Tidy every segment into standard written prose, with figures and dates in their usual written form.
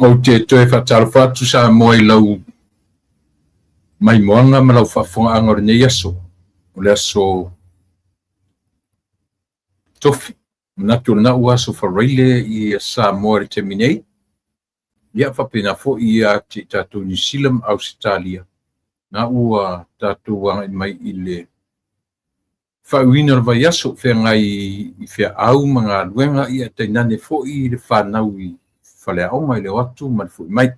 o te toe whatalwhatu sa moe lau mai moanga ma lau whafonga angore nei aso. O le aso tofi. Natu na ua aso whareile i sa moe te minei. Ia whapena fo i a te tātou New Zealand Australia. Na ua tātou wanga mai i le whauina ra vai aso whea ngai i whea au mga luenga i a tainane fo i le whanau i whale au mai le watu mai fo i mai.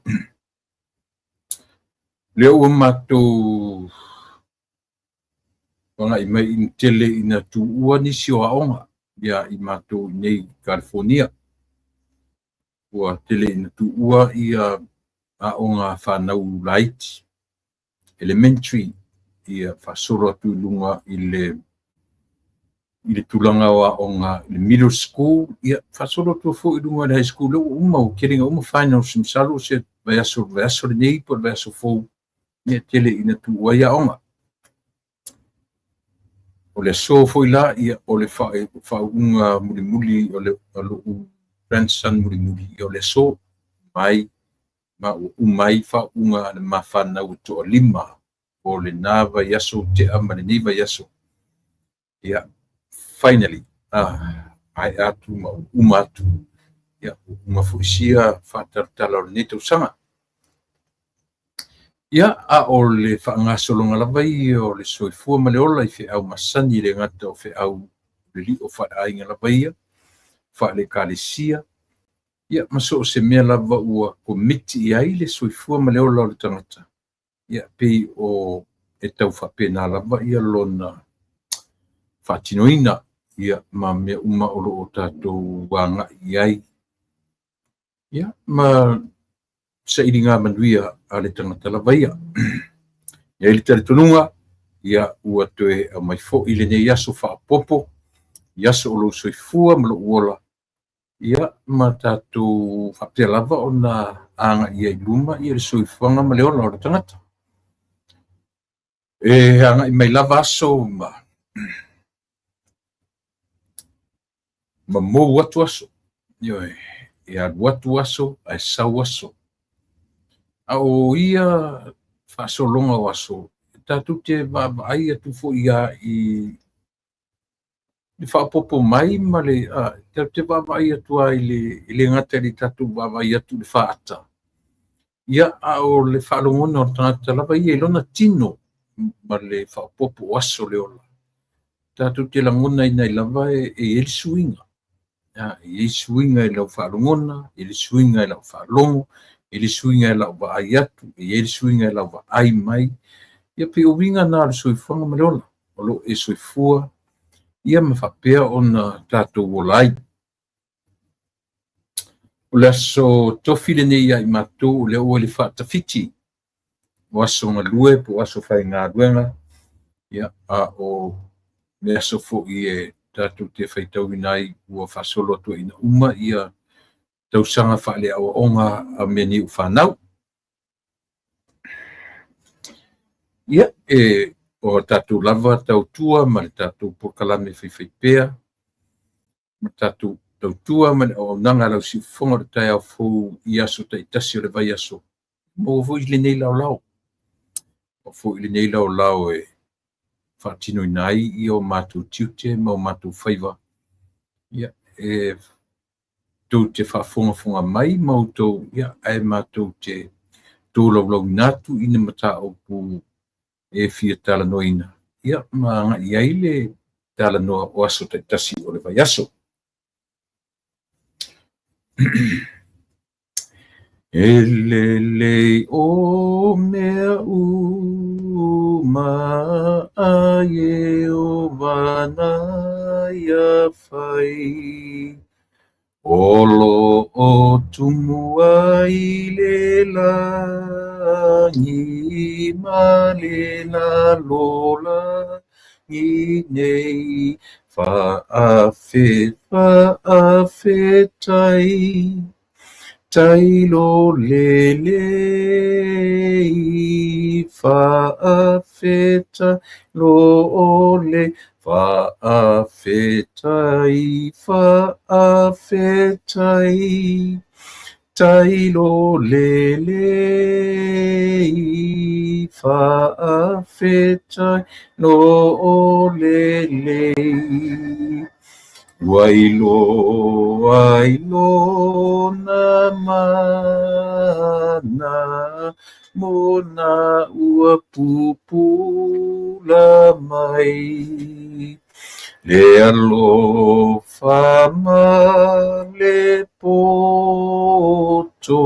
Leo ua mātou wanga i mai in tele ina tu ua nisi o aonga ia i mātou nei California. Ua tele ina tu ua i a aonga whanau laiti. Elementary i a whasoro atu lunga i le tulanga o aonga i le middle school. Ia whasoro atu fo i lunga i high school. Leo umau kiringa uma final simsalo se vai aso le nei por vai aso fo. Ia tele ina tu ua i aonga. O le so foi la ia o le whaunga muli o le grandson muli o le so mai ma umai whaunga le mawhana o to lima o le nava yaso te ama le niva yaso. Ia finally ai atu ma umatu ia umafuisia whatartala o le nita usanga. Ia a o le whaangasolonga lawai o le soifua ma le ola i whi au masani le ngata o whi au le li o whaainga lawai ia, wha le kālesia. Ia maso o se mea lawa ua komiti i ai le soifua ma le ola o le tangata. Ia pei o e tau whapena lawa ia lona whatinoina ia ma mea uma olo o tātou wanga i ai. Ia ma sa iringa manuia a le tangata lawai. Ia ili tari tonunga, ia ua toe a mai fo i le nei yaso whaapopo, yaso o lo soifua ma lo uola. Ia ma tātou whapea lava o na anga ia i luma, ia le soifuanga ma le ola o le tangata. E anga i mai lava aso ma mou atu aso. Ia watu aso, ai sau aso. Au ia whasolonga o aso. Tātou te ai atu fo ia i whaapopo mai ma le te ai atu ai le ngata li tātou ai atu le whaata. Ia au le whaalongona o tangata lava ia i lona tino ma le whaapopo o aso le ola. Tātou te langona i nei lava e ili suinga. Ili suinga i lau whaalongona, ili suinga i lau whaalongo, ili suinga e lau wa ai atu, ili suinga e lau wa ai mai. Ia pe o winga nā le soifuanga ma le ola. O lo e soifua, ia ma whapea o na tātou o lai. O le aso tofile nei ia i mātou o le oa le whaatawhiti. O aso ngā lue, po aso whai ngā duenga. Ia a o le aso fo i e tātou te whaitau inai ua whasolo atua ina uma ia tau sanga whaale au onga a meni u whanau. Ia, o tātou lava tau tua, ma le tātou porkalame whaiwhaipea, ma tātou tau tua, ma le o nanga lau si whonga re tai au fau i aso tai tasi o le vai aso. Mo o fo i le nei lau lau. O fo i le nei lau lau e whaatino inai i o mātou tiute, ma o mātou whaiva. Ia, tau te whaafonga mai mautou, ia, ai mātou te tōlau natu ina mata o pu e fia tala noina. Ia, ma nga i aile tala noa o aso tai tasi o le vai aso. Elele o mea uma aie o wana ia whai. Olo o tumua i le langi ma le na lola i nei whaafetai tailo lele i whaafetai lo le whaafetai tailo lelei faafetai lo lelei wailo na mana mona ua pupula mai le alofa ma le poto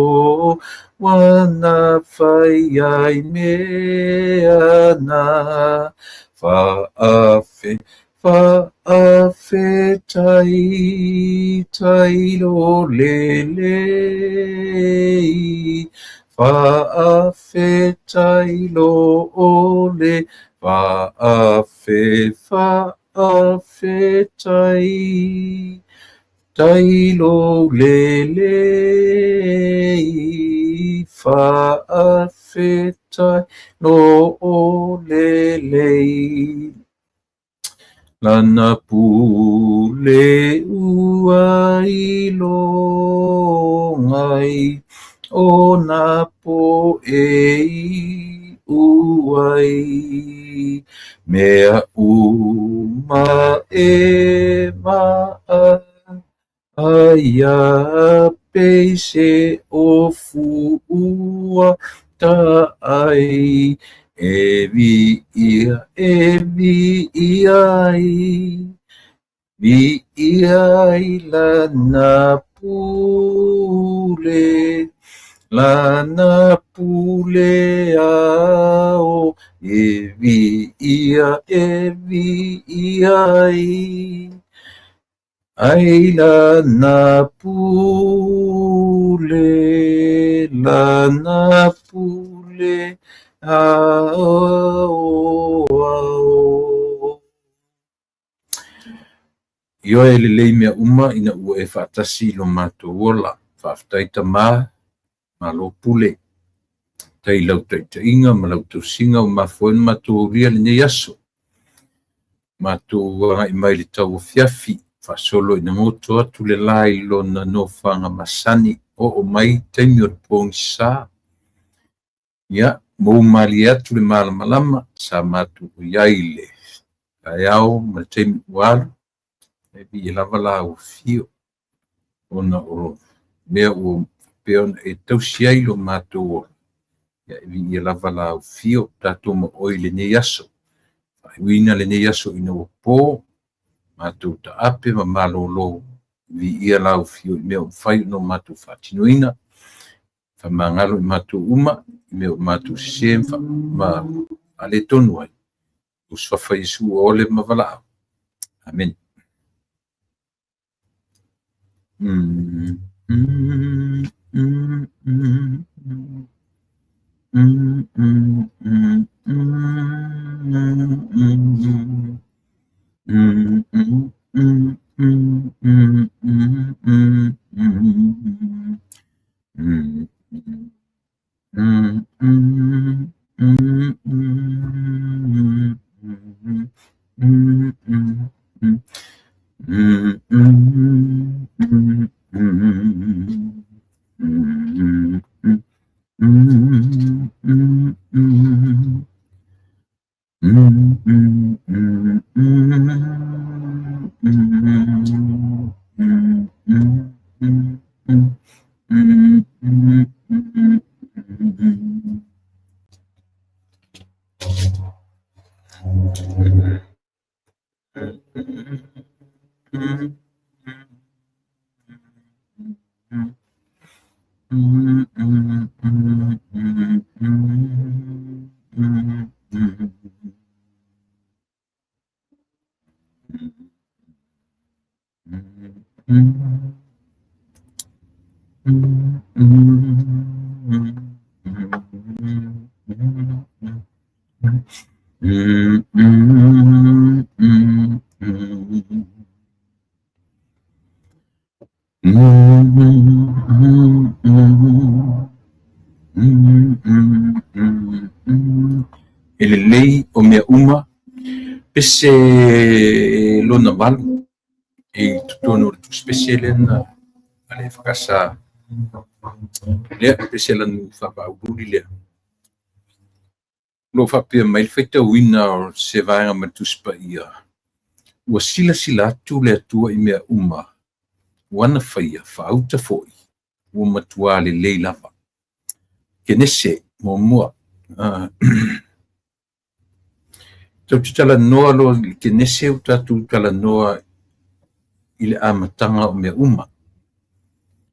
wana fai ai meana faafe tailo lelei faafe tailo ole faafe tailo lelei faafe tailo lelei lana pule uai ona po uai mea uma aia peise o fua tai evi iai lana pule ao evi iai ai lana pule ao io e lelei mea uma ina ua e whaatasi lo mātou ola whaaftaita ma lo pule tai lau taitainga ma lau tausinga o mafoen mātou ria le nei aso mātou ngai mai le tau o fiafi whaasolo ina ngoto atu le lai lo na no whanga masani o mai taimi o pongi sa ia mou mali atu le malamalama sa mātou o iaile ai au ma le taimi ualu e bi lava la o fio ona o mea o peon e tausiai lo mātou o ia e bi lava la o fio tatou ma oile nei aso wina le nei aso ina o pō mātou ta ape ma malolo vi ia la o fio mea o whai no mātou whaatinoina whamangalo i mātou uma mea o mātou sem ma ale tonu ai uswawha Yesu o ole mawala amen. Elelei o mea uma pese lona malu e tutono le spesiele na ale whakasa lea pese lanu fa'apa'aupuli lea lo fa'apea mai le faitauina o se vaega ma le tusipaia ua silasila atu le atua i mea uma ua ana faia fa'auta fo'i ua matuā lelei lava kenese muamua tau te talanoa lo le kenese o tatou talanoa i le amataga o mea uma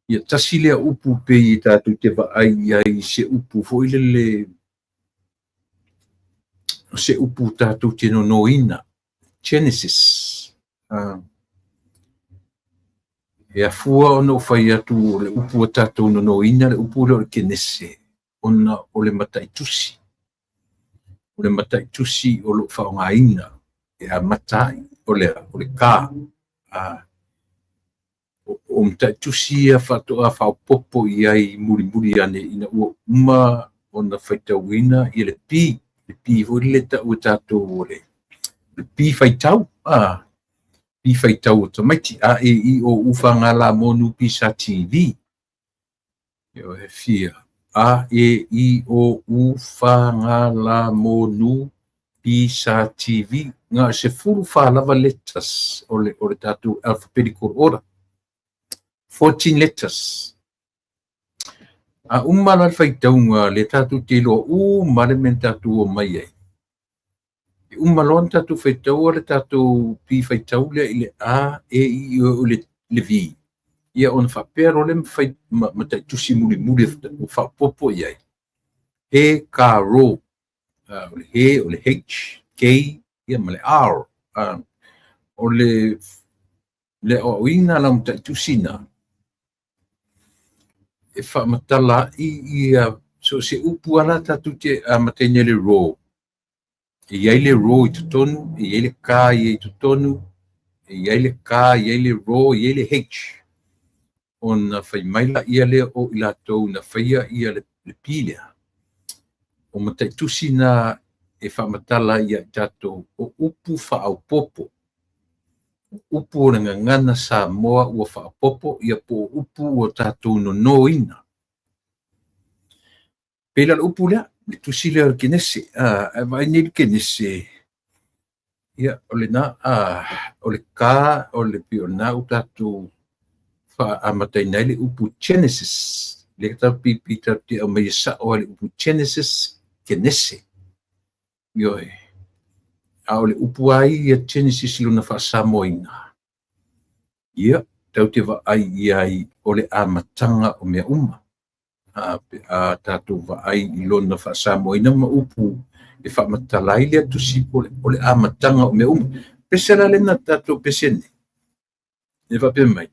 ia tasi lea upu pei i tatou te va'ai ai se upu fo'i lele se upu tatou te nonoina Genesis e afua ona ufai atu o le upu o tatou nonoina le upu le o le kenese ona o le mataitusi o lo fa'aogāina e amatai o le kā o mataitusi ia fa'ato'a fa'aopopo i ai mulimuli ane ina ua uma ona faitauina i le pi foi le ta'u tatou o le pi faitau pi faitau o tamaiti a e i o ufaga la monu pisa TV yo e fia a e i o ufaga la monu pisa TV nga se fulu falava letters o le tatou alphabetical order 14 letters a uma la faitauga le tatou te iloa ma le mena tatou o mai ai uma lona tatou faitau le tatou pi faitau lea i le a e i o le vi ia ona fa'apea lo le mataitusi mulimuli o fa'apopo i ai he karo o le he o le h k ia ma le r o le o'oina la mata'itusina e fa'amatala ia so se upu ala tatou te amataina le ro e ai le ro i totonu e ai le ka i totonu e ai le ka i ai le ro i ai le h ona fai mai la ia le o i latou na faia ia le pilea o mataitusi na e fa'amatala ia tatou o upu fa'aopopo upu o le gagana Samoa ua fa'apopo ia po upu o tatou nonoina pela le upu lea le tusi lea le kenese e vainei le kenese ia o lenā o le kā o le piona o tatou fa'amataina ai le upu Genesis le taupipi te o mai sa'o le upu Genesis kenese ioe a o le upu ai ia Genesis lona fa'asamoina ia tau te va'ai i ai o le amataga o mea uma a tatou va'ai i lona fa'asamoina ma upu e fa'amatala ai lea tusi o le amataga o mea uma pese la lena tatou pesene e fa'apea mai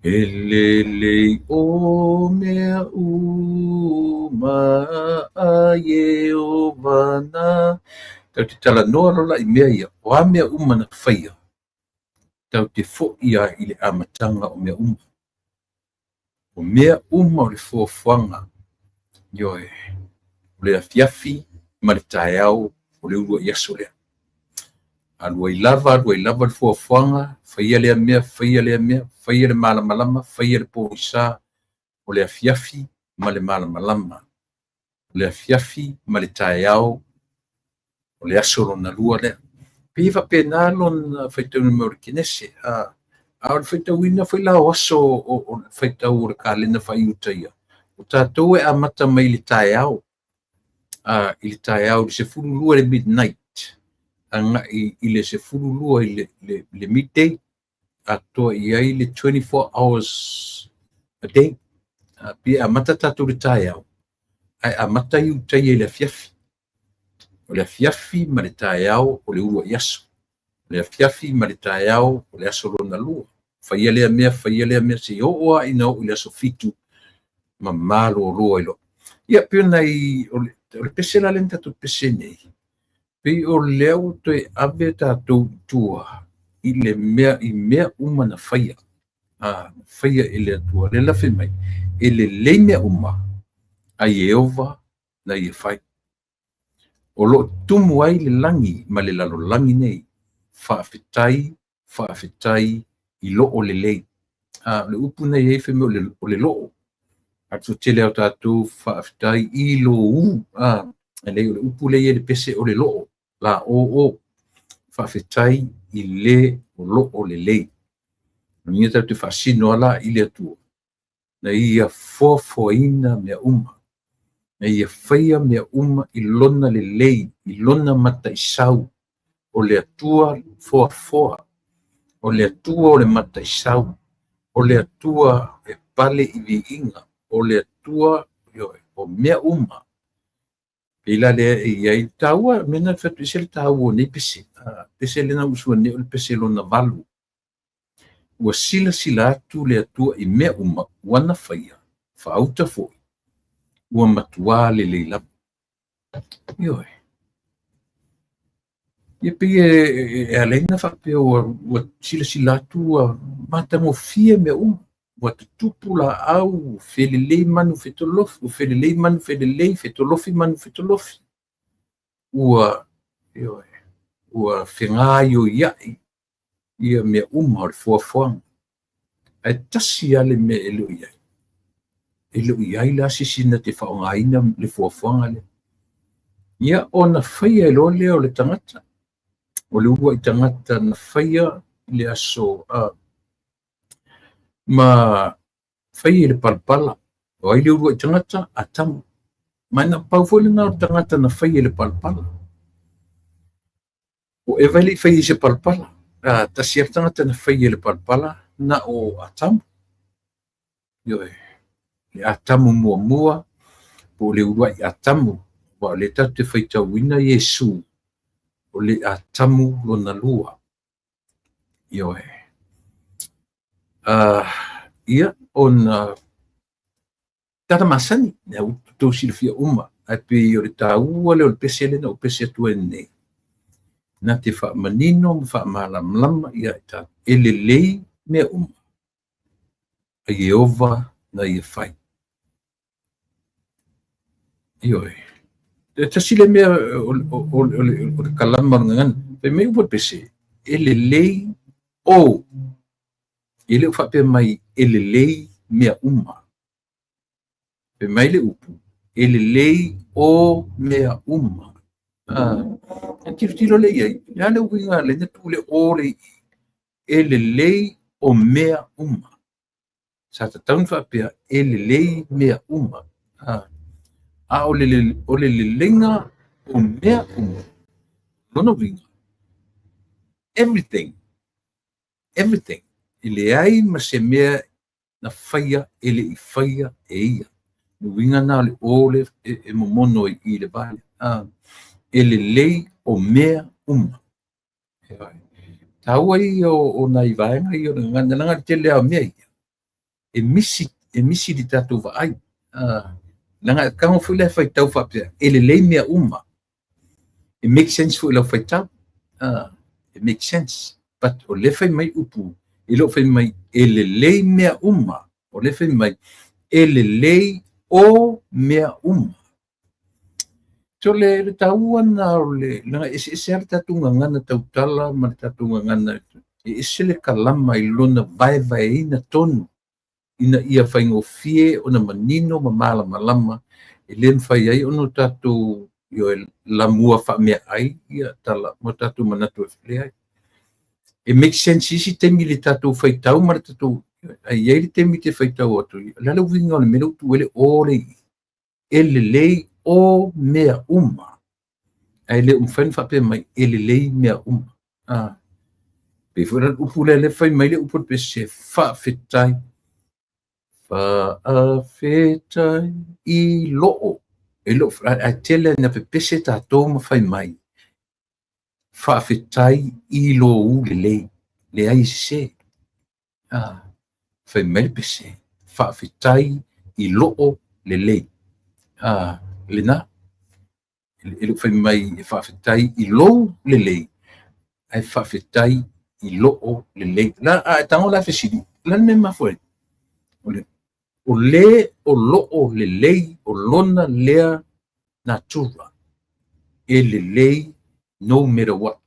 Elelei o mea uma a Ieovana. Tau te talanoa lola i mea ia, o a mea uma na whaia. Tau te fo'i a i le amatanga o mea uma. O mea uma o le fuafuanga. Ioe, o le afiafi, ma le taeau, o le urua iaso lea. Alua i lava le fuafuanga, whaia lea mea, whaia le malamalama, whaia le pōisa, o le afiafi, ma le malamalama. O le afiafi, ma le taeau, o le aso lona lua lea. Piva pena lona whaitau na mea o le kinese, a o le whaitau ina whailau aso o le whaitau o le kālena whaiuta ia. O tātou e amata mai le taeau, i le taeau, le se furulua le midnight, anga i le se furulua i le midday, atoa i ai le 24 hours a day. Pia amata tātou le taeau, ai amata i utai e le afiafi. O le afiafi ma le taeau o le urua iaso. O le afiafi ma le taeau o le aso lona lua. Whaia lea mea se oa ina o le aso fitu ma malo o loa ilo. Ia pia nei o le pese la lenta tu pese nei. Pei o leo toe ave tātou tua i le mea i mea uma na whaia. Whaia e le atua le lawe mai. E le lei mea uma a Ieova na i e whai. O lo tumu ai le langi ma le lalo langi nei. Whaafetai i lo o le lei. le upu nei e wheme o le loo. Atu tele au tātou whaafitai I lo u. E lei o le upu le le pese o le loo. La o whaafitai I le o loo le lei. Nia tau te whaasino ala I le atua. Na ia foafoaina mea uma. Na ia whaia mea uma I lona le lei, I lona mata I sau. O le atua foafoa. O le atua o le mata I sau. O le atua e pale I viinga. O le atua o mea uma. Pila le iai taua, mena whatu ise le taua nei pese. Pese le na usua ne o le pese lona valu. Ua sila atu le atua I mea uma, wana whaia, whaauta foi. Ua matua le leila. Ioi. Ia pe e aleina whapea ua sila atu mata mo fia mea uma. Ua tutupu la au, whelelei manu whetolofi, whelelei manu whelelei, whetolofi manu whetolofi. Ua whengaio iai. Ia mea uma o le fuafuanga. Ai tasi ale mea elu iai. Elu iai la sisina te whaongaina le fuafuanga le. Ia ona whaia elo lea o le tangata. O le ua I tangata na whaia le aso ma whaia le palpala. O ai le ua I tangata a tamu. Maina paufole na o tangata na whaia le palpala. O e vai le whaia se palpala. Tasi ar tangata na whaia le palpala na o atamu. Ioi. Le atamu mua. Po le ua I atamu. Wa le tate whaitawina Yesu. O le atamu lona lua. Ioi. Ia ona tata masani. Nea utu silfia uma. Ai pe o le taua le o le pese le na o pese atua nei. Na te wha manino, wha malamlama ia ita. Ele lei mea uma. A Yehova na ia whai. Ioi. Ta sile mea o le kalama ngana. Pe mea upa pese. Ele lei o. Ele wha pe mai ele lei mea uma. Pe mai le upu. Ele lei o mea uma. Tiro le iai. Ia le uinga le netu le ore. Ele lei o mea uma. Sa ta taun whapea ele lei mea uma. O le lenga o mea uma. Nono vinga. Everything. Ele ai ma se mea na whaia ele I whaia e ia. Winga na le ole e momono I le vale. Ele lei o mea uma. Taua I o nai vaenga I o ngana te lea mea ia. E misi di tatu va ai. Nanga kama fu le fai tau whapea. Ele lei mea uma. It makes sense fu ila fai tau. It makes sense. But o le fai mai upu. Ilo fai mai ele lei mea uma. O le fai mai ele lei o mea uma. So le taua na le langa ese ar tatunga ngana tautala ma tatunga ngana ese le kalama I lona vai ina tonu ina ia whaingo fie ona manino ma malama len whai ai ono tatu yo lamua wha mea ai ia tala mo tatu manatu e while ai. It makes sense isi temi le tatu whaitau ma tatu ai le temi te whaitau atu. Lala winga o le mena utu ele ore ele lei o mea uma. Ai le whain whape mai ele lei mea uma. Pe furan upu le whai mai le upu pe se whawhetai. Whawhetai I loo. E loo, a tele na pe pese tātou ma whai mai. Whawhetai I loo le lei. Le ai se. Whai mai pese. Whawhetai I loo le lei. Le na. E loo whai mai whawhetai I loo le lei. Ai whawhetai I loo le lei. La, tango la whesiri. La me mawhoi. O le o loo le lei o lona lea natura. E le lei no matter what.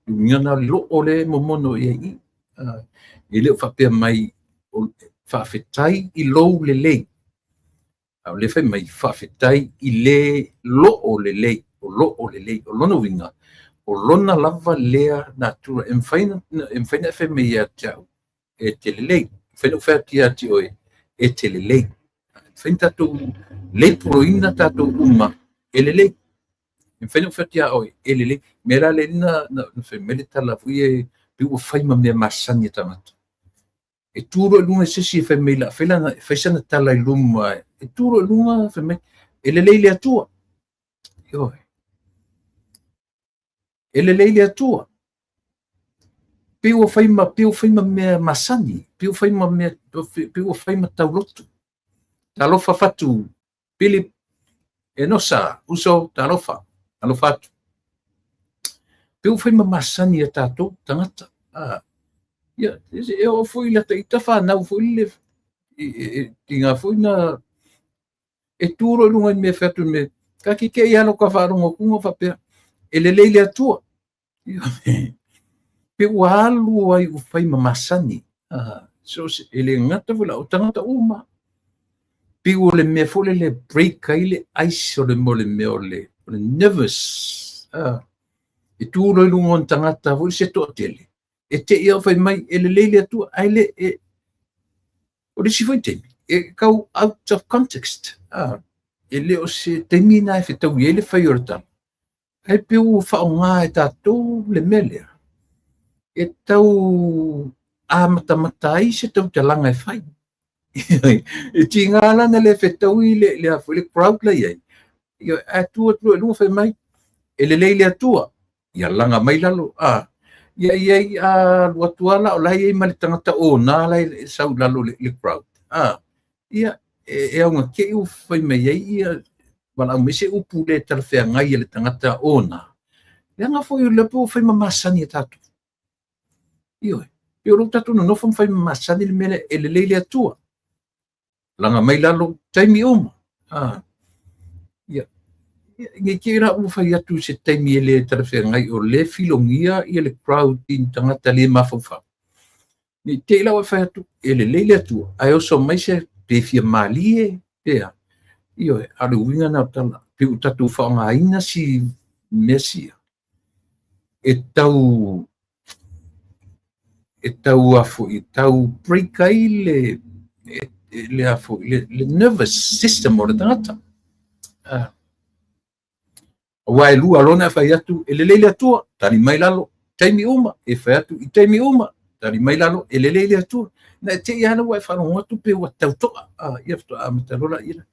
Ngana loo le momono e I. I leo whapea mai whawhetai I lou lelei. Au le whai mai whawhetai I le loo lelei, o loo lelei, o lona winga, o lona lava lea natura, e mwhaina e whai mai a tiau, e te lelei, whaina whai tia ti oe, e te lelei. Whaina tatou lei proina tatou uma, e lelei. E whaina whai tia oe, e lelei. Mera le na whai mele tala fui e piu whai ma mea masani tangata. E tūro e lunga sesi e whai mai la, whai sana tala I luma, e tūro e lunga whai mai, e lelei le atua. Ioi. E lelei le atua. Piu whai ma mea masani, piu whai ma taulotu. Talofa fatu, Philip, e nosa, uso, talofa, atu. Piu whai ma masani e tātou, tangata. Ia, e o fui la te ita whanau fui le, I ngā fui na, e tūro lunga I mea whatu me, ka ki ke iano ka wharongo kunga whapea, e lelei le atua. Pe walu ai u whai ma masani. So, e le ngata wala o tangata uma. Pe o le mea fole le break ai le ice o le mo le mea o le nervous. E tūro lunga o tangata fui se toa tele. E te ia whai mai, e lelei le atua, ai le, o le si whai teimi, e kau out of context. E le o se teimi na e whetau I le whai orata. Ai peu whao ngā e tātou le melea. E tau mata ai se tau te langa e whai. E ti ngā lana le whetau I le hafu, le crowd la iai. E tua e lunga whai mai, e lelei le atua. Ia langa mai lalo, Ia luatuala o lai e mali tangata o nā lai sau lalo le crowd. Ia e aunga ke u whai mai ia wala au mese upu le talawhea ngai le tangata o nā. Ia ngā fo I le po whai mamasani e tātou. Ioi, Pio rau tātou no nofam whai mamasani le mele e le leile atua. Langa mai lalo taimi oma. Ia. Ngai ke ra u whai atu se taimi e le talawhea ngai o le filongia I le crowd in tangata le mawhawha. Ni te ila wa whai atu e le leile atua. Ai oso mai se te fia mali e pea. Ioi, alu winga na tala. Piu tatu whaonga aina si mesia. E tau afu, e tau break ai le afu, le nervous system o le tangata. Wa e lua lona whai atu, e le leile atua, tani mai lalo, taimi uma, e whai atu, I taimi uma, tani mai lalo, e le leile atua. Na te iana wa e whanongo atu pe wa tautoa, ia fto amatarola ira.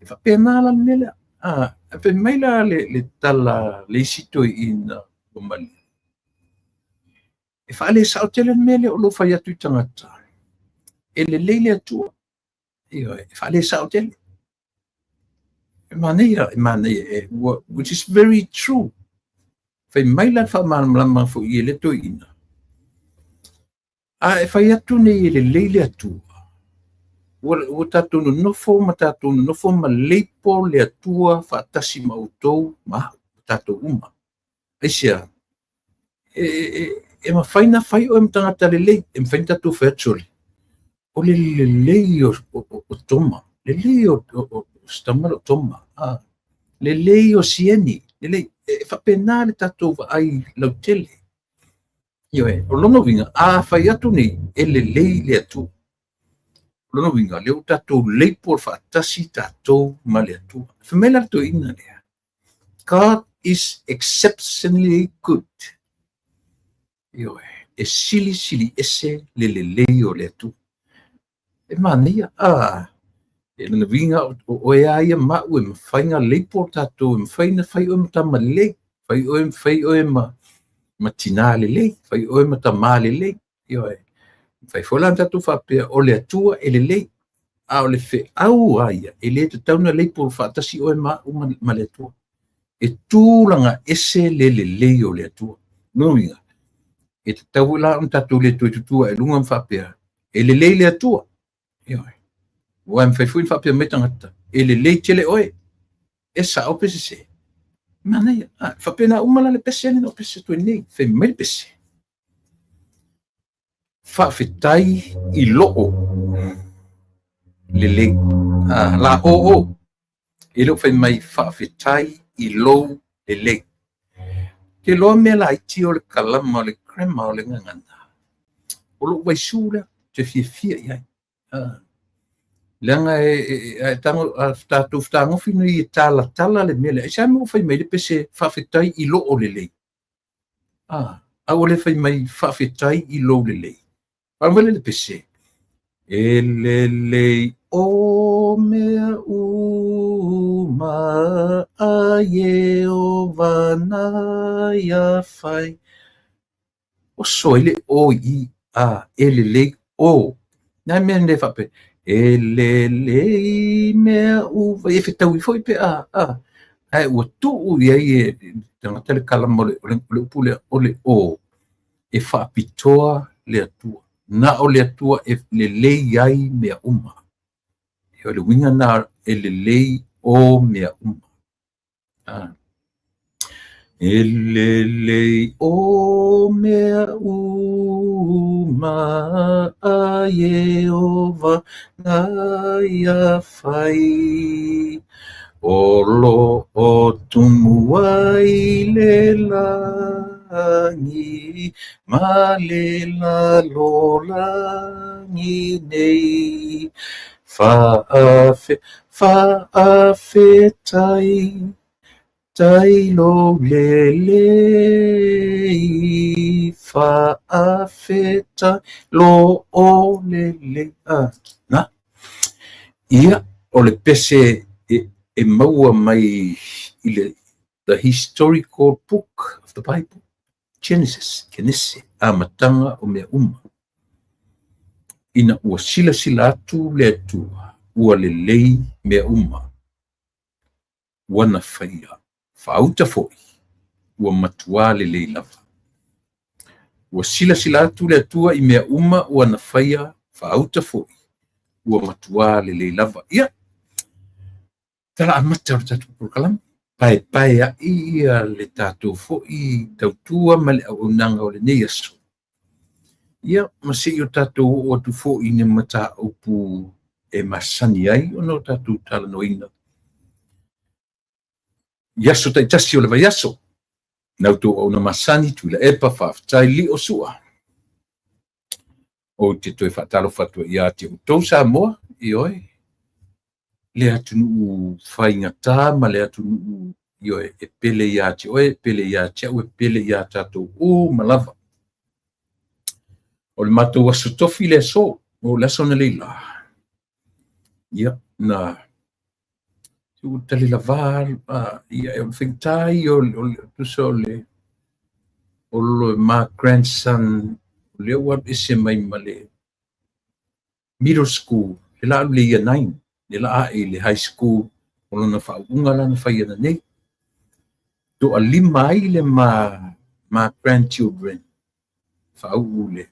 E whapena la mele, e whai mai la le tala, le sito I na umali. E whaale sao tele mele o lo whai atu I tangata. E le leile atua, e whaale sao tele. Which is very true. Whai mai la whamalama fo I le to ina. E whai atu nei le leile atua. O tātou no nofo, ma tātou no nofo ma leipo le atua whaatasi mautou, ma tātou uma. Aisia, e ma whaina whai o tangata le lei, e ma whaina tātou whaaturi. O le lei o toma, le lei o stamara o toma, le lei o sieni, le lei, e whapena le tātou ai lautele. Ioe, o lono winga, whai atu nei, e le lei le atua. Lono winga, leo tātou leipo o whaatasi tātou ma le atua. Whamela to ina lea. God is exceptionally good. Ioe, e sili ese le lei o le atua. E mania, e lana winga o e aia mau e mawhainga leipo tātou, e mawhaina whai o ma tama lei, whai o e ma tina le lei, whai o e ma tama le lei. Ioe, whai whola tātou whapea o le atua e le lei, o le whi au aia, e le te tauna leipo o whaatasi o e ma le atua. E tūlanga ese le lei o le atua. No winga, e te tau la tātou le tutua e lunga whapea, e le lei le atua. Ioe. Wa me fai whapea me tangata. E le lei tele oe. E sa o pese se. Mana ia. Whapea na umala le pese ane no pese tue nei. Fai mai pese. whaafetai I loo lelei la o e lo fai mai whaafetai I lou lelei ke loa mea la iti o le kalama o le crema o le ngangana o lo waisula te fia iai Langa tango tatu tango fino I tala le mele e sa mo fai mai le pese whaafetai I loo lelei a o le fai mai whaafetai I lou lelei Pamele le pese e lelei o mea uma a Yehova ia fai o soile o I a e lelei o na mea ne whape e lelei mea uva e whetau I foi pe ai ua tuu iai e tangata le kalama le upule o le o e whaapitoa le atua na o le atua e lelei ai mea uma e o le winga na e lelei o mea uma e lelei o mea uma a Yehova na ia fai o lo o tumuai le langi ma le langi nei whaafetai tai lo lelei whaafetai lo o lelei na ia o le pese e maua mai I le the historical book of the Bible Genesis Kenese matanga o mea uma ina ua sila atu le atua ua lelei mea uma wana whaia whaauta foi ua matua lelei lava ua sila atu le atua I mea uma wana whaia whaauta foi ua matua lelei lava ia tala amata o tatu prokalama pai a ia le tatu foi tautua ma le aunaga o lenei aso ia masei o tatu o atu foi ne mata upu e masani ai ona o tatu talanoina Yaso taitasi o le vaiaso nautu o na masani tuila epa whaafetai li o sua o te toi whaatalo whatua ia te utou sa moa I oe le atunu whaingata ma le atunu I oe e pele ia te oe pele ia te au e pele ia tatou malava o le matou aso tofi le so o laso na leila ia na tu tali lavar ia e whengtai o tuso o lo ma grandson le wap ese mai male middle school le la le ia 9 le la e le high school o na whaunga lana whaia na nei to a lima ai le ma grandchildren whau ule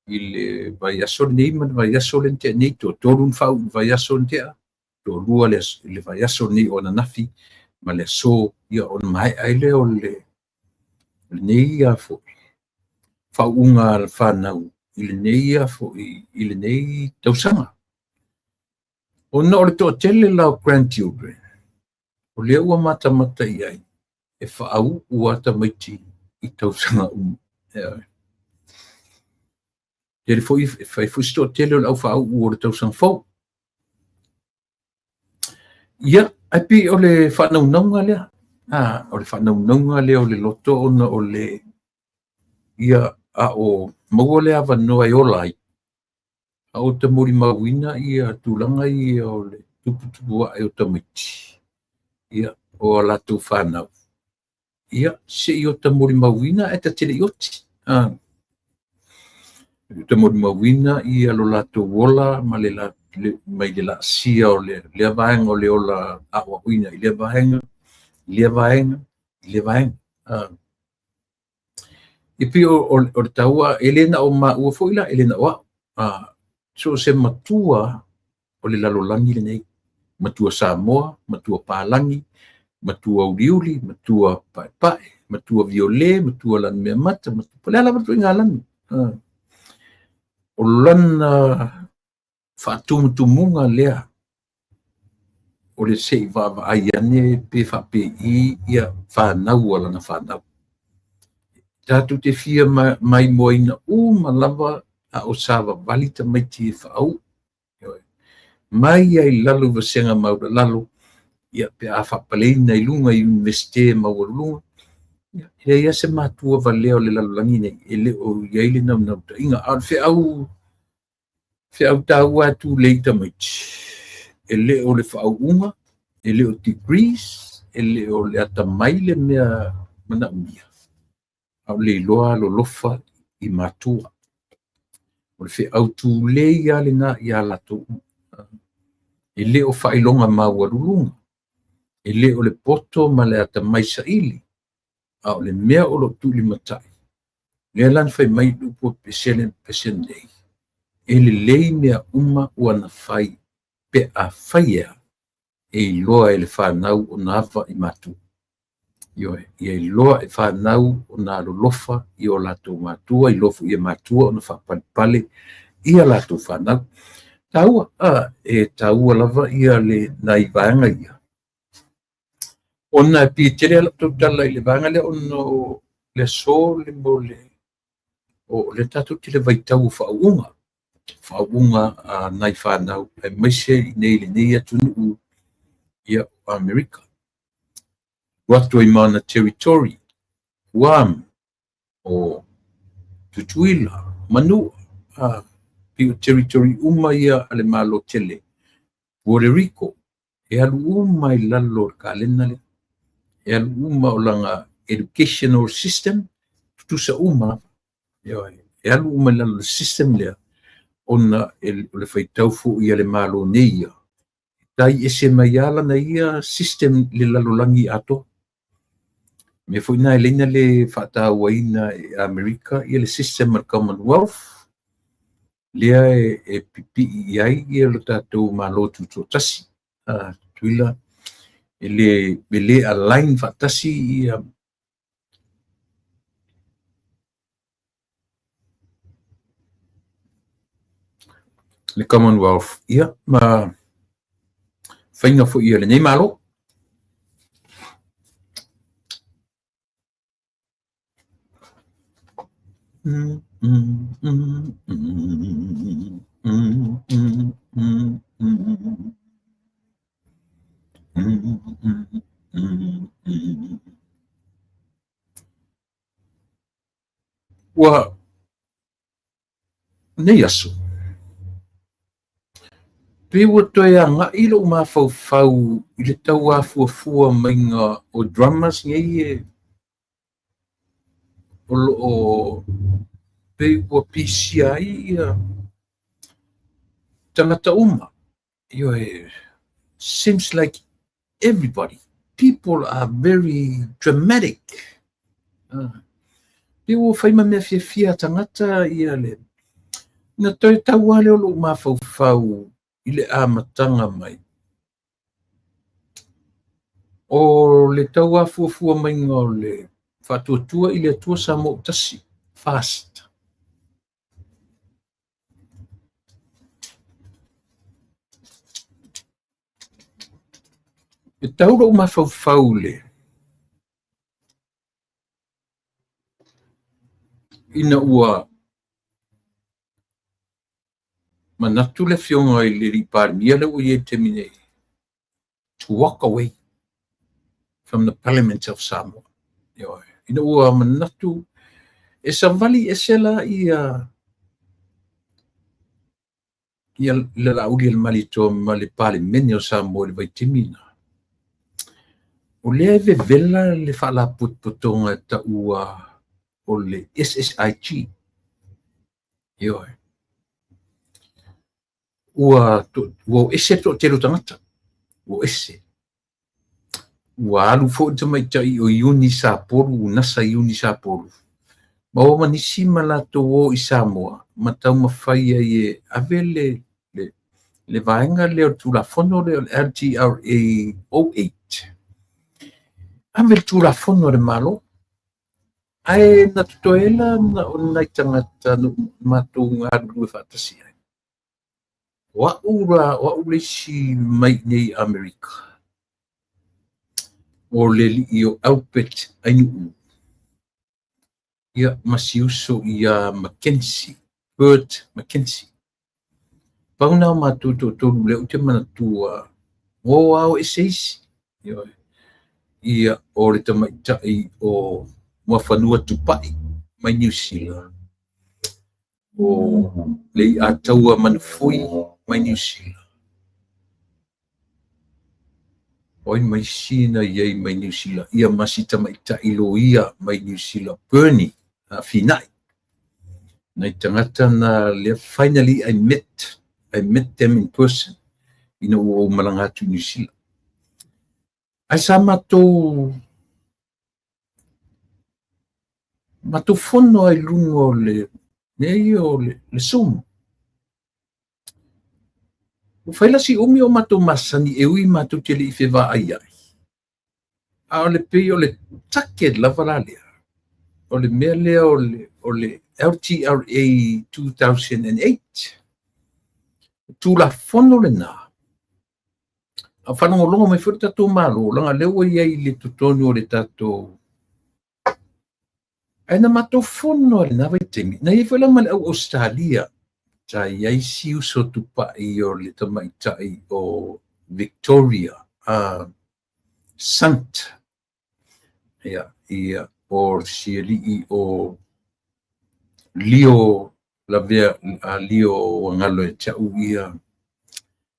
I le vai aso nei man vai aso le te nei to torun whau vai aso te to lua le vai aso nei o na nafi ma le so ia on mai ai le o le nei ia fo whaunga al whanau I le nei ia fo I le nei tausanga o na o le to tele lau grandchildren o le ua mata iai e whaau ua tamaiti I tausanga Ele foi sto tele au whaau ua le tausanga fau ia api o le whanaunanga lea o le whanaunanga lea o le loto ona o le ia o maua le awa noa I olai a o te mori mawina ia tūlanga ia o le tuputua e o tamiti ia o alato whanau ia se I o te mori mawina e ta tele ioti te mori mawina ia lo lato wola ma le mai le la sia o le vaenga o le ola awa uina I le vaenga I pi o le taua elena o ma ua foila elena wa so se matua o le lalolangi le nei matua Samoa matua Palangi matua uliuli matua pae matua viole matua lan mea mata matua pale ala matua ingalan o lana whaatumutumunga lea o le sei vavaai ane pe whapei ia whanau ala na whanau. Tātou te fia mai moina malava a o sawa valita mai ti whaau. Mai ai lalu vasenga maura lalu ia pe a whapalei nei lunga i universite maura lunga. Ia se matua valeo le lalu langi nei ele o iaile nau nau ta inga a fe au tau atu leita mai. Ele o le whaau unga, ele o degrees, ele o le atamai le mea mana umia. Au le loa lo lofa i matua. O le fe au tu le ia le na ia lato. Ele o whailonga maua lulunga. Ele o le poto ma le atamai sa ili. Au le mea o lo tuli matai. Le lan fai mai lupo pesene nei. Ele lei mea uma ua fai pe a faia e loa ele whanau o na awa i matua. Ioe, ia loa e whanau o na lolofa i o lato matua, i lofu i matua o na whapalipale i a lato whanau. Taua, taua lava ia le nai vanga ia. Ona pitere ala tala i le vanga le ono le so le mo o le tatu te le vaitau whaunga. Whaunga nai whanau e maise i nei le nei atunu ia Amerika. Watu i mana territory, Guam, o Tutuila, Manua, pio territory uma ia ale malo tele, Puerto Rico, e alu uma i lalo kalena le, e alu uma o langa educational system, tutusa uma, e alu uma i lalo system lea, ona le faitaufu ia le malo neia. Tai ese mai ala na ia system le lalo langi ato. Me foi na elena le fata waina Amerika ia le system of Commonwealth lea e pipi ai ia lo tatou malotu totasi tuila ele bele align fatasi ia le Commonwealth ia ma fainga fo ia le nei malo. Ua nei aso. Pe ua toe anga i lo mafau i le tau a fuafua mainga o drummers ngai o pe ua PCI tangata uma. Seems like everybody, people are very dramatic. Pe ua whaima mea fia tangata ia le. Na toi tau ale o lo mafau i le amatanga mai. O le tau a fuafua mainga o le whatuatua i le atua sa mo tasi. Fast. E taura o mafau le. Ina ua manatu le fionga i le riparmia le ua te mine. To walk away from the Parliament of Samoa. Ina ua manatu e savali e sela ia le lauli al malito ma le Parliament o Samoa le vaitimina. O le vela le fala putonga ta ua o le SSIG. Ua ese to telo tangata. Ua ese. Ua alu fo te mai tai o iuni Sapporo, nasa iuni Sapporo. Ma o manisi malato o i Samoa, ma tau mawhaia i ave le vaenga leo tula fono leo LTRA 08. Ave tula fono le malo. ai na toela na onai tangata no matunga lu fatasi wa ura si mai nei Amerika o le io output ainu ia masiuso ia Mackenzie Bert Mackenzie pauna matu to le uti mana tua o au eseisi ia o le tamaitai o mafanua tupai mai New Zealand o le ataua manufui mai New Zealand oi mai sina iai mai New Zealand ia masi tamaitai lo ia mai New Zealand Bernie finai na tangata na le finally I met them in person o malangatu New Zealand ai sa matou fono ai lungo le Zoom o faila si umi o matou masani e ui matou te li fewa ai a o le pei o le take lava la lea o le mea lea o le LTRA 2008 tula fono le na a whanongolongo mai fwere tatou malo langa lewa iai le tutonu o le tatou ai na matou fono le na vaitemi na i fwela male au Australia ta iai siu so tupai o le tamaitai o Victoria Sant ia o sielii o Leo lavea Leo ngalo e tau ia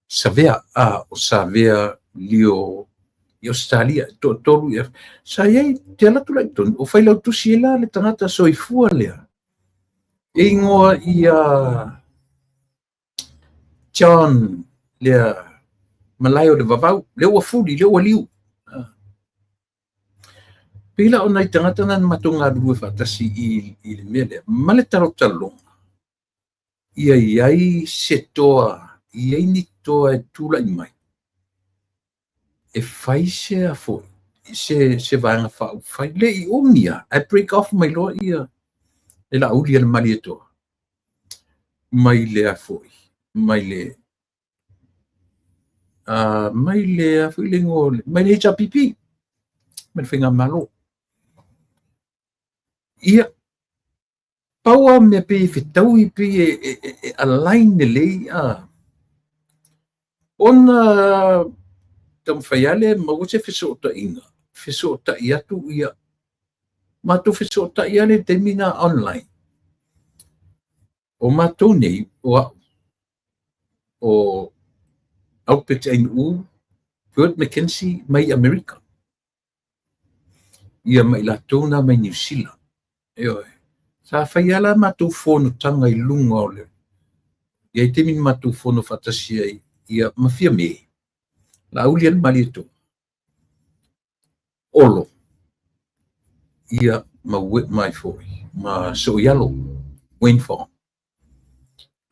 savea o savea Leo i Australia tolu ia sa iai te ala tulai ton o faila tusiela le tangata soifua lea e ingoa ia John lea malayo le vavau le ua fuli le ua liu pila o nai tangata nan matunga lue fatasi i le mele male talonga ia iai setoa iai ni toa e tula i mai e fai se a foi se vanga fau fai le i omnia I break off mai loa ia e la uli al malieto mai le a foi mai le a foi le ngole mai le HPP mai finga malo ia paua me pe fitau i pe e align le ona tam faiale mo se fisota inga fisota iatu ia matu fisota iale termina online o matu nei o output ainu Bert Mackenzie mai America ia mai la tona mai New Zealand sa faiala matu fono tanga i lunga ole ia te min matu fono fatasia ia mafia me la ulian malito olo ia ma mai foi ma so yalo win for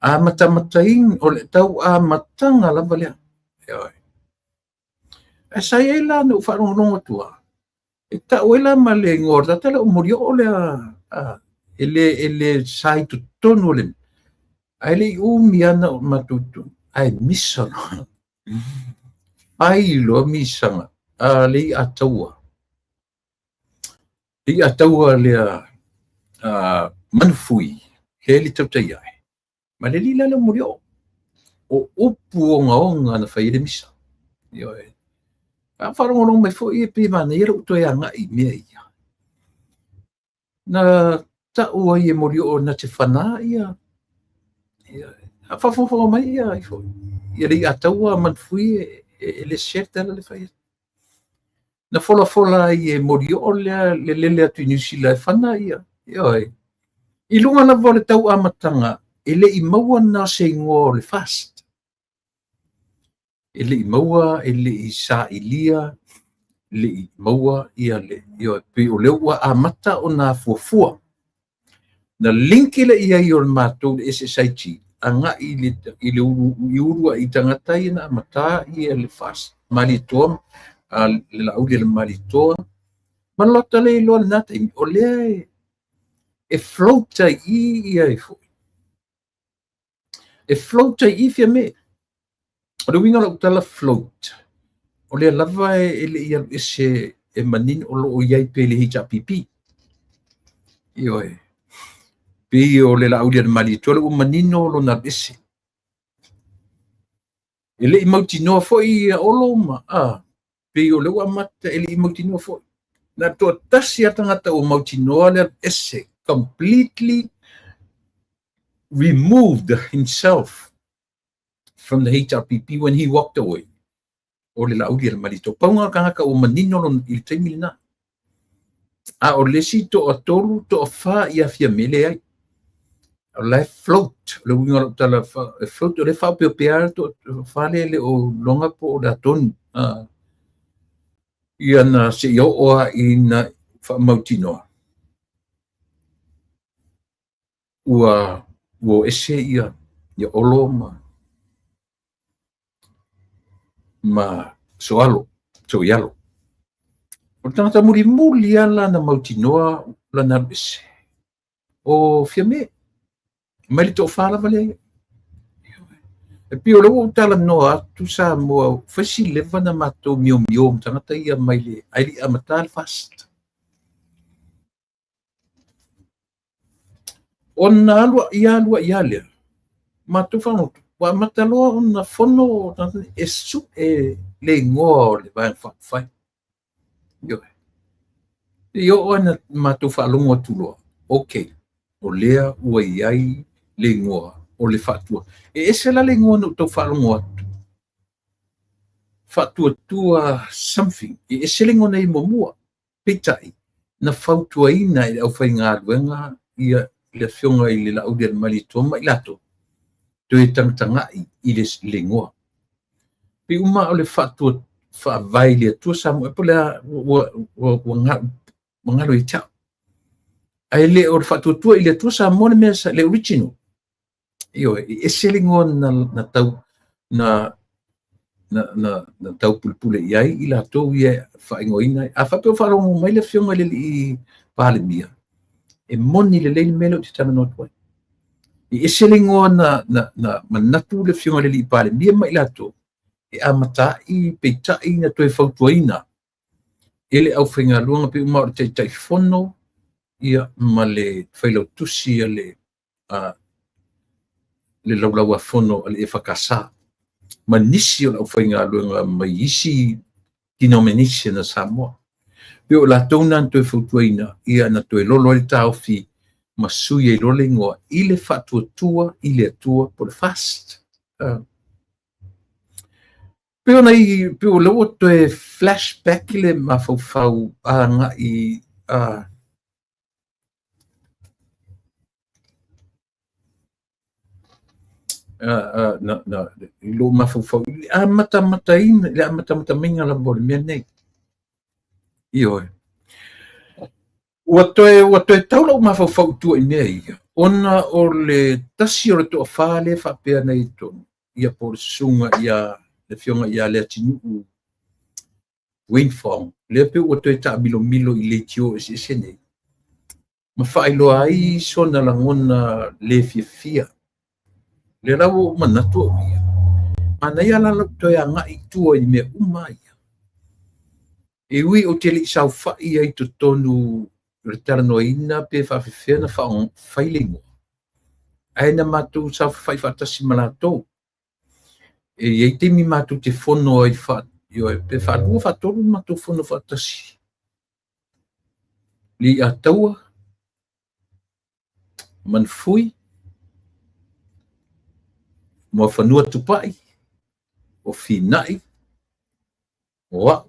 a matamatain ole tau a matanga la valea e sai la no fa no tua e ta uela male ngorda tala morio ole ele sai tu tono le ai miana matutu ai missano ai lo misanga le ataua le manfui le tautai ai ma le lila le morio o upu onga na fai le misa a wharongo mai fo i pe mana i rau toi anga i mea ia na tau ai e morio na te whana ia a whawhawha mai ia i fo ia rei ataua manfui le shetala le fai na fola i e morio le lele atu i New Zealand whana ia i lunga na vole tau amatanga ele i maua na se ingo le fast ele i maua ele i sa ilia le i maua ia le pe o le ua amata o na fuafua na linki le ia i o le mātou le SSIT anga i le urua i tangatai na amata i le fast malitoa le lauli le malitoa malota le ilo le nata o le e floata ia e foi. E floata I fia me. O le winga lau tala float. O le lava e le ia ese e manin o lo iai pe le hita pipi. Io e. Pe o le lau lia mali tole o manino lo na ese. E le imauti noa foi o lo ma. Pe o le ua mata e le imauti noa foi. Na toa tasi atangata o mauti noa le ese. Completely removed himself from the HRPP when he walked away. O le lauri le malito. Paunga kangaka o manino lo il taimilina. O le si to a tolu to a wha ia fia mele ai. O le float. Le winga lo tala float o le wha peo pea to whale le o longa po o le atonu. Ia na se i oa I na wha mautinoa. Ua ese ia olo ma soalo, so ialo. O tangata muli ala na mautinoa la na ese. O fia me. Mai le to whala vale. E pio lo tala noa tu sa mo fasi leva na mato mio tangata ia mai le ai amatal fast. Ona alua le. Mato whanu. Wa mataloa ona fono esu e le ngoa le vai whai. Io ona mato whalunga tuloa. Okay. O lea ua iai le ngoa o le whatua. E ese la le ngoa no tau whalunga atu. Whatua tua something. E ese le ngoa nei momua. Petai. Na whautua ina e au whai ngā ruenga ia le whionga I le laudia le mali tua mai lato. To e tangatangai I le ngoa. Pe uma o le whatua whaavai le tua samu e pole wa ngalo I tau. Ai le o le whatua tua I le tua samu le mea le original. Io e se ngoa na tau na tau pulpule iai I la tau ia whaingoina. A whapeo whalongo mai le whionga le I palemia. E moni le leili mele o te tana notua. E sele ngoa na manatu le whionga le li pale mia mai lato. E amatai peitai na toe whautuaina. Ele au whainga luanga pe umau te tai whono ia ma le whailau tusi a le laulaua whono a le e whakasa. Ma nisi o au whainga luanga mai isi denomination na Samoa. Pe o la tona to futuina ia na to lolo le tau fi masui e rolingo ile fatu tua ile tua por fast. Pe ona I pe o lo to e flashback le mafau anga I na lo mafau mata ina le mata minga la bol mene. Io. Ua toe taula o mawhau tua I nei. Ona o le tasi o le toa whale whapea nei tonu. Ia por sunga ia le whionga ia le atinu Windfall. Le pe ua toe ta milo I le tio ese nei. Ma whailoa ai sona langona le fia. Le rau manatu o ia. Mana ia lala toe a ngai tua I mea umai. E ui o te li sau whai ai to tonu retarno ina pe whawhiwhia na whailingo. Aina matu sau whai whatasi malato. E iei te mi matu te whono ai what. Io e pe whanua whatoru matu whono whatasi. Li a taua. Manfui. Mua whanua tupai. O whinai. Oa.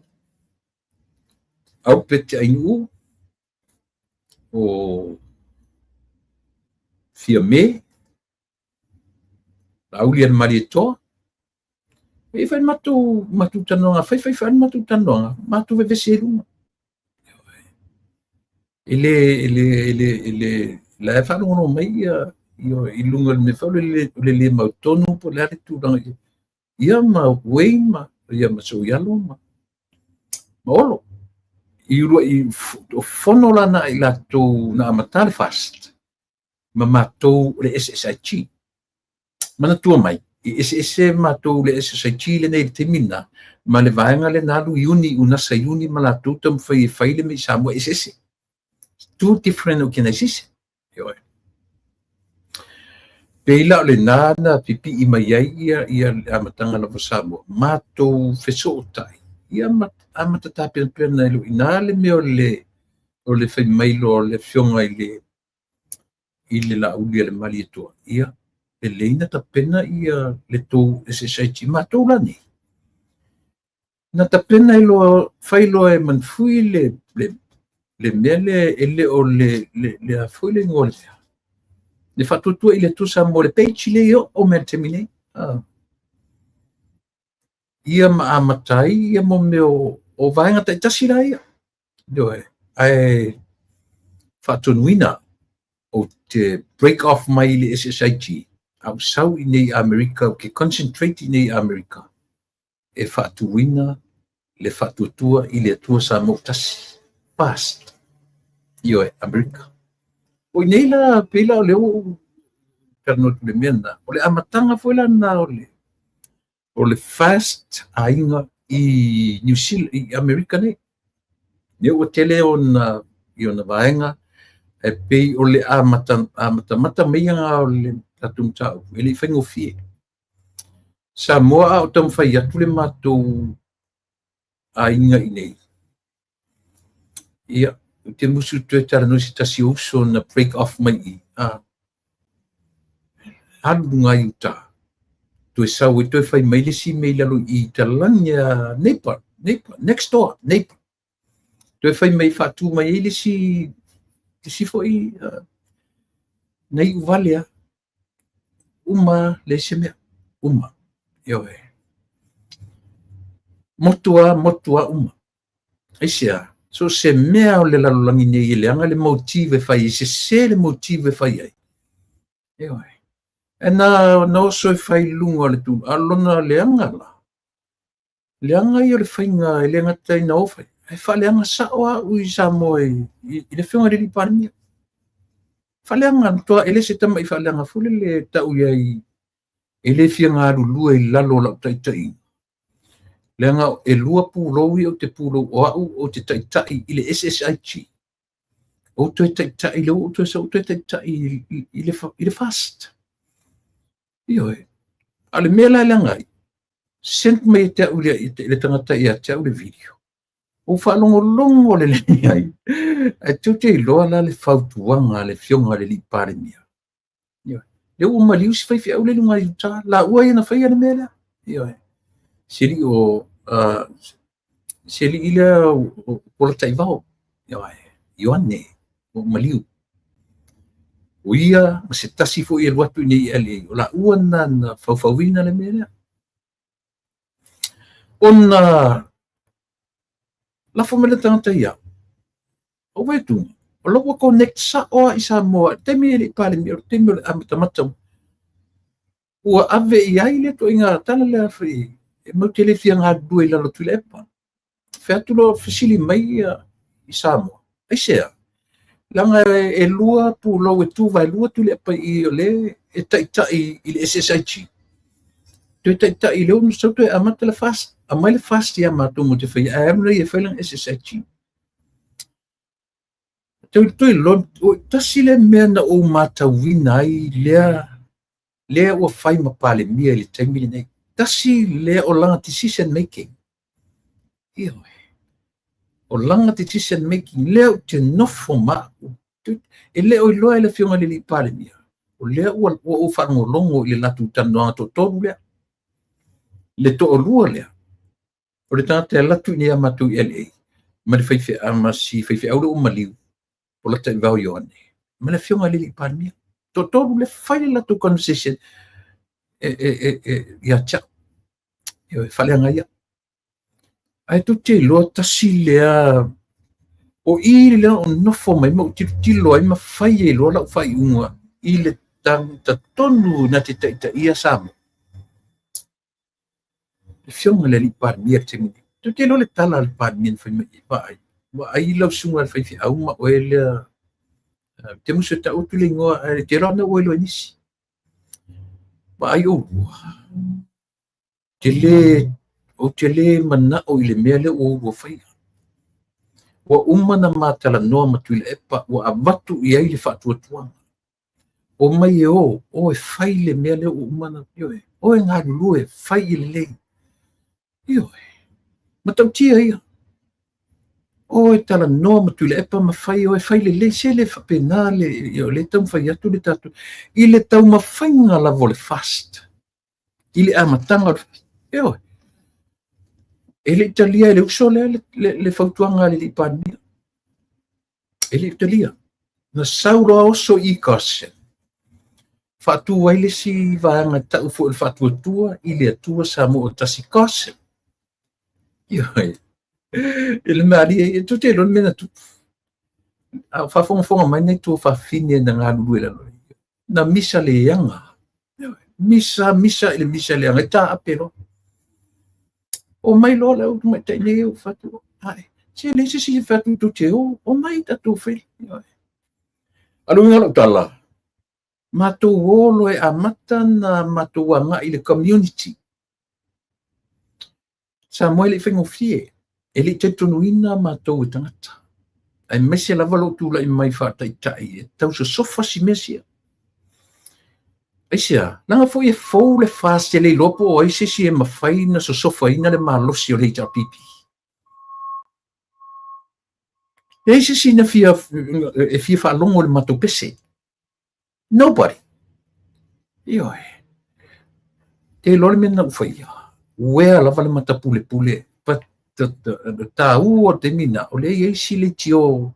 Au pete ainu o fia me au lian marito e fai matu tanonga fai matu tanonga matu veveselu ele la fa no mai io ilunga me fa le mautonu po le tu ia ma weima ia ma so yalo ma olo I fono lana I lato na matale fast. ma mātou le SSIG. Mana tua mai, ese mātou le SSIG le nei te mina, ma le vaenga le nalu iuni, unasa iuni, ma la tutam fai le me Samoa ese. Two different organizations. Peila le nana pipi I mai ai ia amatanga la Samoa. Mātou feso tai. Ia amatata pena ilo ina le meo o le fai mailo o le fionga I le la ulia le mali toa. Ia le leina ta pena ia le tau SSIG mātou lani. Na ta pena ilo failo e manfui le mele ele o le afui le ngole. Le fatutua I le tusa mo le peichi le yo o me temine. Ia maamatai ia mo meo o vaenga ta itasira ia. Doe, ai fatunuina o te break off mai le SSIG. Au sau I nei Amerika, ke concentrate I nei Amerika. E fatuina le fatutua I le tua sa mo tasi. Fast. Io e Amerika. O nei la pela o leo perno le mena. O le amatanga foi la na o le fast ainga I New Zealand I Amerika nei. Ne o tele ona vaenga e pei o le amata meia o le tatum tau. Ele whaingo fie. Samoa o tam whai atu le mātou ainga I nei. Ia. Te musu tue tarano si tasi uso na break off mai I. Halu ngai uta. Tue sau e tue whai maile si meilalo I talanya Nepal, next door, Nepal. Tue whai mai whatu mai ele si fo I nei uvalea. Uma le se mea. Uma. Ioe. Motua uma. Aisea. So se mea o le lalolangi nei ele anga le motive fai, se le motive fai ai. Eoi. E na oso e fai lunga le tu, alona le anga la. Le anga I o le whainga e le ngata I na ofai. E wha le anga sa oa ui sa moe I le whiunga le li parmia. Wha le anga toa ele se tama I wha le anga fule le tau iai e le whianga aru lua I lalo lau taitai. Lenga e lua pūlowi o te pūlo o au o te taitai I le SSIG. O te taitai le o te taitai I le fast. Ioe. Ale mea lenga sent me te au le tangata I a te au le video. O whalongo le lenga ai. E te loa la le whautuanga le whionga le li pare mea. Ioe. Le o maliu si whai au le lunga I uta. La ua na whai ana mea. Ioe. Siri o siri ila o taivao Ioane o maliu o ia se tasi fo I watu nei ele o la uana na faufauina le mea ona la fomele tangata ia o wetu o lopo connect sa o I Samoa te me le pale me te me amata o ave ia ile to inga tala le free e mo tele fianga due la lo tulepa. Featulo fasili mai I Samoa. Ai sea. Langa e lua pu lo e tu vai lua tulepa I ole e taitai I le SSIG. Te taitai leo no sauto e amata le fast. Amai le fast ia mato mo te whai. A amna I e whailang SSIG. Te lo tasile mea na o mata wina I lea ua whai mapale mia le taimile nei. Tasi le o langa decision making. Ioe. O langa decision making. Leo te nofo ma. E leo I loa le whiunga le li pare mia. O leo ua o whango longo I le latu tanoa to toru lea. Le to o lua lea. O le tangata latu ni amatu I LA. Ma le whaiwhi ama si whaiwhi aure o maliu. O lata I vau Ioane. Ma le whiunga le li pare mia. To toru le whaile latu conversation. Ia tja. Ia whaleanga ia. Ai tu te loa tasi lea o I lea o nofo mai mo tilo ai ma whai e loa lau whai unga I le ta tonu na te taita ia Samoa. Le whionga le li parmia te mini. Tu te loa le tala le parmia whai mai whai. Wa ai lau sunga le whai au ma o e lea te musa ta utu le ngoa te rana o ilo nisi ba ai o te le mana o ile mea le o fai wa umana matala noa matu ile epa wa avatu i ai le whaatuatuanga o mai e o e fai le mea le o umana ioe o e ngā lulu e fai i le lei ioe matau tia ia o e tala noa matu le epa ma fai o e fai le lei se le whapena le io le tau fai atu le tatu i le tau ma fai ngā lavo le fast i le amatanga ioe e le italia e le uso le whautuanga le ipania e le italia na saura oso i kase whaatua i le si vaanga tau fo le whaatuatua i le atua sa mo o tasi kase ioe e le maari e tu te lon mena tu a whafonga mai nei tu whawhine na ngā lulu e lalo na misa le ianga misa ele misa le anga ta apelo o mai lo la o mai tai nei o fatu ai se le si fatu tu te o mai ta tu fel alu ngalo tala matu wolo e amata na matu wanga i le community Samuel i fengo fie ele te tonuina matu tangata ai mesi la valo tu la mai fa tai tai tau so sofa si mesia Aisia, nanga fo e fou le fast le lopo o ise si e mawhai na so sofaina le malosi o le ita pipi. E ise si na fia whaalongo le mato pese. Nobody. Ioe. Te lole mena ufaya. Wea lava le mata pule pule. But ta ua te mina o le eisi le tio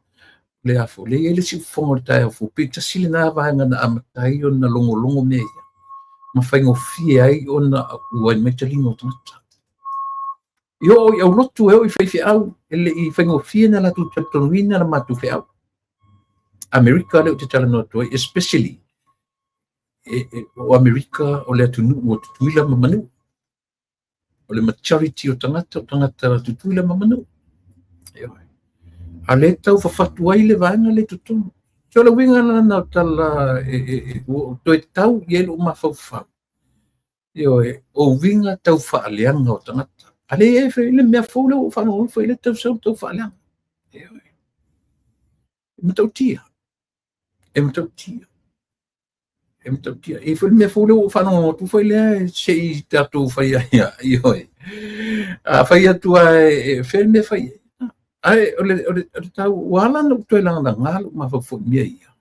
le afo le ele si fongo tai o fu pita sile na vanga na amatai o na longo me ma faingo fie ai o na ua me talingo tata yo lotu e o i fai au ele i faingo fie na la tu tatonwina na matu fe au America le o te tala no to especially o America o le atu o tuila mamanu o le maturity o tangata tuila mamanu a le tau whawhatu ai le vanga le tutunu. So la winga na tala to e tau i elu mawhauwhau. O winga tau whaaleanga o tangata. A le e whai le mea whaule o whanau whai le tau sau tau whaaleanga. E matau tia. E matau tia. E whai le mea whaule o whanau tu whai le se i tatu whai aia. A whai atua e whai mea whai ai ole tau wala no to langa ngalo ma fo mia ia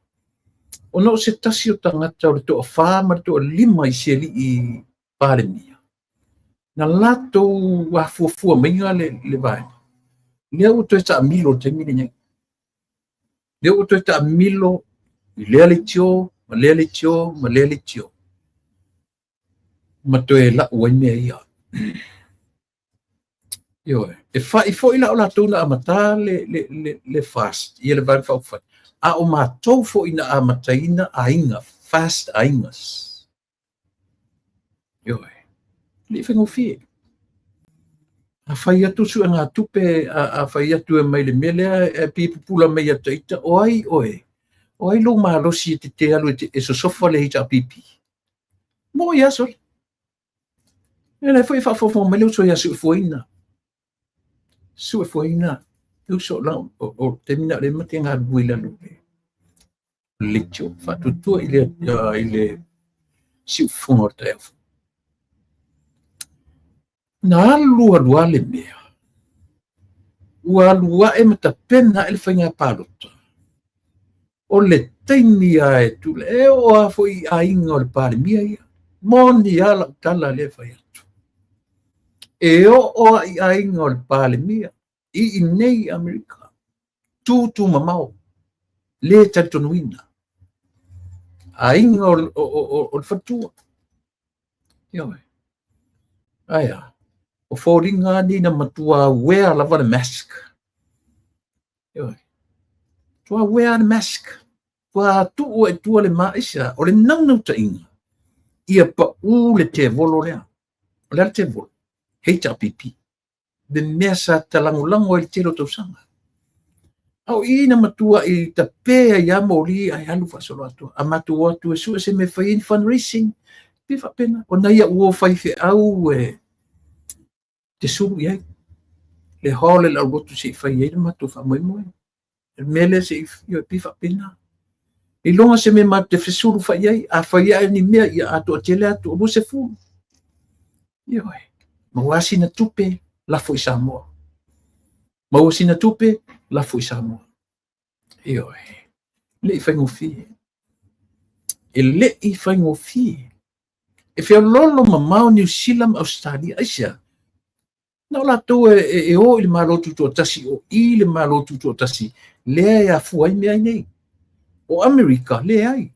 ono se tasi o tangata o to fa ma to lima i se li i pare mia na lato wa fu menga le vai le o to ta milo te mini ne le o to ta milo le tio ma to e la o mia ia e fai foi la ola tuna amata le fast ia le van fau fai a o matou fo ina amataina ainga fast aingas li fengo fie a fai atu su nga tupe a fai atu e mai le mele e pipula mai ataita oi lo malo si te alu e so sofa le ita pipi mo ia so ele foi fa fo mai lo so ia su foina Sua foina eu so la o termina le matenga buila no licho fa tutu ile si fongo tef na lua le mea lua e mata pena ele fainga palota o le tainia e tu le o a foi a inga o le pale mia ia moni ala tala le fai e o a inga o le pale mia i nei Amerika tu mamau le tatonuina a inga o le fatua aia o fōringa ni na matua wear lava le mask tua wear the mask tua tu e tua le maisha o le nau ta inga ia pa u le te volo lea o le te volo HRPP de mesa talangulango el tiro to sanga Au ina matua I tapea ia moli ai alu fasolo atu. A matua atu su se me fai in fundraising. Pifa pena. O na ia ua fai fe au te suru iai. Le hole la rotu se fai iai na matu fa moi moi. Mele se ia pifa pena. I longa se me matu te fesuru fai iai. A fai iai ni mea ia atu a tele atu. O se furu. Ioi. Mawasi na tupe la foi Samoa. Mawasi na tupe la foi Samoa. Ioi. Le I fai ngofi. E le I fai ngofi. E fea lolo mamau New Zealand Australia aisia. Na la to e o il malotu to tasi o il malotu to tasi. Le ia fuai mea nei. O America le ai.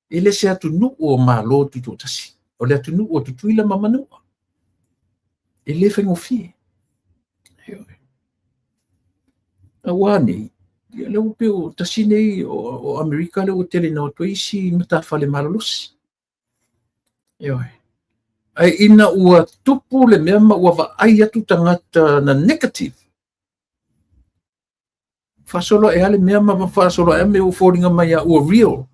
E le se atu nu o malotu to tasi. O le atu nu o tutuila mamanua. E le fai ngofi. Awani. Ia le upe o tasi nei o America le o tele na o toisi matafale malolosi. Ioi. Ai ina ua tupu le mea ma ua vaai atu tangata na negative. Fasolo e ale mea ma fasolo e me o fōringa mai a ua real.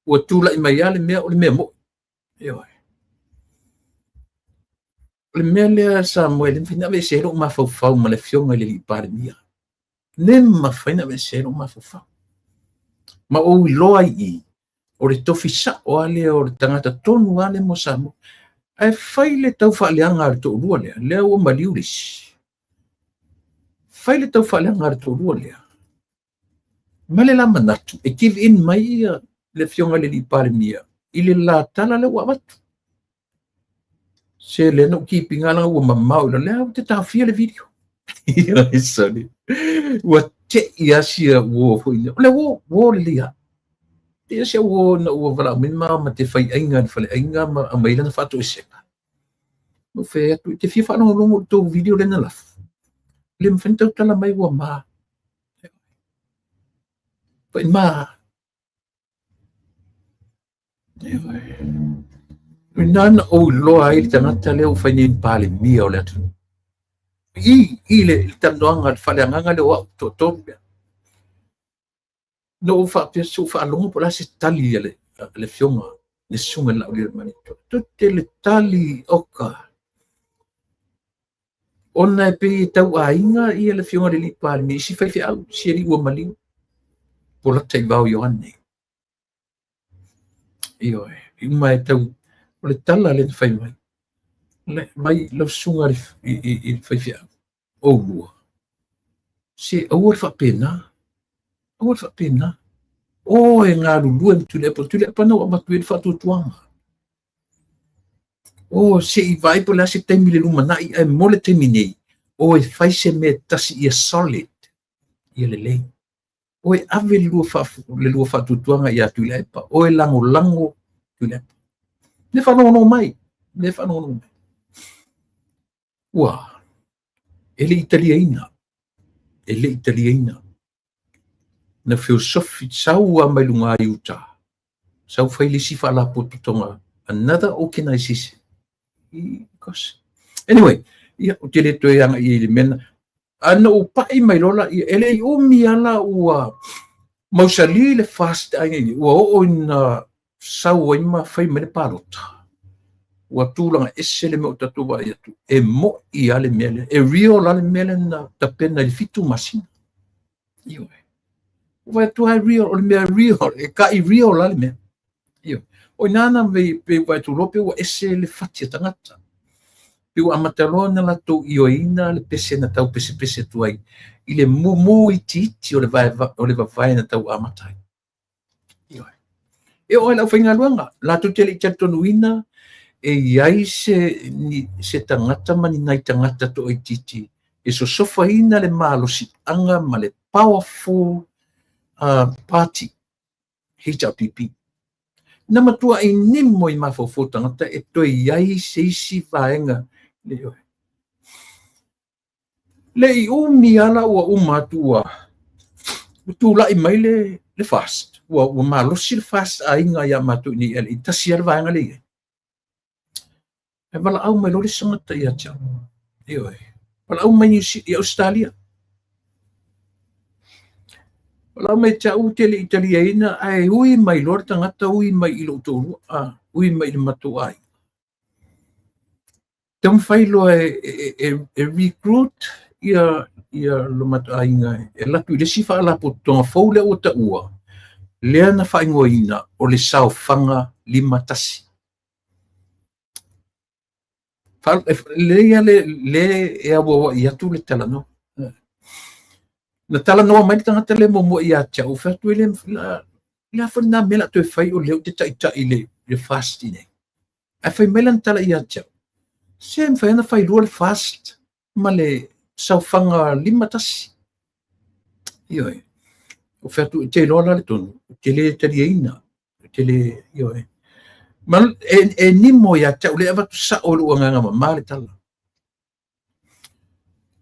Ua tula I mai ale mea o le mea mo. Ioi. Le mea lea Samuel, whina me sero ma fau ma le fionga le li pare mia. Ne ma whina me sero ma fau. Ma o loa I. O le tofi sa o ale o le tangata tonu ale mo Samuel. Ai fai le tau whaaleanga ar tō rua lea, lea o maliuris. Fai le tau whaaleanga ar tō rua lea. Male la manatu, e give in mai le fionga le li pare mia. I le la tala le wawatu. Se le no ki pingala ua mamau la lea te tawhia le video. Ia sorry. Ua te iasia ua fuina. Le wo le lia. Te iasia ua na ua wala minma ma te whai ainga, whale ainga ma a maila na whatu e seka. No fe atu te fia whanongo longo tō video le na lafu. Le mwhentau tala mai ua maa. Pai maa. Nana o loa ai tangata leo whainin pāle mia o le atu. I le tamnoanga whale anganga le wau tō tōpia. No o whapia so whaalongo po la se tali le fionga. Le sunga la o le manito. Tute le tali oka. Ona e pe tau ainga I le fionga le li pāle mi si whaiwhi au si eri ua maliu. Po la tai vau yo ane. Ioe, I mai tau o le tala le whai mai. Le mai lau sunga I whaiwhi au. O lua. Se au ar whapena. Au ar whapena. O e ngā rulua mi tule apa na wa matu e whatu tuanga. O se I vai po la se taimi le lumanai ai mo le taimi nei. O e whai se me tasi ia solid. Ia le lei. O e ave le lua whatu tuanga ia tule apa. O e lango tule apa. Ne whanono mai. Ua. Ele italiaina. Na filosofi sau a mai lunga I uta. Sau whaile si whala potutonga. Another organization. Anyway, ia o te le toi anga I le mena. Ana o pai mai lola I ele I umi ala ua mausali le fast ainga I ua o ina sau aima whai mene parota. Ua tūlanga ese le meo tatu wa I atu. E mo I ale mele. E rio la le mele na tapena I fitu masina. Ioi. Ua tu hai rio o le mea rio. E ka I rio la le mea. Ioi. O nana pe vai tu lope ua ese le fatia tangata. Pe ua amataloa na la tau ioina le pese na tau pese tuai. I le mumu I titi o le vavai na tau amatai. Ioi. E oi lau whainga luanga. La tu tele I tatonuina e iai se tangata mani nai tangata to I titi. E so sofaina le malosi anga ma le powerful party. HRPP. Na matua I nimo I mafofo tangata e toi iai se isi vaenga. Le I umi ala ua umatua. Tu la I mai le fast. Ua malosi le fast a inga ia matu ni ele. Tasi ala vaenga le. E wala au mai lori sangata ia tia. Ioi. Wala au mai I Australia. la mai tau tele italiana ai ui mai lor tangata ui mai ilo tolu ui mai matu ai tam failo e recruit ia lo matu ai ngai e la tu le sifa la putonga fou le o ta ua lea na whaingoina o le sao fanga lima tasi. Le e awa i atu le tala no. Na tala noa mai tangata le momo i atia o whatu i le awhana mela tu e whai o leo te taita i le fast i nei. A whai mela na tala i atia. Se mwhai ana whai rua le fast ma le sao fanga lima tasi. Ioi. O whatu te lola le tonu. Te le tariaina. Te le ioi. Mal e nimo ya tau le ava sa o lu nganga ma le tala.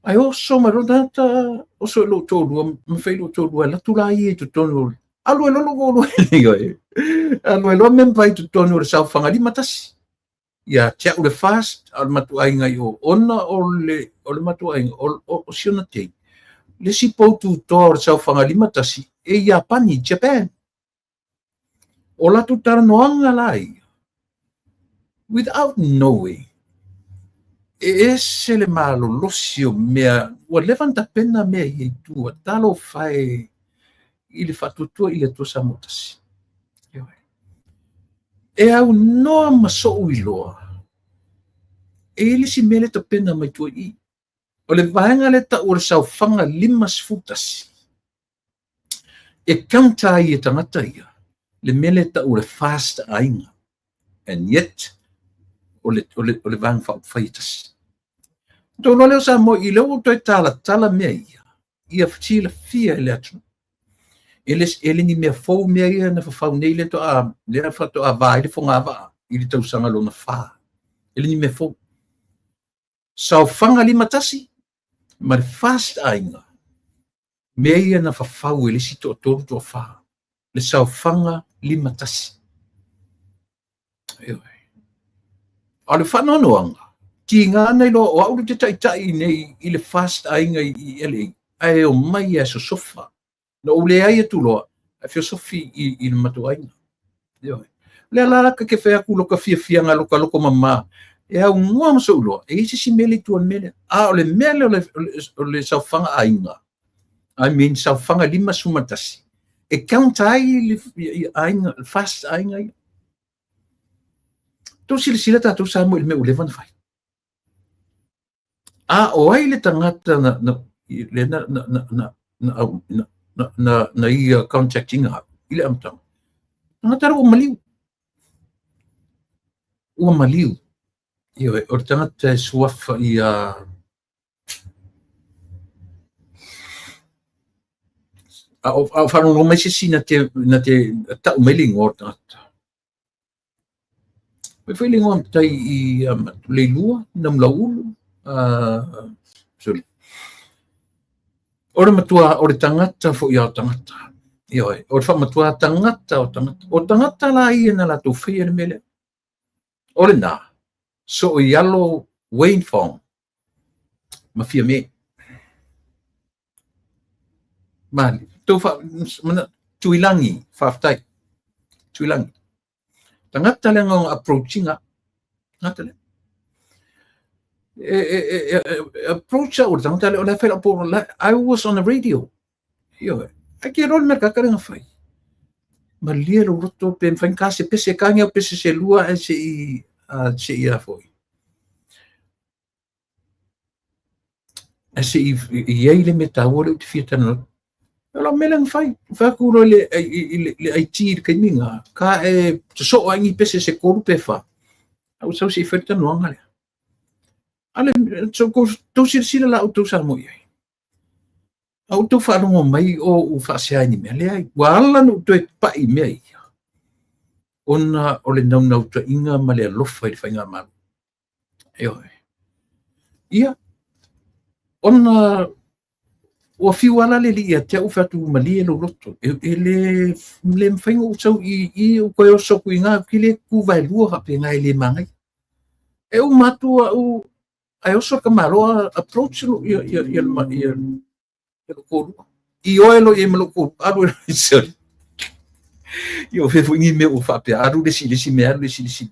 Ai o so ma ronata o so lo to lu ma fai lo to lu la tu la i to tonu. Alu e lo lo yo. Alu e lo mem vai to tonu sa fanga di matas. Ya tau le fast al matu ai ngai o ona o le matu ai o siona te. Le si po tu to sa fanga di matasi e Japani Japan. O la tu tar noanga lai. Without knowing, se le malo losio mea, ua levanta pena mea i tua, talo fai i le fatutua i le tua samotasi. E au noa maso i loa, e ili si mele ta pena mai tua i, o le vaenga le ta ura sau fanga limas futasi, e kaunta i e tangata ia, le mele ta ura fast ainga, and yet, o le vang faitas. Tō leo sa mo i leo toi tala mea ia fitila fia ele atu. Ele ni mea fau mea ia na fafau nei le to a vai le fonga va i le tau sanga lo na fa. Ele ni mea fau. Sau fanga lima tasi, ma le fast ainga. Mea ia na fafau ele si to toru to fa. Le sau fanga lima tasi. Ale whanonoanga. Ki ngā nei lo, o auru te taitai nei i le fast ainga i ele. Ai o mai e so sofa. Na ule ai atu loa, a fio sofi i le matu ainga. Le alalaka ke whea ku loka fia ngā loka mama. E au ngua maso uloa, e isi si mele tuan mele. O le mele o le saufanga ainga. I mean, saufanga lima sumatasi. E kaunta ai ainga, fast ainga ia. Tau sila tātou sa mo il me ule van fai. O ai le tangata na ia contacting ha, ile amtang. Tangata ua maliu. Ua maliu. Ia, o tangata suafa i o whanongo mai se si na te tau mailing o tangata. Me foi lingo am tai i leilua nam laulu sorry ora matua ora tangata fo ia tangata io ora fa matua tangata o tangata la ia na la tu fia mele ora na so yalo Wayne Fong ma fia me mali tu fa mana tuilangi fa tai tuilangi tangata le ngong approaching ngata le approach or tangata le ola fela po I was on the radio yo ai ke ron me ka ka nga fai ma lia lo roto pe fan ka se pese ka nga pese se lua e se i a foi e se i le meta o le fieta no ela melang fai fa ku le ai tir ke minga ka e so ai pese se ko pe fa au so si feta no ngale ale so ko to sila la auto sa mo ai auto fa no mai o fa se ai me le ai wala no to pa i me ai ona o le nau nau to inga ma le lo fa i nga ma ia ona o fiu ala le ia te u fatu mali lo roto ele le mfaingo so i o ko so ku nga ki le ku vai lu ha pe nga le mangai e u matu u ai so ka malo approach lo ia ko I oelo e maloko aru sorry. Io fe fu ngi me o fa pe aru de si me aru de si.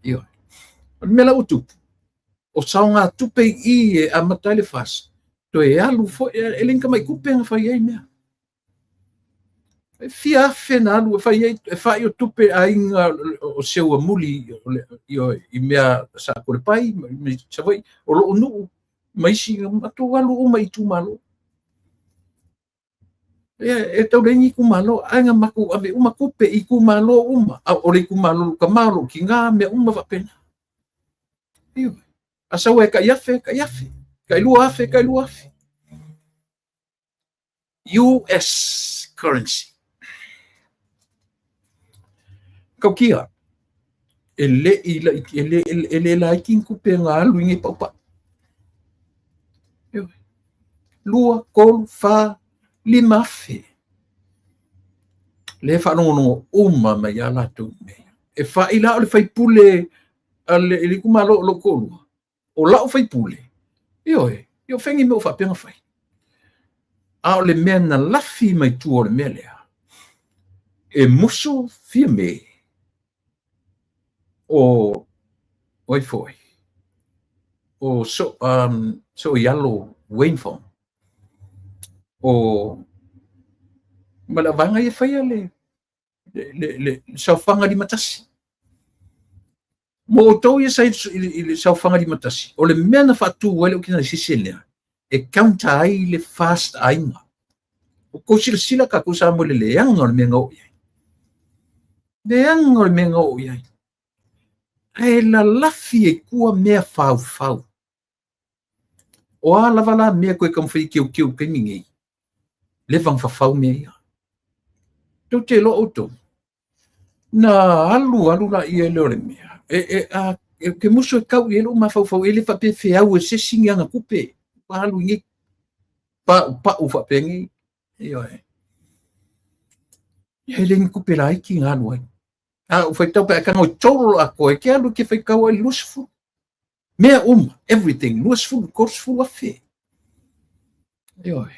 Io. Me la utu. O saunga tupe I e a matale fas. To e alu fo e lenka mai kupe nga fai ai mea. Fia afe na alu e fai ai e fai o tupe a inga o seu a muli I mea sa kore pai me savai o lo unu mai si matu alu o mai tu malo. E tau rengi ku malo anga maku ave uma kupe I ku malo uma o le ku malo ka malo ki nga me uma va pena. Io. Asa we ka yafe. Ka ilua afe. US currency. Kau kia. Ele la kin kupe nga alu ngi papa. Io. Lua kol fa lima fe. Le fa no uma mai ala tu me. E fa ila le fai pule le kuma lo kolu. O la fai pule. Io fengi me o fa penga fai. A le mena lafi mai tu o le melea. E musu fia me. O oi foi. O so yellow rainfall. O malavanga e fai le saufanga di matasi. Mo tau ia sai saufanga di matasi. O le mena fatu wale o kina siselea. E counter ai le fast ainga. O ko sila ka ko sa mo le leanga o le menga o ia. Leanga o le menga o ia. E la lafi e kua mea fau. O a lavala mea koe kam whai kiu kai mingi. Le vang fau mea ia. Tau te lo auto. Na alu la ia le ore mea. Ke muso e kau i lo ma fau ele fa pe fe au e se singa kupe. Pa alu ngi pa u fa pengi. Io e. Ia le kupe la iki nganu ai. O fai tau pe a kanga o toro a koe ke alu ke fai kau ai lusfu. Mea everything, lusfu, korsfu a fe. Io e.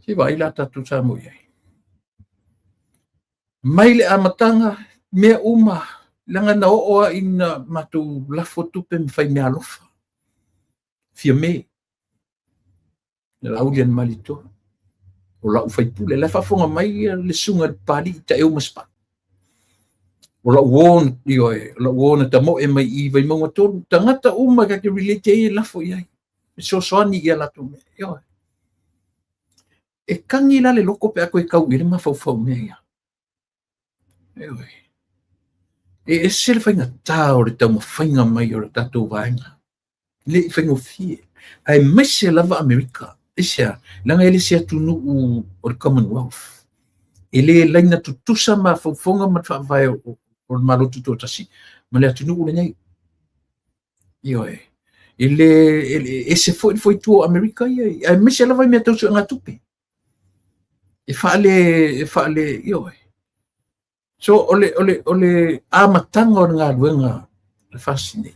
Si vai la tatu sa mo iai. Mai le amatanga, mea langa na oa ina matu lafo tupe mwhai mea alofa. Fia me. Le laulian malito. O lau fai pule, le fafonga mai le sunga pali ta eo maspa. O lau wona ta mo e mai I vai maunga tonu. Tangata ka ke relate e lafo iai. So soani ia latu me. E kangi la le loko pe ako e kau ile mafau mea ia. E sele whainga tā o le tau mawhainga mai o le tatou vaenga. Le whainga fie. Ai maise lava Amerika. Isia, langa ele se atunu o le Commonwealth. Ele laina tutusa ma faufonga ma whaavai o le malotu tō tasi. Ma le atunu o le nei. Ele se foi tu Amerika ia. Ai maise lava mea tau su anga tupe. E whaale, So ole amatanga o ngā ruenga le fascine.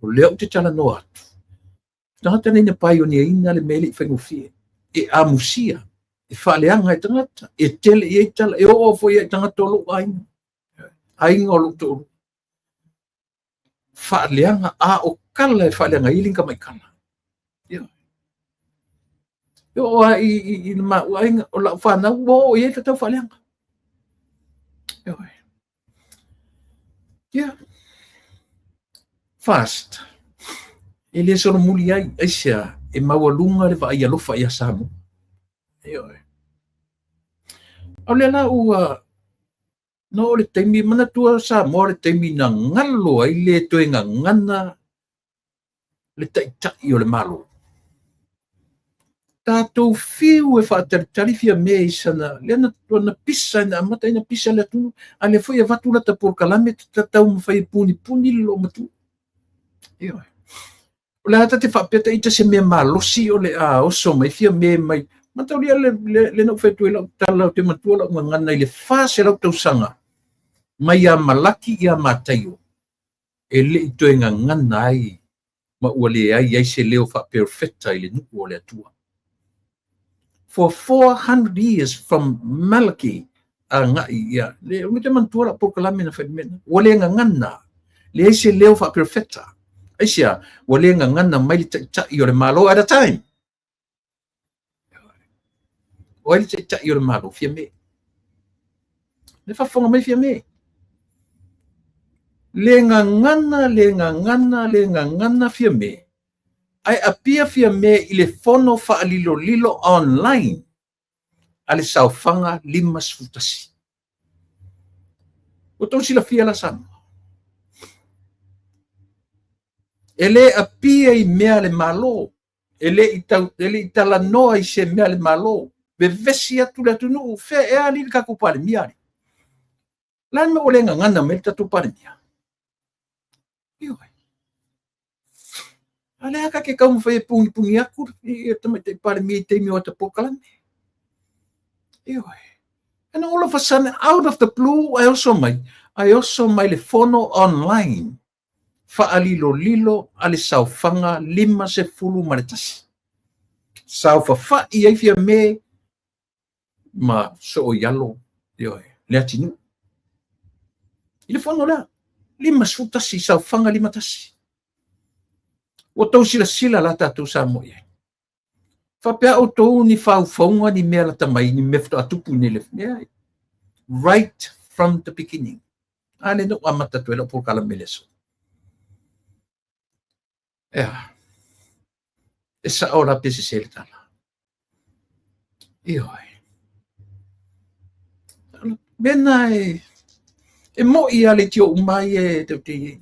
O leo te tala no atu. Tangata nei na pai o ni ina le mele I whaingofie. E amusia. E whaaleanga e tangata. E tele I e tala. E o fo I e tangata o lo aina. Ainga o lo tōru. Whaaleanga a o kala e whaaleanga ilinga mai kala. O I ma ainga o la whanau o I e tatau whaaleanga. Fast. Ele sono muli ai aisia e mawalunga le vai alofa ia samu. Ole la no le temi mana tua sa mo le temi na ngalo ai le toenga ngana le tai o le malo. Tatou fiu e whaatarifia mea I sana, lena na pisa na amata ina pisa le atunu, a le foi e vatula ta por kalame tatau mawhai puni lo matu. O le hata te whapeta ita se mea malosi o le a oso mai fia mea mai, matau lia le nau whetu e lau tala o te matua lau ngana I le whase lau tau sanga, mai a malaki I a mataio, e le ito e ngana ai, ma ua le ai se leo wha perfecta I le nuku o le atua. for 400 years from Malachi nga ia le umite mantura por kalame na fedmen wale nga ngana le se leo fa perfecta aisia wale nga ngana mai cha yore malo at a time wale cha yore malo fiame le fa fonga mai fiame le nga ngana fiame ai apia fiame ile fono fa lilo online ale saufanga 5 futasi. Utong sila fia la sana. Ele apia I mea le malo. Ele itala noa I se mea le malo. Bevesi atu le tunu fe e ali ka kupale miari. Lan me ole ngana me tatu pare mia. Ioi. Ale aka ke kaum fe pungi aku I tamate pare mi te mi wata pokalame. And all of a sudden, out of the blue, I also made le fono online. Fa'alilo ale saufanga 50 maletasi. Saufa ia fia me ma so yalo le atinu. Ile fono la 50 tasi saufanga 5 tasi. O tau sila la tatu sa mo ia. Fapea o tou ni whauwhaunga ni mea lata mai ni mefto atupu ni le fnea. Right from the beginning. Ane no amata tuela por kala meleso. Esa ora pese sele tala. Ioi. Bena e mo I ale tio umai e te te.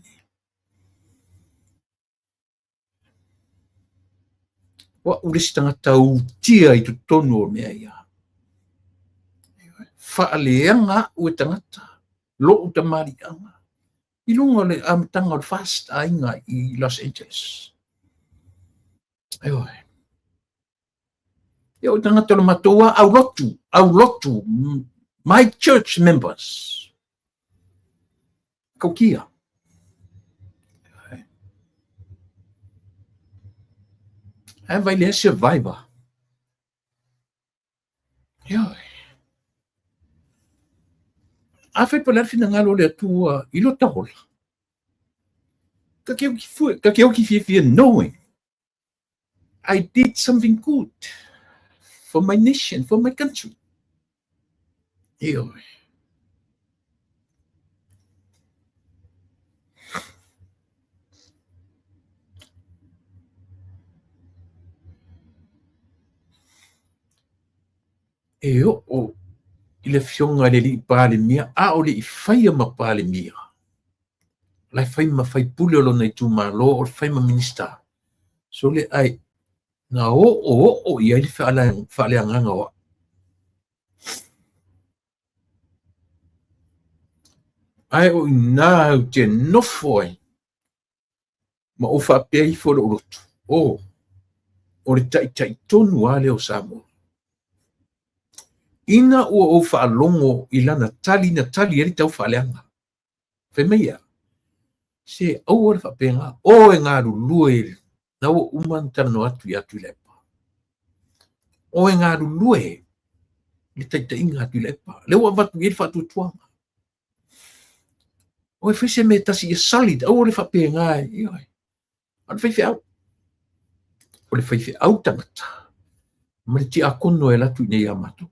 Wa urisi tangata utia I tu tonu o mea ia. Whaaleanga ue tangata. Lo utamari anga. Ilunga le amtanga o fast ainga I Los Angeles. Ia o tangata lo matua au lotu. My church members. Kaukia. Vai le survivor. A fait per fina ngalo le tua ilo tahol. Ka keu ki fie knowing I did something good for my nation, for my country. O ile fionga le li pale mia a o le faia ma pale mia la fai ma fai pule lo nei tu malo o fai ma minister so le ai na o ia le fa le nganga o ai o na te no foi ma o fa pe I fo lo o le tai tonu ale o samo ina o fa longo ilana tali ele tau fa leanga fe meia se o fa penga o nga lue na o uman tano atu lepa o nga lue le tai inga atu lepa le o va tu fa tu tuanga o fe se meta si solid o le fa penga an fe au o le fe au tangata ma ti akono e la tu nei amato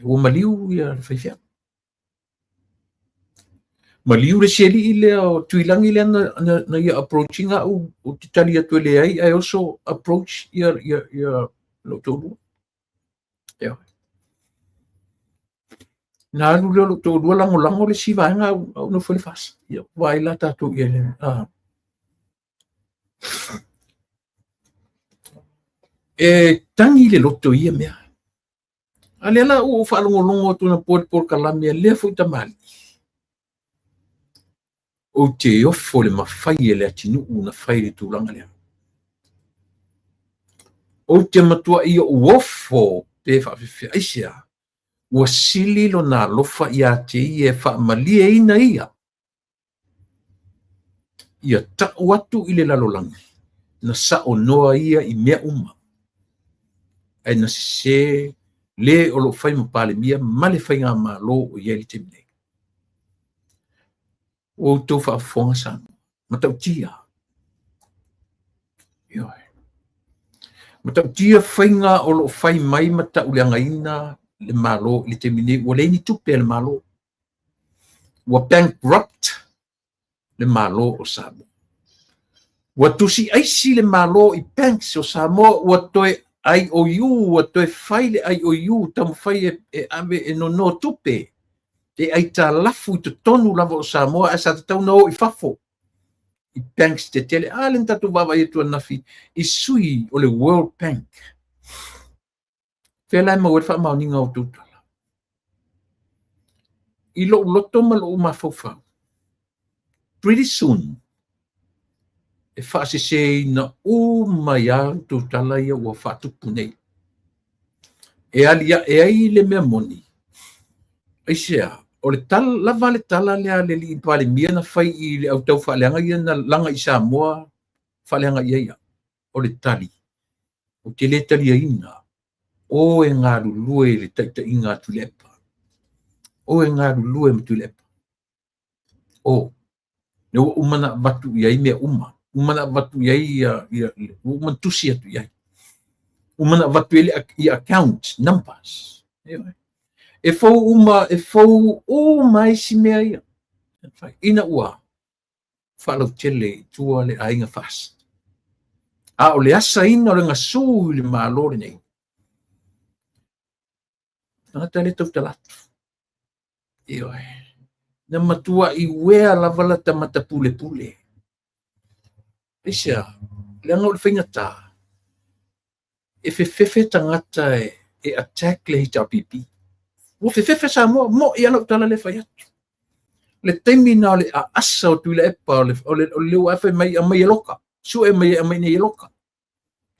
o maliu ia faifia maliu le seli ile o tuilangi le na ia approaching o titali atu le ai I also approach ia lo todo na lu lo todo lango le siva nga no foi fácil ia vai lá tatu ia tangi le loto ia mea ale la o fa longo tu na por kalame le fu tamali o te ofo le mafai le atinu una fai le tulanga le o te matua I o ofo pe fa fe aisia o sili lo na lofa ia te I fa malie ina ia ta watu ile lalolangi na sa o noa ia I mea uma ai na se le o lo fai mapale mia male fai ngā malo o ieli te mine. O tau whaafonga sana. Matau tia. Ioi. Matau tia fai ngā o lo fai mai mata uleanga ina le malo le te mine. Ua leini tupe le malo. Ua bankrupt le malo o Samoa. Ua tusi aisi le malo i banks o Samoa. Ua toe IOU, ua toe fai le IOU, tamu fai ave e no tupe. E ai tā lafu i te tonu lava o Samoa, a sa te tau nao i fafo. I banks te tele, len tatu wawa i tua nafi, i sui o le World Bank. Whelai ma wetwha mauninga o tūtala. I lo loto ma lo umafofau. Pretty soon, e whaase se na umaya tūtala ia ua whatupu nei. E alia e ai le mea moni. Aisea, o le tala, lava le tala lea le li pale mia na fai i le au tau whaaleanga ia na langa i Samoa, whaaleanga ia ia, o le tali. O te le tali ina, o e ngā lulue le taita i ngā tulepa. O e ngā lulue me tulepa. O, ne o umana watu iai mea uma. Umana watu iai umana tusi atu iai. Umana watu i account, numbers. E fau uma isi mea ia. Ina ua, whalau tele tua le ainga fast. A o le asa ina o le ngasū le maalore nei. Tangata le tau talatu. Ioi. Na matua i wea lavala ta mata pule pule. Isia, le anga o le whaingata. E fefefe tangata e attack le hita pipi. Wo fefefe sa mo i ana utala le whai atu. Le teimi na le a asa o tuila epa o le leo afe mai a mai eloka. Su e mai a mai ne eloka.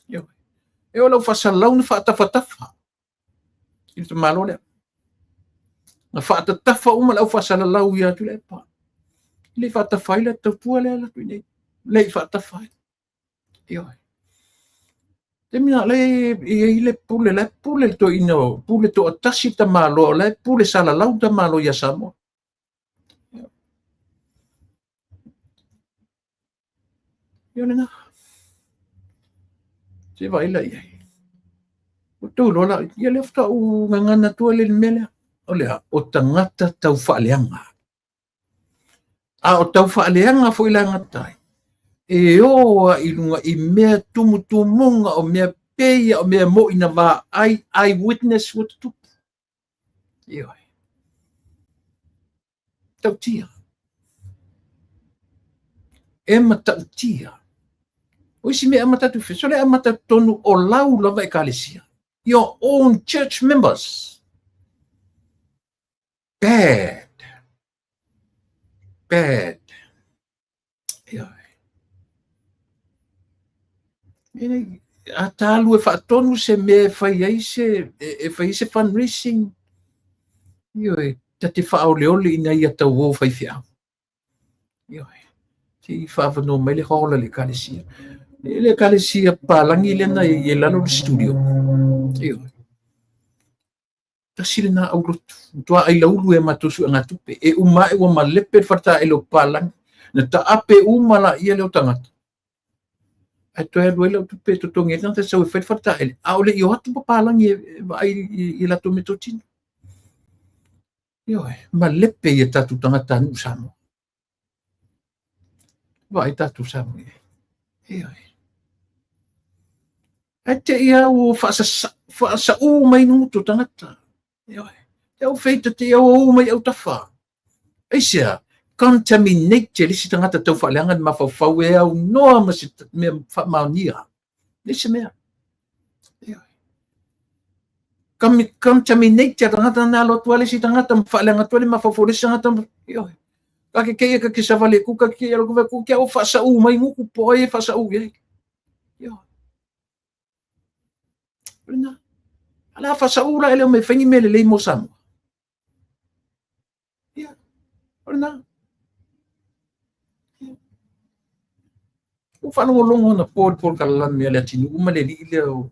E o lau whasalau na whaatawhatafa. I te malo lea. Na whaatatafa uma lau whasalalau i atu le epa. Le whaatawhai le tautua lea la tuinei. Le whaatawhai. Ioi. Te mina le pule to ino, pule to atasi ta malo, le pule salalau ta malo ia Samoa. Ioi na. Se vai la iai. O tau lola, ia lefta u ngangana tua le mele. O lea, o tangata tau whaaleanga. A o tau whaaleanga fo ila ngatai. E oa i lunga i mea tumutumunga o mea peia o mea mo ina wā ai witness what to. Ioi. Tau tia. E matau tia. O isi mea matatu fe. So le matatu tonu o lau lava e kalesia. Your own church members. Bad. Ioi. A talu e whaatonu se me whai se fundraising. Ioi, ta te whaoleole ina ia tau o whai whiau. Ioi, te whaavano mai le hola le kalesia. Le kalesia pālangi le na e lalo le studio. Ioi. Ta sile na au rotu. Tua ai laulu e matusu e ngatupe. E uma e wa malepe whata e lo pālangi. Na ta ape umala ia leo tangata. Ai toi alue lau tupe to tongi nang te sau e whata ele. A ole i o hatu papalangi i lato me totino. Ioi, ma lepe i tatu tangata nu Samoa. Vai tatu Samoa. Ioi. Ai te ia o whaasa o mai nuto tangata. Ioi. Te au feita te au o mai au tawha. Eisia, contaminate lisi tangata tau whaaleangan mawhawhau e au noa ma se mea whamaunia. Lisi mea. Contaminate tangata na lotua lisi tangata whaaleanga tuale mawhawhau lisi tangata. Kake keia kake savale kuka ke alo kuwe kuke au whasa u mai muku poe whasa u yei. Ala whasa u la ele o me whengi mele lei mo Samoa. Orina. O whanau longo na pōr kalalani mea le atinu umale li leo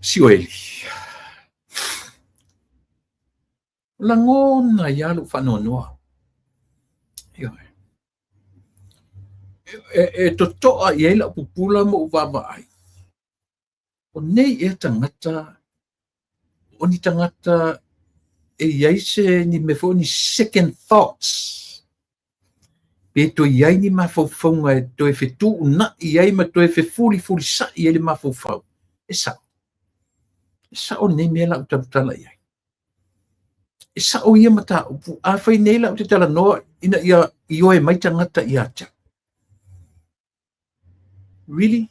Si o eli. Langona ia lu whanonoa. E totoa i eila pupula mo uwawa ai. O nei e tangata, o ni tangata e iaise ni me fo ni second thoughts. Pe to iai ni mawhauwhaunga e to e whetu una iai ma to e whefuri sa i ele mawhauwhau. E sa o nei mea lau tamtala iai. E sa o ia mata upu a whai nei lau te tala noa ina ia i oe mai tangata i atia. Really?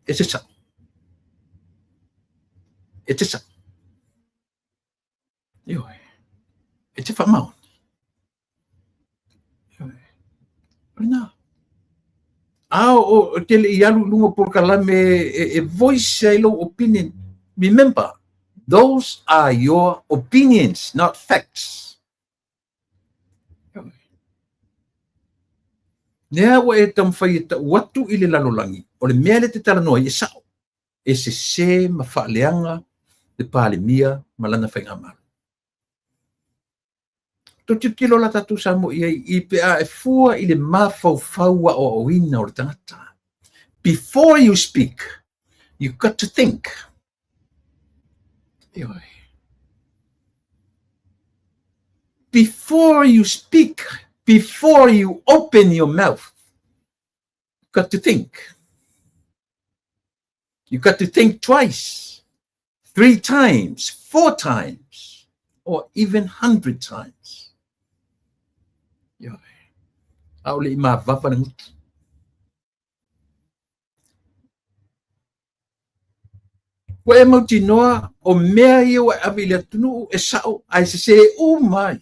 E te sa. E te sa. Ioi. E te whamau. Rina. O tele i alu lunga por kalame e voice ai lo opinion. Remember, those are your opinions, not facts. Nea wa e tamwhai e ta watu i le lalolangi. O le mea le te tala noa i e sao. E se ma whaaleanga le pāle mia malana whainga maru. To te tilo la tatu sa mo i pea e fua i le mawhauwhaua o oina o le tangata. Before you speak, you've got to think. Before you speak, before you open your mouth, you've got to think. You've got to think twice, 3 times, 4 times, or even 100 times. Au le ma vava na ngutu. Wa e mauti noa o mea ia wa avi le atunu e sao ai se mai.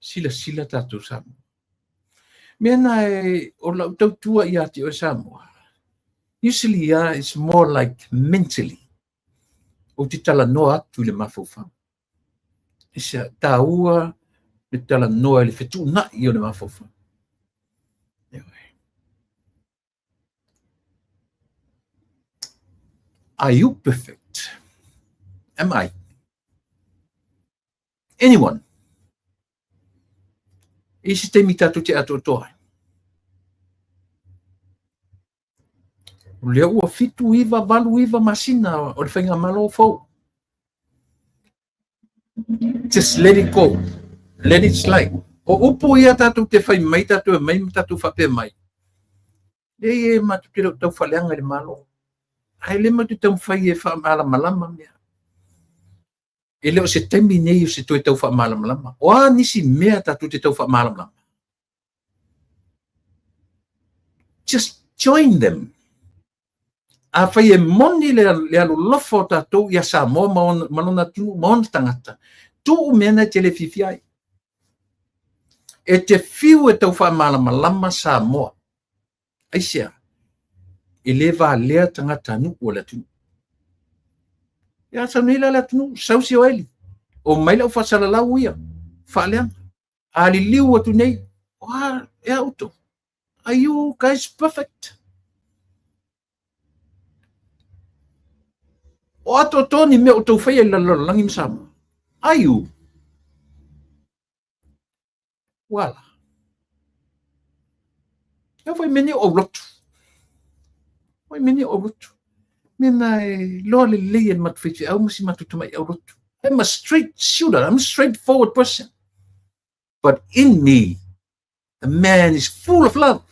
Sila tatu samu. Mena e o lau tautua i ati o Samoa. Usually it's more like mentally. O te tala noa atu le mawhauwhau. Isa taua le tala noa le whetu na i o le mawhauwhau. Are you perfect? Am I? Anyone? Isi te mitatu te ato toa. Lea ua fitu iwa, valu iwa masina o le whainga malo fau. Just let it go. Let it slide. O upo ia tatu te whai mai tatu e mai tatu whape mai. Le e matu te tau whaleanga le malo. Ai le matu tau whai e wha malama mea. E leo se temi nei o se toi tau wha malama. O a nisi mea tatu te tau wha malama. Just join them. A whai e moni le alu lofo tatou ia sa mo manona tunu maona tangata. Tu mena te le fifiai. E te fiu e tau wha malama sa moa. Aisia. E le va lea tangata nu o le tunu. Ia sa nila le tunu sausi o eli. O maila o whasala lau ia. Whaaleanga. Ali liu atu nei. Wa e auto. Are you guys perfect? O ato toni me o tau whaia langi msama. Are you? Wala. E whai meni o rotu. Whai meni o rotu. Mena e loa le leien matwhiti au masi matutamai au rotu. I'm a straight shooter. I'm a straightforward person. But in me, a man is full of love.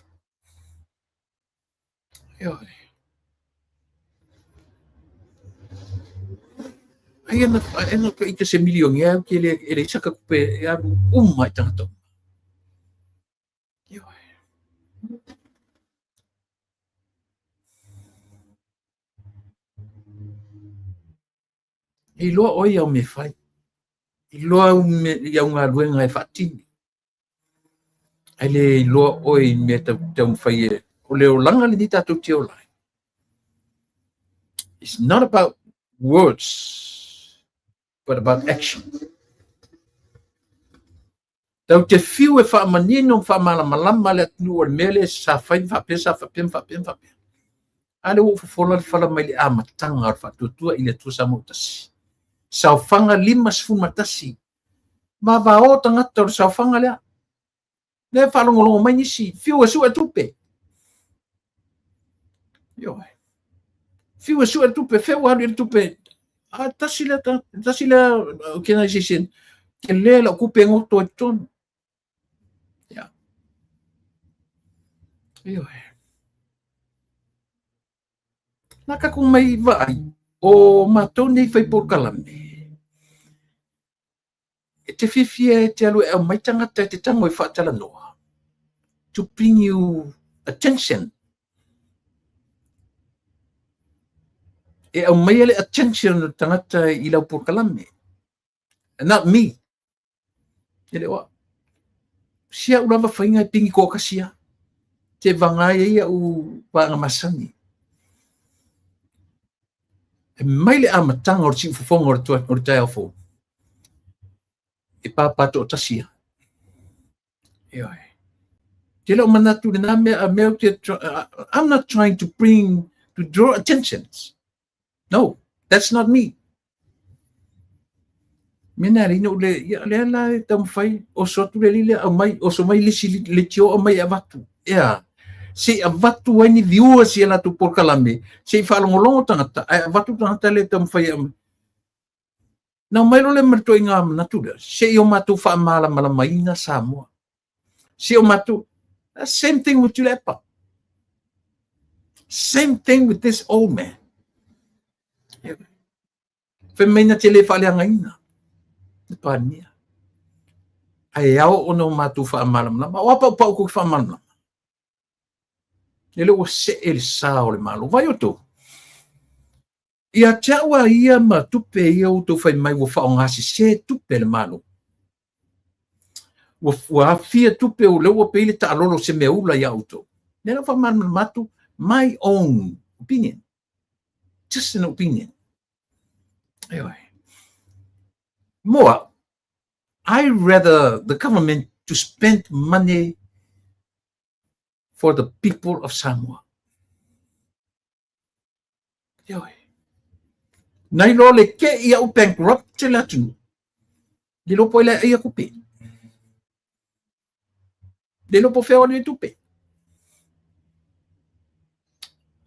Ai ana ka ika se milion ia ke le saka kupe ia umai tanto. I loa oi au me fai. I loa ia ngā ruenga e whatini. Ai le loa oi me tau fai e o leo langa le ni tātou te o lai. It's not about words. but about action. Tau te fiu e whaamanino whaamalamalama le atunu o le mele sa whain whapesa. Ale o fofola le whala mai le amatanga o whatutua i le tuasa mo tasi. Sauwhanga 5 matasi. Ma o tangata o sauwhanga lea. Le whalongolongo mai nisi. Fiu e su e tupe. Yo. Fiu e su e tupe. Feu haru e tupe. Tasi le organization. Ke le la kupe ngoto e tonu. Ya. Yo. Naka kung may vai o matou nei fai por kalame. E te fifia te alu e mai tangata te tango e whaatala noa. To bring you attention. E au mai ale attention o tangata I lau por kalame. Not me. Ele wa. Sia ulava whainga e pingi ko kasia. Te vangai ia u wanga masani. E mai le amatanga o si fufonga o tai afo. E papato o tasia. Ioi. Te leo manatu na mea I'm not trying to draw attentions. No, that's not me. Mena rino le la tam fai o sotu le lile a mai o so mai le tio o mai avatu. Yeah. Se avatu ai ni viua si la tu por kalame. Se falongolongo tangata avatu tangata le tam fai na mai lo le merto inga natura. Se yo matu fa mala maina Samoa. Se yo matu same thing with Tulepa. Same thing with this old man. Femena tele fa le ngaina. Pania. Ai au ono matu fa mala o pa ko fa mala. Ele o se el sa o le malo. Vai o to. Ia chawa ia ma tupe ia o to fai mai wo fa on hasi se tupe le malo. Wo afia tupe o le o pele ta lolo se me ula ia auto. Nela fa man matu my own opinion. Just an opinion. Anyway. More, I rather the government to spend money for the people of Samoa. Anyway. Nai lo le ke ia u bankrupt te la tunu. Di lo po ile ia kupe. Di lo po feo le tupe.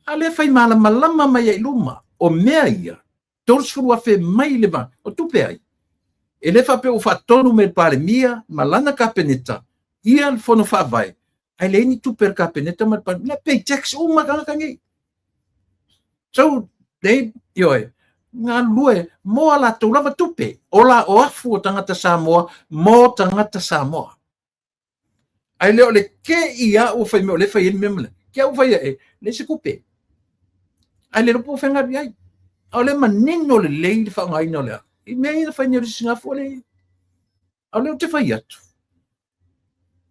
Ale fai malama mai ai luma o mea ia. Torsfuru a fe mai leva o tupe ai. Ele fa pe o fa tonu me pare mia malana kapeneta. Ia al fono fa vai. Ai le ni tupe kapeneta ma pa na pay tax o makanga kangi. So they yo nga lue mo ala to lava tupe ola o afu o tangata Samoa mo tangata Samoa ai leo le ke ia o fai me le fai memle ke o fai le se kupe ai le po fenga biai o le manino le fa ngai no le I me ina fai ni singa fole o le te fai atu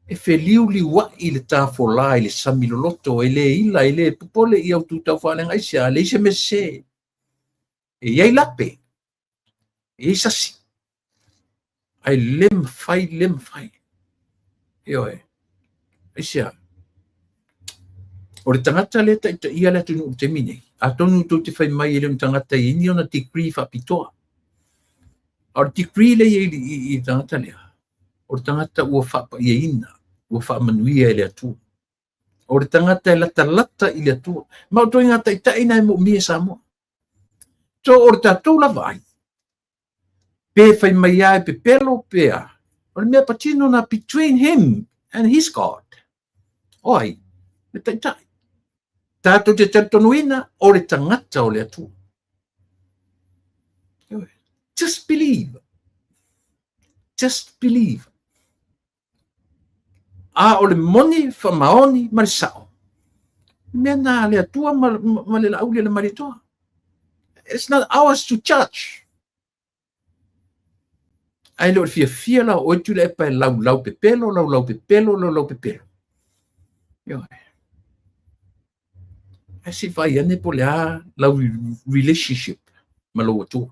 e feliu li wa I le tafola I le samiloloto I le ila I le popole I au tu tau fa le ngai sia le se me se e iai lape, e sasi. Ai lem fai. Ioe. Isia. O le tangata le ta ia le tunu te mine. A tonu tu te fai mai ele tangata I ni ona degree fa pitoa. O degree le I tangata lea. O tangata ua fa pa ia ina. Ua fa manuia ele atu. O tangata lata I le atu. Ma o toi ngata ita ina mo mie Samoa. So o tatou la vai. Pe fai mai ai pe pelo pea. O le mea patino na between him and his God. Oi, le tai. Tatou te tatonuina o le tangata o le atu. Just believe. Just believe. A o le moni fa maoni marisao. Mea na le atua ma le lauli le maritoa. It's not ours to judge. Ai lo fia la o tu le pa lau pepelo. Yo. Ai si vai ane po le lau relationship malo tu.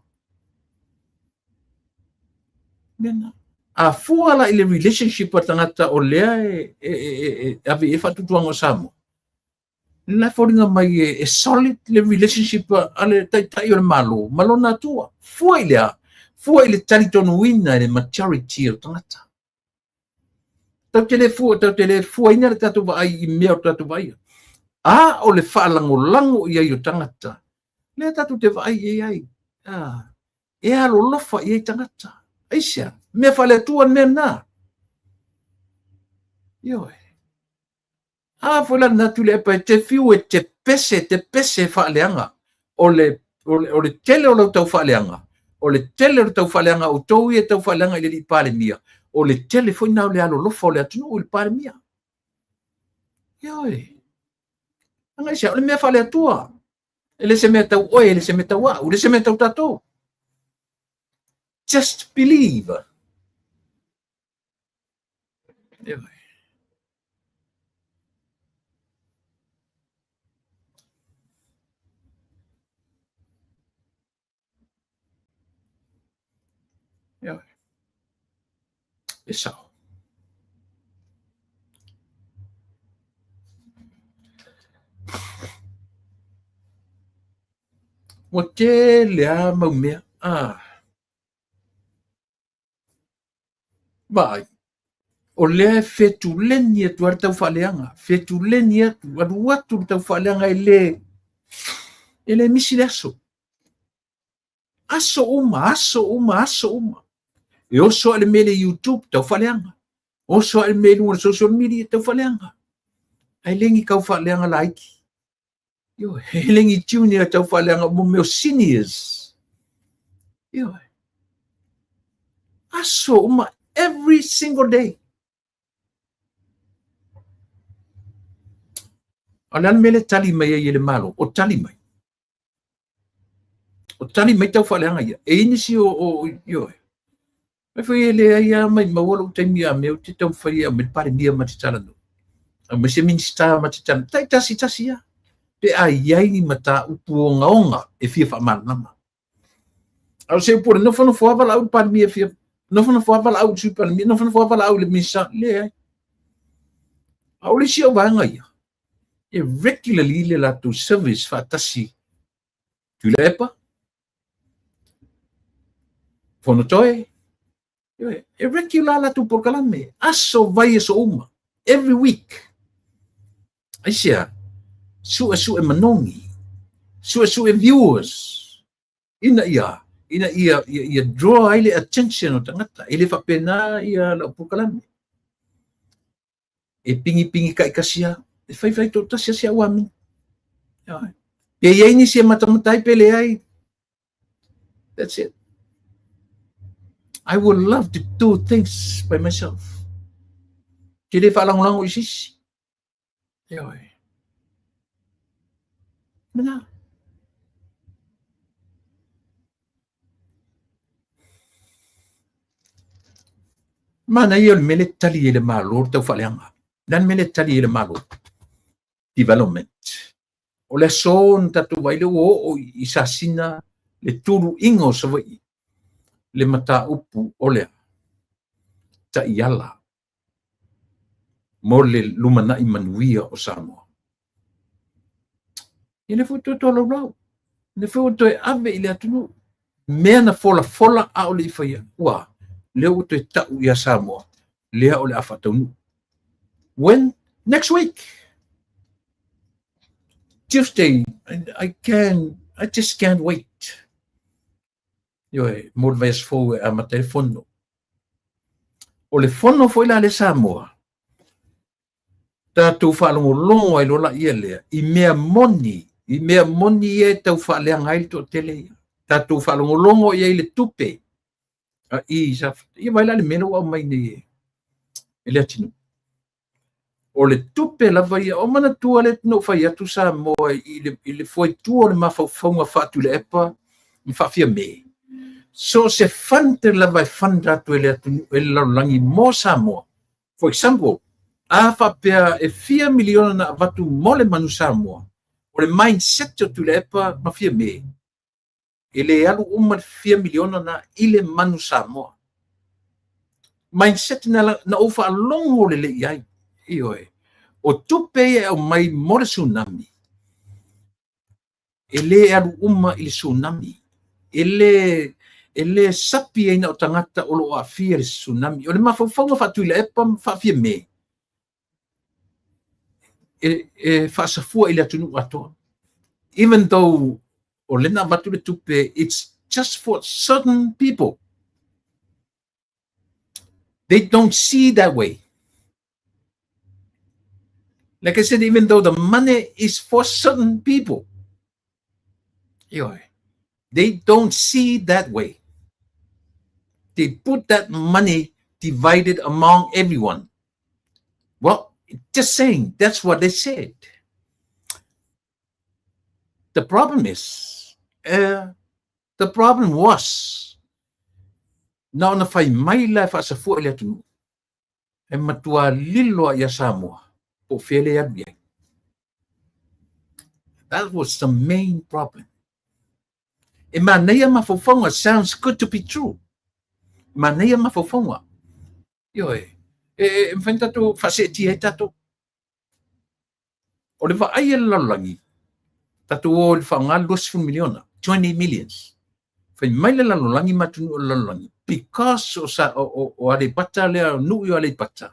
Mena. A fua la ile relationship tangata o lea ave e fatutuanga o Samoa. La foringa mai e solid le relationship ale tai o le malo. Malo na tua. Fua ilea. Fua ile talitonu wina le maturity o tangata. Tau tele fua ina le tatu vai I mea o tatu vai. A o le whaalango ia I o tangata. Le tatu te vai e ai. E alo lofa I tangata. Aisia. Mea whale tua mea na. Ioe. Fula na tule pa te fiu e te pese whaaleanga. O le tele o lau tau whaaleanga. O le tele o tau whaaleanga o tau I e tau whaaleanga I le li pare mia. O le tele foi nau le alo lofa o le atunu o le pare mia. Ioe. Anga isia, o le mea whale atua. Ele se mea tau oe, ele se mea tau au, ele se mea tau tatou. Just believe. Ioe. Ioe. E sao. O te lea mau mea. Vai. O lea fetuleni atu ar tau whaaleanga. Fetuleni atu. Aru atu tau whaaleanga ele misi le aso. Aso uma. E oso ale mele YouTube tau whaaleanga. Oso ale mele ua social media tau whaaleanga. Ai lengi kau whaaleanga laiki. Yo, lengi junior tau whaaleanga mo meo seniors. Yo. Aso uma every single day. Alan mele tali mai ele malo, o tali mai. O tali mai tau whaaleanga ia. E inisi yo. Mai foi ele ia mai mawalo taimia meu te tau whaia me pare mia matitalano. A me se minista matitalano. Tai tasi ia. Pe ai ni mata upu o ngaonga e fia whamanama. Au se upore no whana whaala au pare mia fia. No whana whaala au super mia. No whana whaala au le misa. Le ai. Au le si au vanga ia. E regularly le latu service whaatasi. Tu le epa? Whono toe? E regular latu por kalame. Aso vai so uma. Every week. Aisia. Su e manongi. Su e viewers. Ina ia draw ile attention o tangata. Ile whapena ia la por kalame. E pingi kai kasia. E fai to tasia sia wami. E ia ini sia matamatai pele ai. That's it. I would love to do things by myself. Kile whalangulango isisi. Oi. Mana? Mana ia mele tali ele malo tau whaleanga. Dan mele tali ele malo. Development. O le son tatu waile o isasina le turu ingo sa wai. Le mata upu o lea. Ta iala. Mo le lumana I manuia o Samoa. Ile futu tolo rau. Ne futu e ave ile atunu. Mea na fola a o le ifaya. Ua. Leo uto e tau ia Samoa. Lea o le afatonu. When? Next week. Tuesday. I just can't wait. Ioe, mo vai sfou a ma telefono. O le fono foi la le Samoa. Tātou whalongolongo ai lola ia lea. I mea moni e tau whaaleanga ai to tele ia. Tātou whalongolongo ia I le tupe. Ia vai la le mena wau mai ne e le atinu. O le tupe lava ia, o mana tua le no whai atu Samoa I le foi tua le mawhauwhaunga whatu le epa, I whawhia me. So se fante la vai fanda tu ele langi mo Samoa. For example, a whapea e 4 miliona na watu mole manu Samoa. O le mindset o tu le epa mawhia me. Ele alu uma 4 miliona na ile manu Samoa. mindset na ufa longo le iai ioe o tupe e o mai more tsunami ele aru uma i tsunami ele sapi e na o tangata o lo afia le tsunami o le mafaufaunga fatu ile epa faafia me e faasafua i le atunu atoa even though o lena watu le tupe it's just for certain people. They don't see that way. Like I said, even though the money is for certain people, they don't see that way. They put that money divided among everyone. Well, just saying, that's what they said. The problem was, na ona fai mai la fa sa fu ile tu e matua lilo ya Samoa po fele ya bien. That was the main problem. E maneia mafofonga sounds good to be true. Maneia mafofonga. Mfenta tu faseti e tato. O le va ai lalangi. Tato o le fa ngal 2 miliona, 20 millions. Fai mai le lalangi matunu lalangi. Because o ale pata lea nu yo ale pata.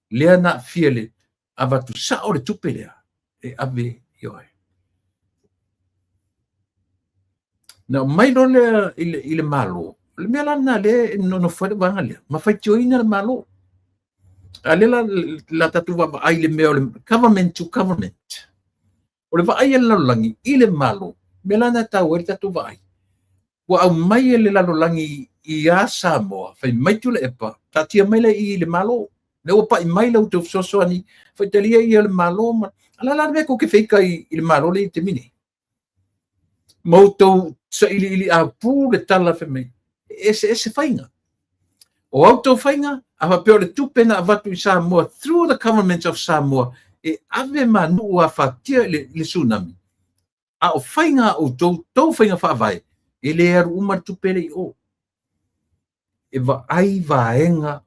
Lea na fiele avatu sa o le tupe lea. E ave yoe. Na mai do le ile malo. Le mela na le no fore banga le. Ma fai joina le malo. Ale la tatu va ai le me government to government. O le va ai la langi ile malo. Mela na ta o tatu va ai. Wa au mai le la langi i a Samoa, fai mai tu le epa, tatia mai le i le malo, le opa i mai le uto soso ani, fai talia i le malo, ma ala me ko ke feika i le malo le te mini. Mautou sa ili a pu le tala fe mai, ese fainga. O auto fainga, a peo le tupena avatu i Samoa, through the government of Samoa, e ave manu a fatia le tsunami. A o fainga o tau fainga fa vai, ele eru umar tupele i o. E va ai vaenga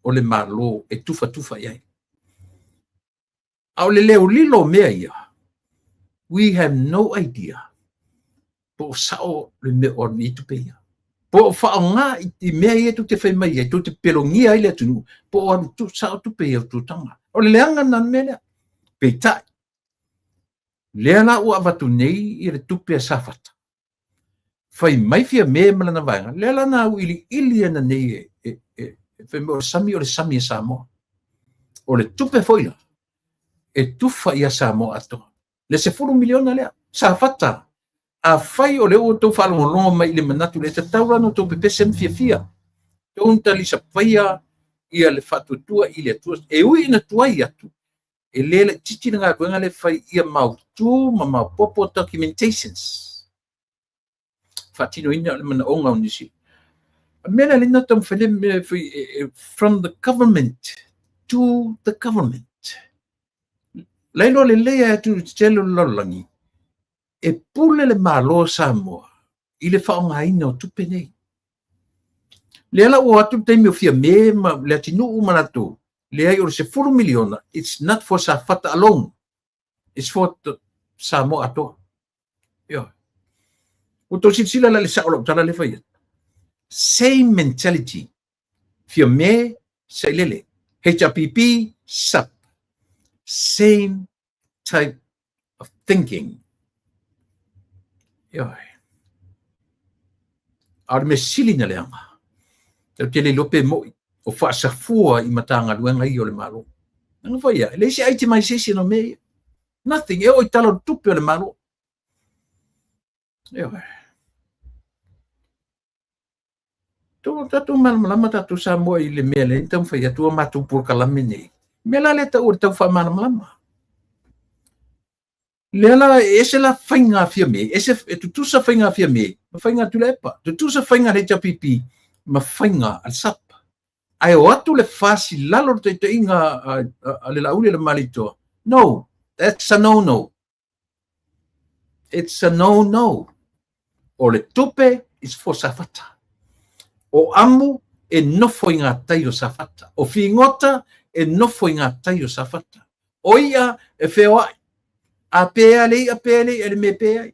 o le malo e tufa iai. Au le leo lilo mea ia. We have no idea. Po sao le me o ni tupe ia. Po fa nga i mea ia tu te fai mai ia, tu te pelongia ai le tunu. Po o tu sao tupe ia tu tanga. O le leanga nan mea peitai. Lea la ua avatu nei i le tupe a safata. Fai mai fia me malana vaenga. Lea la na u ili ana nei fai mo sami o le sami e Samoa. O le tupe foila. E tufa ia Samoa ato. Le 10 miliona lea. Safata. A fai o le o tau whalonga mai le manatu le taura no tau pepesem fia. Tau ntali sa paia ia le whatutua i le atua. E ui ina tuai atu. E le titi na ngā kuenga le fai ia mautu ma maupopo documentations. Fatino ina le mana onga unisi. Mena le natam fele from the government to the government. Lailo le lea tu telo lolangi. E pule le malo Samoa. I le whaonga ina o tupe nei. Le ala o atu teimi o fia me ma le atinu umanatu. Le ai o le 10 miliona. It's not for Safata alone. It's for the Samoa atoa. O to sila la le saolo tala le fai. Same mentality. Fia me sailele. HRPP SAP. Same type of thinking. Ar me sili na leanga. Te le lope mo o fa safua i matanga luenga i o le malo. Nga fai ia. Le si aiti mai sisi no me. Nothing. E o i talo tupe o le malo. Tatu malama tatu Samoa i le mea le tau fai atua matu por kalame nei. Mela le tau tau fa malama. Lela ese la fainga fia me, ese tu sa fainga fia me, ma fainga tu lepa, tu sa fainga le HPP, ma fainga al SAP. Ai o atu le fasi lalo te inga le laule le malito. No, that's a no. It's a no. O le tupe is for Safata. O amu e nofo i ngā tai o safata. O whingota e nofo i ngā tai o safata. O ia e whewai. A pēa lei, e le me pēa.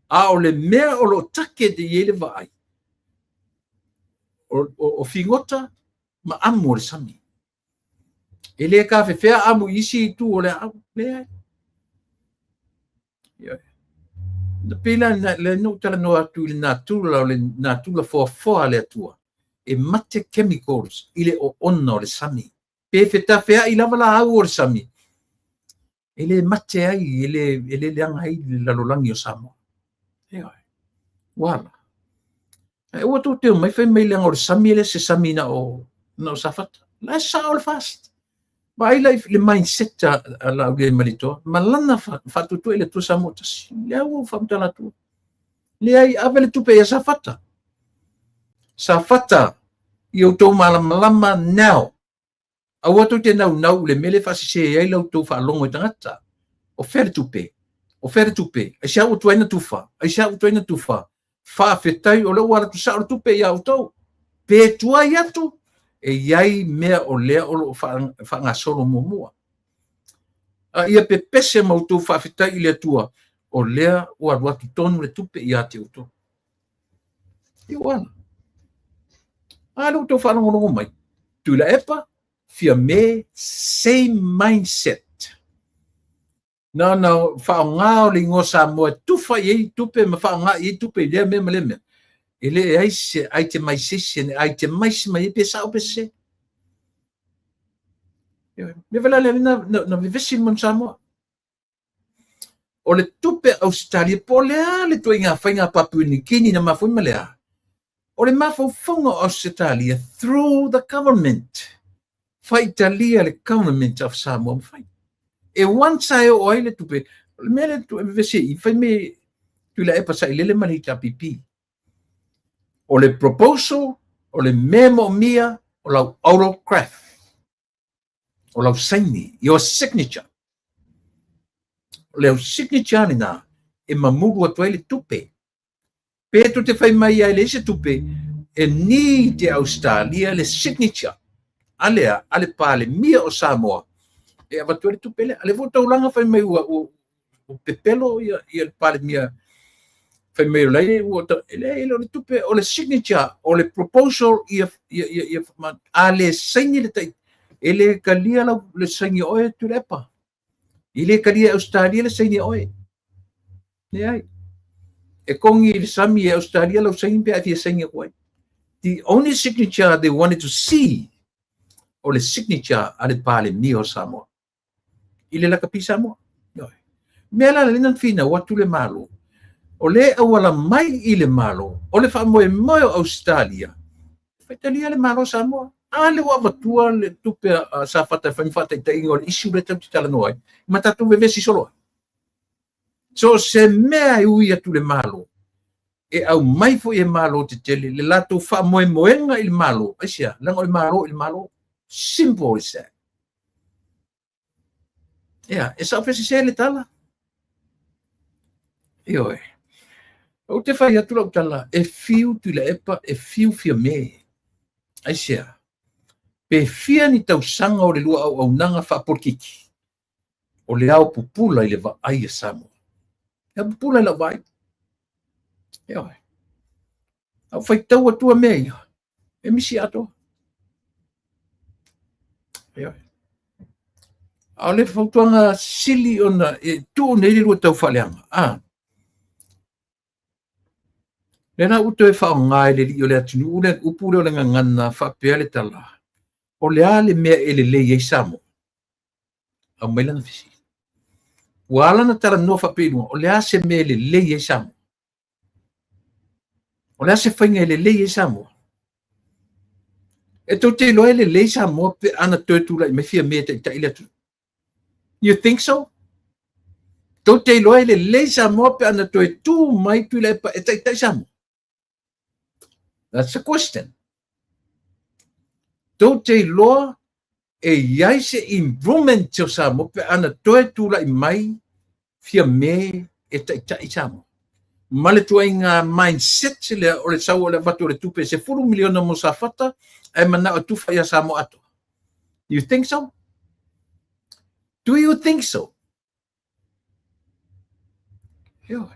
A o le mea o lo take de iele vai. O whingota ma amu o le sami. E le ka whewhea amu isi i tu o le amu. Lea. Na pila le no tala no atu le natula o le natula foa le atua. E mate chemicals ile o ona o le sami. Pe whetawhea i lava la au o le sami. Ele mate ai, ele leanga ai lalolangi o Samoa. Wala. E ua tō teo mai whai mai leanga o le sami ele se sami na o safata. La sa o le fast. Ma ai lai le mindset a la au le malito. Ma lana whatutu ele tu Samoa tasi. Le au whamtala tu. Le ai avele tupe ia safata. Safata i o tō malama now. A watu te nau le mele fasi se ai lau tō whaalongo i tangata. O fere tupe. Ai sia o tuaina tufa. Wha whetai o leo wara tu sa o tupe i au tau. Pe tuai atu. E iai mea o lea o lo whangasolo mumua. Ia pe pese mau tō wha whetai i lea tua. O lea o aruatu tonu le tupe i ate o tō. I wana. Alo tō whanongonongo mai. Tula epa. Fia me, same mindset. No, whaonga o le ingo Samoa, tufa i tupe, ma whaonga i tupe, lea me maleme. Ele aise, aite mai sese, aite mai se mai pe sao pe se. Me wala le na vivesi mon Samoa. O le tupe Australia, po lea le tua inga whainga Papua New Guinea na mafui malea. O le mafaufonga Australia through the government. Faitalia le government of Samoa fai. E wansa e o aile tupe, mele tu vese I fai me tu la epa sa ilele malita pipi. O le proposal, o le memo mia, o lau autograph. O lau saini, your signature. O leu signature ni na, e mamuru atu aile tupe. Pe tu te fai mai aile se tupe, e ni te Australia le signature. Ale pale mia o Samoa e avatuare tupele ale vota ulanga fai mai o pepelo ia le pale mia fai mai lai o le tupe o le signature o le proposal ia ale saini le tai ele kalia le saini oe tulepa ile kalia Australia le saini oe ne ai e kongi le sami e Australia lo saini pe afia saini oe the only signature they wanted to see o le signature ale pale mi o Samoa. Ile la kapi Samoa. Mela le nan fina watu le malo. O le awala mai I le malo. O le whamoe moe o Australia. Whaitalia le malo Samoa. Ale wa watua le tupe sa fata whaimwhata I tainga o le isu le tau titala noai. Matatu vevesi soloa. So se mea ui atu le malo. E au mai fo e malo te tele. Le lato whamoe moenga I le malo. Aisia, lango I malo. Simple as that. Yeah, e sa ofesi se le tala. Ioe. O te whai atu lau tala, e fiu tu le epa, e fiu fia me. Ai sea. Pe fia ni tau sanga o le lua au nanga whaporkiki. O le au pupula I le va ai e Samoa. E pupula I la vai. Ioe. Au whai tau atua mea. E misi ato. A le whautuanga sili ona e tū nei rua tau whaleanga. Lena uto e whao ngai le li o le atunu ule upure o le ngana whapea le tala. O le ale mea ele le iei Samoa. Au mailana fisi. Wala na tala noa whapea o le ase mea ele le iei Samoa. O le ase whainga ele le iei Samoa. E tau te loa ele le Samoa pe ana tōtula I me fia mea te ila tu. You think so? Tau te loa ele le Samoa pe ana toe tū mai tu le pa e tai Samoa. That's the question. Tau te loa e iai se improvement o Samoa pe ana toe tūla I mai fia mea e tai Samoa. ma le tuaiga mindset o le sau o le avatu o le tupe se 10 miliona mo sa fata e mana o tufa ia sa mo ato. You think so? Do you think so? Yo.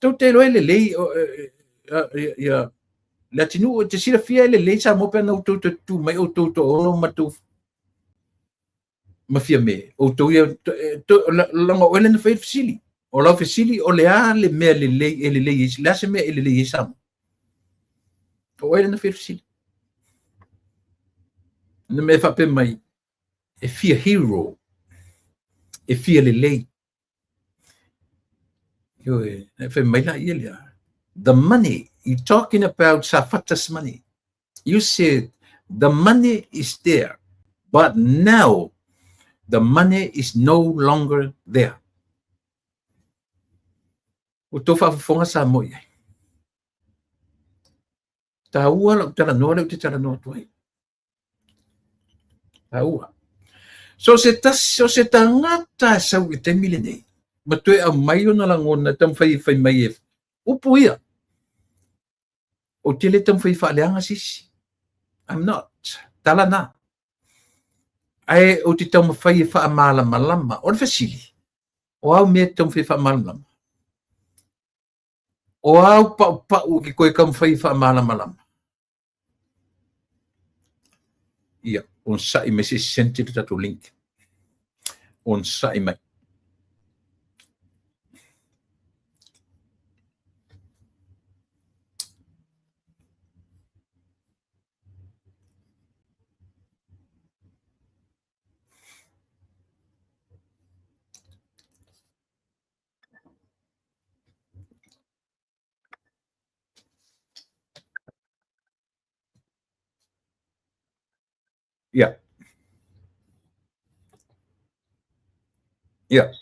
Tau te loe le lei ia la tinu o te sira fia le lei sa mo pe na tu mai o o matu ma fia me o to ia langa o le na fai fasili o la fasili o le a le me le lei la se me le lei sa o le na fai fasili na me fa pe mai e fia hero e fia le lei yo e fa mai la ia the money you talking about safatas money. You said the money is there, but now the money is no longer there. O to fa fonga sa mo ia. Ta ua la tala no le te tala no toi. Ta ua. So se tangata sa u te milene. Ma toe a mai ona la ngona tam fai mai e. Upu ia. O te le tam fai leanga sisi. I'm not. Tala na. Ai o te tam fai fa malama. O le fasili. O au me tam fai fa malama. O au pa ki koe kam fai fa malama. Ia, on sa i me se senti tatu link. On sa i mai. Ia. Ia.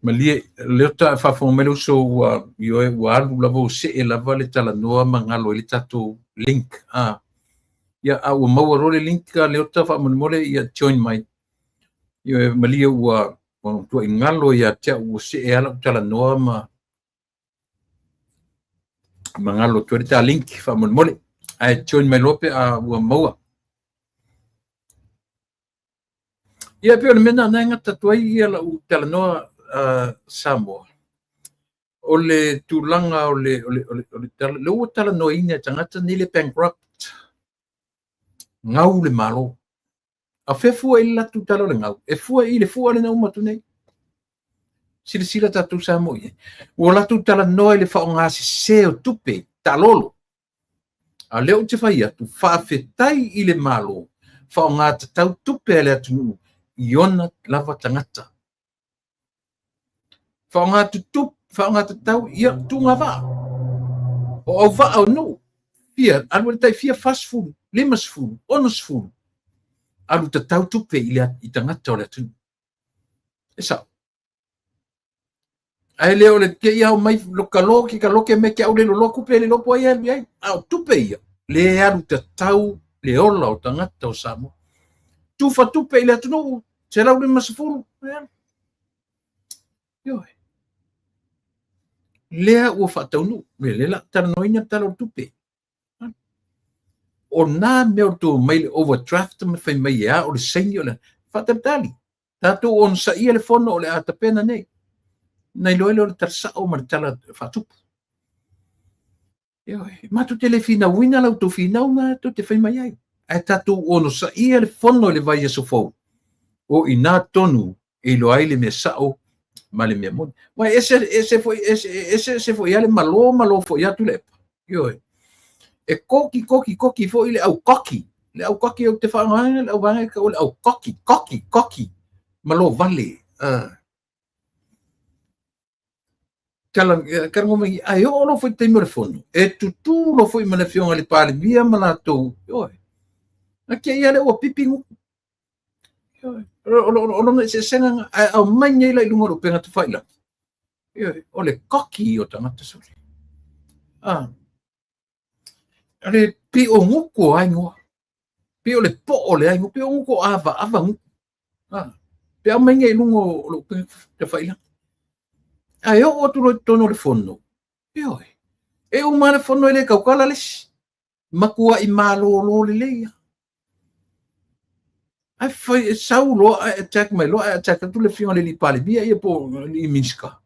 Ma leo ta fa fo melo so yo e wa lavo se e lava le tala noa mangalo le tatu link ya a o mau ro le link leo ta fa mole ya join mai yo e malia wa tu ngalo ya te o se e ala tala noa mangalo tu ta link fa mole ai join mai lope a o mau ya pe o mena na ngata tu ai ala tala noa Samoa. O le tūlanga o le tala no ina tangata ni le bankrupt. Ngau le malo. A whewhua i latu tala le ngau. E fua i le fua le nau matu nei. Sila tatu Samoa i. O latu tala no i le whao ngasi se o tupe talolo. A leo te whai atu whawhetai i le malo. Whao ngata tau tupe le atu iona lava tangata. Whaongata tau ia tunga wā. O au wā au no. Fia, alu le tai fia fasfulu, limasfulu, onosfulu. Alu ta tau tupe i tangata o le atu. E sao, ai le o le ke ia o mai lokalo ki ka loke me ke au le loko pe le lopo ia ai au tupe ia le alu te tau le ola o tangata o Samoa tufa tupe ile tunu se lau le masafulu yo lea ua faataunu le la talanoina talo tupe o nā mea o tō mai le overdraft ma whai mai ea o le saini o le whatatali. Tātou on sa ia le whono o le atapena nei. Nei loele o le tarsao ma le tala whatupu. Matu te le whina wina lau tō whina una tō te whai mai ai. Ai tātou ono sa ia le whono le vai aso fau. O i nā tonu e lo ai le mea sao ma le mea moni. Wai ese foi ia le malo foi atu lepa. E koki fo ile au koki o te whaanga le au vanga ka o le au koki malo vale karango mai ai o lo foi te mo le fono e tutu lo foi ma le fionga le pale via ma la to ake ia le o pipingu o lo se senga au mai nei la lungo ro penga te faila o le koki o tangata suri ale pi o nguko ai ngoa pi o le po o le ai ngoa pi o nguko ava nguko pe a mengi lungo lo te faila ai o tu lo tono le fono e o mare fono ele ka kala les makua i malo lo le le ai foi saulo attack mai lo attack tu le fiona le pale bia e po i minska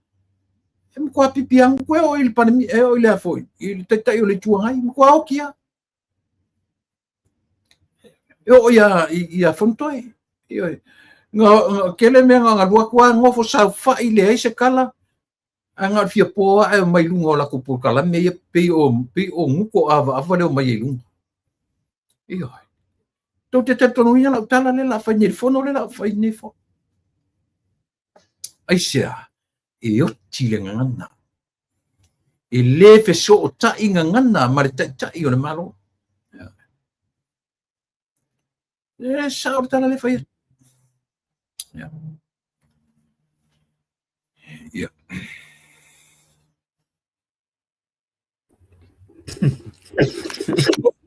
ko pipi ang ko o il panemi e o ile foi il tata yo le tuanga i ko o kia yo ia fontoi yo nga kele me nga lua kwa ngofo sa fa ile ai se kala anga fia po ai mai lunga la ko kala me pe o nguko ava le mai lunga yo to te tonu ia la tala le la fa ni fono le la fa ni fo ai sia e o tile ngana e le fe so o ta inga ngana ma le ta i o le malo e sa o tala le fa ya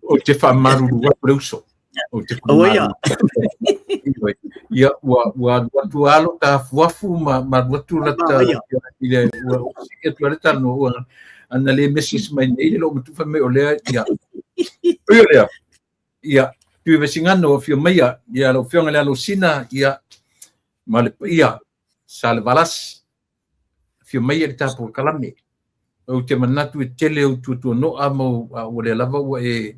o te fa maru wa preuso o te ia wa tu alo ta fuafu ma tu la ta ile e tu ala no ana le message mai nei lo tu fa me o le ia tu ve singano fio mai ia lo fio ngale lo sina ia mal ia salvalas fio mai e ta por kalame o te manatu e tele o tu no amo o le lava o e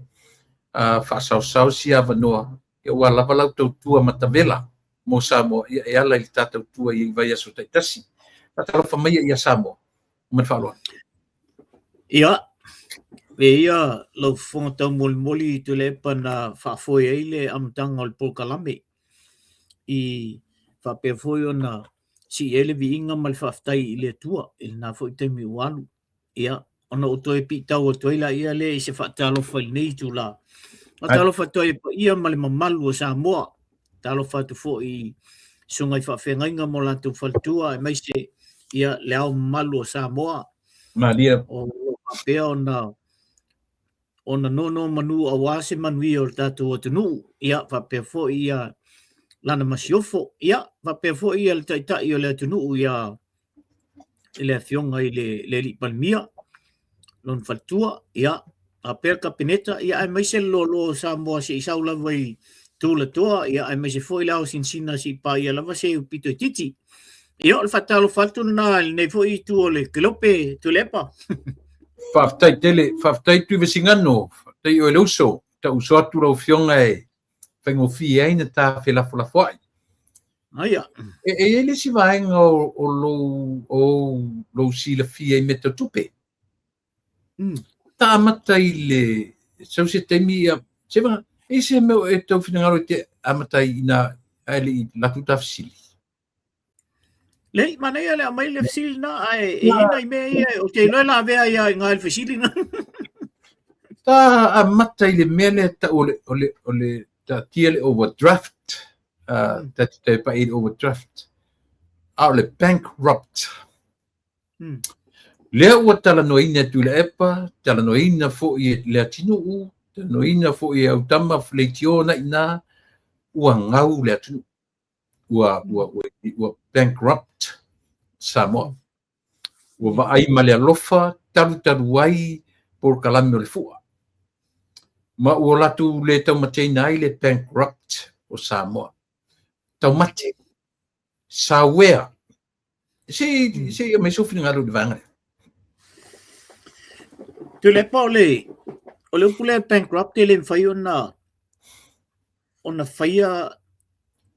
fa sau sia vanoa e wa lava la tu matavela mo Samoa e ala il tata tua i vai aso taitasi tata fa mai ia Samoa man falo ia lo fonta moli tu le pana fa foi ele amtanga o polkalame i fa pe foi ona si ele vinga mal faftai ile tua il na foi te mi walu ia ona o toi pita o toi la ia le se fa talo fa nei tu la talo fa toi ia mal mamalu Samoa talo fa tu foi sungai fa fenga mo la tu faltua mai se ia leo malu Samoa Maria o pe ona no manu awase manui o tatu o tunu ia fa pe fo ia lana masiofo ia va pe fo ia le taitai o le tunu ia ile fionga ile li palmia lon faltua ia a per kapineta ia ai mai se lo Samoa se isaula vai tu le toa ia ai mai se fo ia sin sina si pa ia lava se pito titi ia o fatalo faltu na ne fo i tu le klope tu lepa faftai tu ve singano tai o le uso ta uso atu lo fionga e fengo fi ai na ta fe la foi aia ele si vai o lo si la fi ai meta tupe ta matai le so se temia se va ese meu e tau finangaro te amatai na ali la tuta fsili le mana ia le mai le fsil na ai ina me ia o te no la vea ia ngal fsil na ta amatai le mele ta ole ta tiele overdraft that te pa overdraft le bankrupt Lea ua talanoina tu le epa, talanoina fo'i le atinu talanoina fo'i au tama fleitio na ina, ua ngau le atinu. Ua bankrupt Samoa. Ua vaai ma le alofa, taru ai por kalame o le fua. Ma ua latu le taumateina ai le bankrupt o Samoa. Taumate. Sawea. Se ia mai sofi ngalo de vanga. Tu le pa ole upule bankrupt le fai ona faia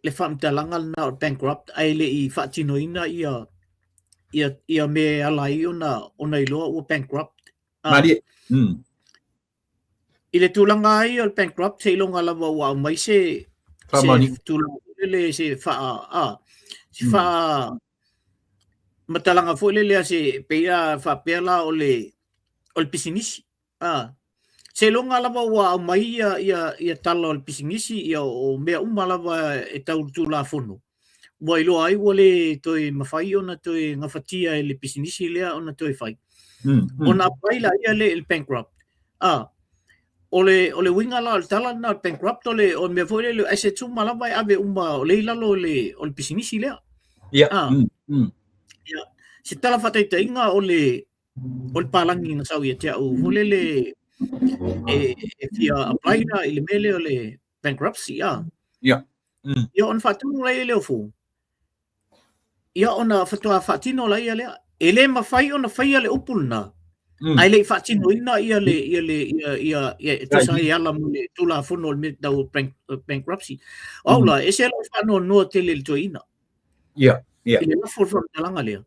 le whaamtalanga na o bankrupt ai le I whaatinoina ia me alai ona iloa o bankrupt. Mari. I le tūlanga ai o bankrupt se ilonga lava wa mai se tūlanga le se wha matalanga fo le se peia whapela o le pisinisi. Se longa lava wa mai ia tala o le pisinisi ia o mea lava e tau tūla fono. Wa ilo ai wale toi mawhai ona toi ngawhatia e le pisinisi lea ona toi whai. Ona paila ia le bankrupt. Ole winga la tala na bankrupt o me foi le ese tu malava ave o le lalo le pisinisi lea. Se tala fatai inga o le palangi na sau ia tia o hole le fia apply na ile mele o le bankruptcy ia on fatu lai le fu ia ona fatua fatino lai ia lea ele mafai ona fai le upulna ai le fatino ina ia tu sai ala mule tula fono le da bankruptcy ola ese lo fano no tele to ina ile na for talanga lea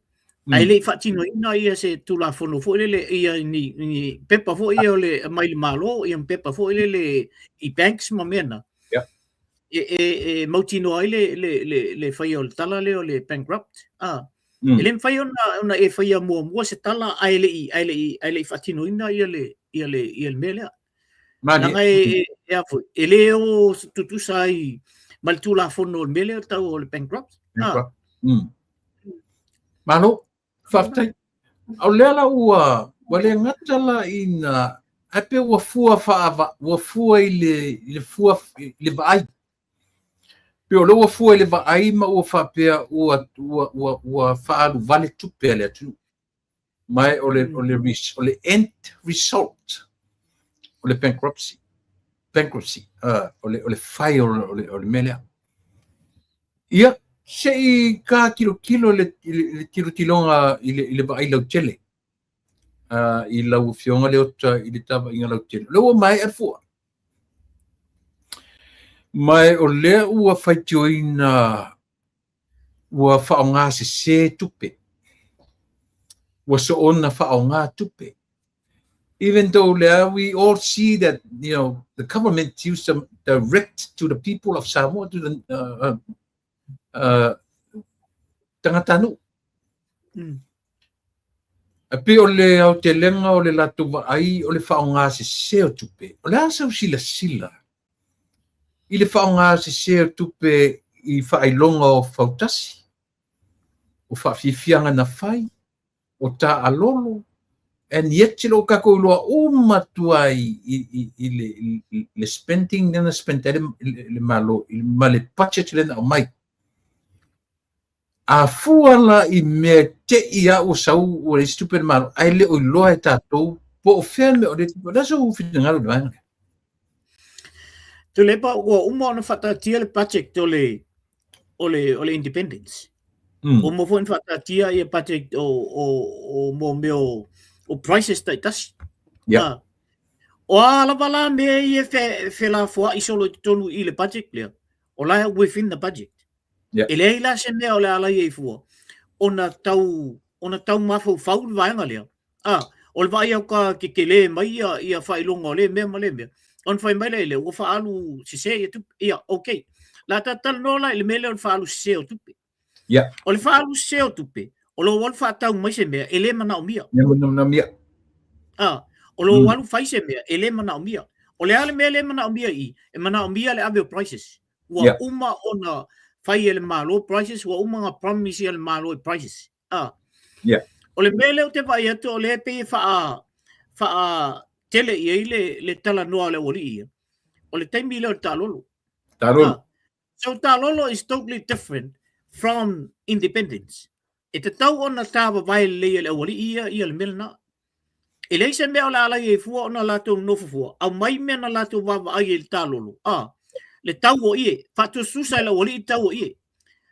ai le fatino ina ia se tula fono fo le ia ni pepa fo ia le mai malo ia pepa fo le I banks mamena mautino ai le fai o tala le o le bankrupt ele fai ona e fai mo se tala ai le fatino ina ia le mele nanga ele o tutu sai mal tula fono mele tau o le bankrupt Malo faftai au lela ua wale ngatala ina ape ua fua faava ua fua ile fua ile vai pe o ua fua ile vai ma ua fapea ua faalu vale tupe le atu mai ole end result ole bankruptcy ole fire ole mele ia sei ka kilo le tilonga ile ba ilo tele I lau fionga le ota ile tava inga lau tele lo mai erfu mai o le ua faitioina ua faonga se tupe ua so ona faonga tupe even though we all see that the government used to direct to the people of Samoa to the tangatanu. Ape ole au te lenga ole la tuwa ai ole whaonga se o tupe. Ole asa sila. Ile whaonga se o tupe I whailonga o whautasi. O whawhiwhianga na whai. O ta alolo. And yet chilo kako iloa umatuai I le spending nena spendere le malo. Ma le budget lena o mai. A fuala I me te ia o sau o le stupid malo ai le o loa tatou po o ferme o le da so fitanga do vanga tu le pa o uma na fata tia le project o le independence o mo fon fata tia e project o mo meu o prices tas o ala bala me e fe la foi isolo tonu I le project le o la within the budget ele ila se me o le ala I fua ona tau mafau fau vaenga lea o le vai au ka ke le mai ia whailonga o le mea on fai mai le o whaalu se tu ia okay la tatal no la le mele o whaalu se o tupe o le whaalu se o tupe o lo wal whaatau mai se mea ele mana o mia o lo walu fai se mea ele mana o mia o le ale mele mana o mia I e mana o mia le ave prices wa uma ona fai ele malo prices wa uma nga promise ele malo prices O le mele o te vai atu o le pe wha tele i le tala noa le ori ia. O le taimi le o talolo. Tarolo. So talolo is totally different from independence. E te tau ona tawa vai le ori ia le mele na. E le se mea o la ala i fua ona lato nofu fua. Au mai mea na lato wawa ai le talolo. Le tau o ie. Fatu susa le ori i tau o ie.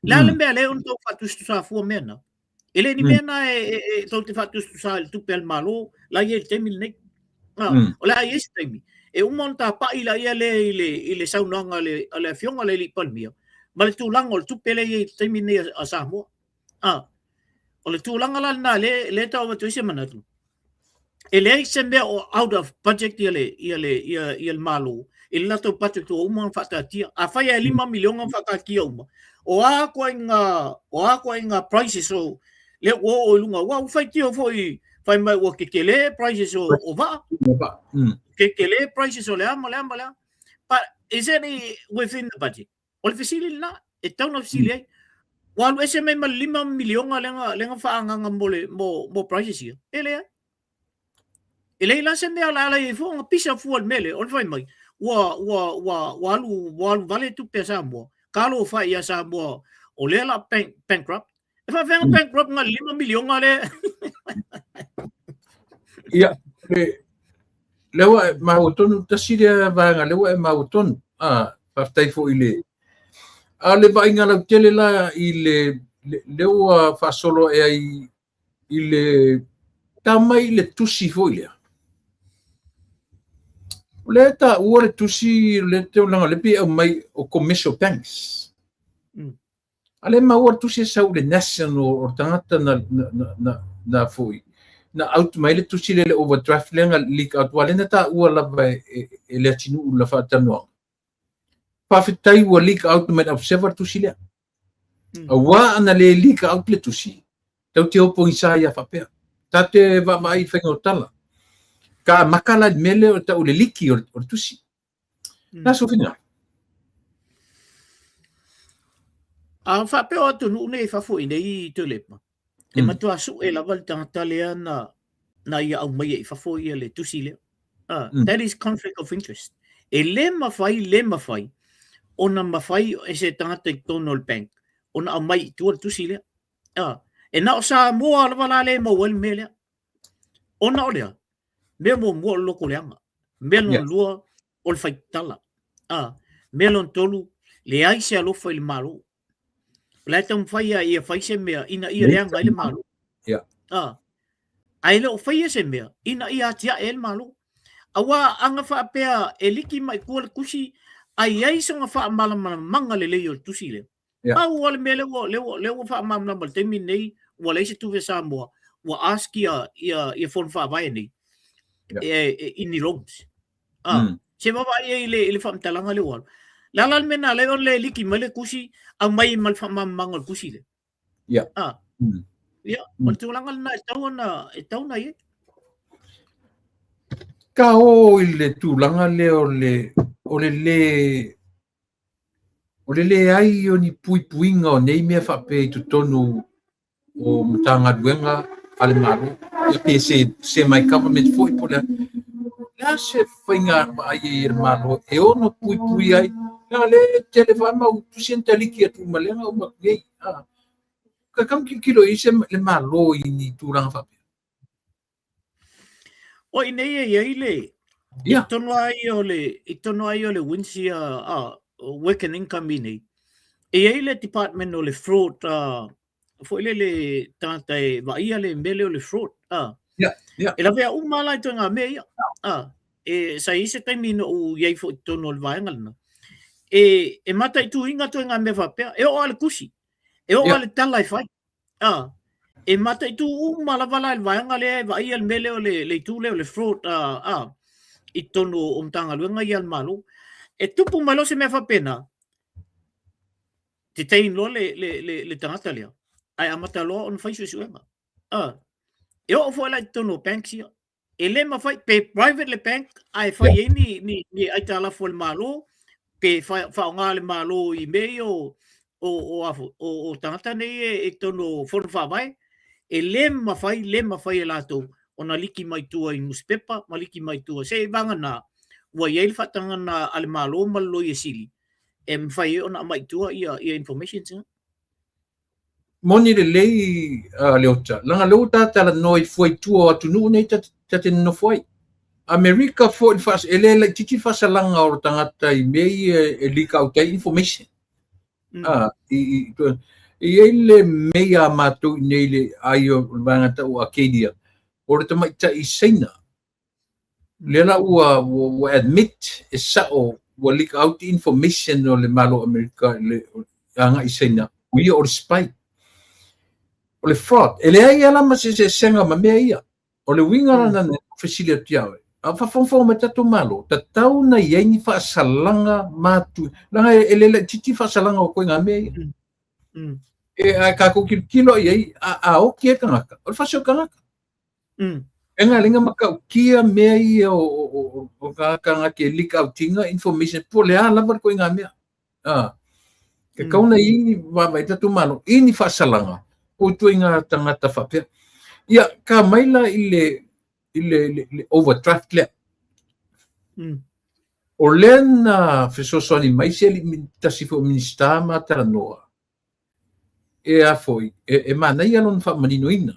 La le mea le on tau fatu susa fua mea na. Ele ni mena tau te fatu sa le tupe al malo la ia temi nei. O la ia temi. E umon ta pa ila ia le saunanga le fionga le li palmia. Ma le tūlanga o le tupe le ia temi nei a Samoa. O le tūlanga la na le tau watu ise manatu. Ele se mea out of budget ia le malo. Ele lato budget o umon whatatia. A whaia 5 milionga whakakia uma. O a koe inga prices o le o lunga wa fai tio foi fai mai o kekele prices o va kekele prices o le ama but is any within the budget o le facility na e tau na facility wa lu ese mai 5 milionga lenga fa anga mo prices ia ele la se me ala e fo nga pisa fu al mele o fai mai wa lu vale tu pesa mo kalo fa ia sa mo o le la bankrupt if I found bankrupt nga 5 milionga le ia lewa mautonu tasire vanga lewa mautonu partai fo ile ale vai nga la tele la ile lewa fa solo e ai ile tamai le tusi fo ile le ta ua le tusi le te langa le pi mai o commercial banks ale ma ua tusi sa le national o tangata na foi na out mai le tusi le overdraft le nga leak out wale na ta ua la vai le tinu la fa tano pa fitai ua leak out mai observer tusi le wa ana le leak out le tusi tau te opo isa ya fa pe ta te va mai fengo tala ka makala mele o ta ule liki o tusi na so fina fa pe o tu ne fa fo nei to lepa e matua su e la volta italiana na ia au mai fa fo ia le tusi le that is conflict of interest e le mafai ona mafai e se tangata Donald Bank ona au mai tu tusi le e na sa mo ala le mo wel mele ona ole me mo loko leanga melon lua o le faitala melon tolu le aise alofa i le malo la tam faia ia faise mea ina ia leanga i le malo ai le o faia se mea ina ia tia el malo awa anga fa pea e liki mai kua le kusi ai songa fa mala manga le leo tusi le au wale mele le fa mala mal temi nei wale se tu ve Samoa wa askia ia fon fa vai nei in loans se va vai le fam talanga le wal la mena le on le liki mele kusi a mai mal fam mangal kusi le mal tu langal na tau na ye ka o ile tu langa le o le ai o ni puinga o nei me fa pe tu tonu o mtanga duenga ale maru e se mai government foi por la se fainga ai maru e ono pui ai na le telefone o tu sente ali que tu malenga o magai ka kam kilo ise le maru ni tu langa fa o nei ile tono ai o le winsia work and income nei ile department o le fraud foi le tata vai le mele o le fraud e la vea umala to nga me e sa ise taimino u yai fo tono le vai ngalna e mata tu inga to nga me fa pe e o al kusi e o al tala fai e mata tu umala vala le vai ngale vai al mele o le tu le fraud i tono tanga luenga i al malo e tupu malo se me fa pena te tein lo le tangata lea ai amata lo on fai suenga e o fo la tono banks ia e le ma fai pe private le bank ai fai ni ai tala fo le malo pe fa nga le malo i me o tangata nei e tono for fa vai e le mawhai e lato o na liki mai tua i newspaper, ma liki mai tua se vanga na wa yel fatanga na ale malo malo ye sili e mwhai o na mai tua ia information tinga. Moni le lei leota. Langa leota tala noi foi tua atu nuu nei tate no foi. Amerika foi fas ele titi fasa langa o tangata i mei e lika au te information. I ele mea mātou nei le aio vangata o Acadia. O re tamaita i seina. Lela ua admit e sao ua lika au te information o le malo Amerika le anga i seina. Uia o le spy. O le fraud. E le ai alama se senga ma mea ia. O le winga rana na fasile tiawe. A whawhawhaw me tato malo. Ta tau na iei ni whaasalanga mātu. Langa e le titi whaasalanga o koe ngā mea ia. E a kako kilo iei a o kia kangaka. O le whasio kangaka. E ngā linga maka o kia mea ia o kangaka ke lika au tinga information. Po le a lama koe ngā mea. Ke kauna i wawai tato malo. I ni whaasalanga. O tu inga tangata whapea. Ia, ka maila i le overdraft lea. O lea na whesosoni mai se li tasifo minister ma taranoa. E a foi, e mana i alon whamanino ina.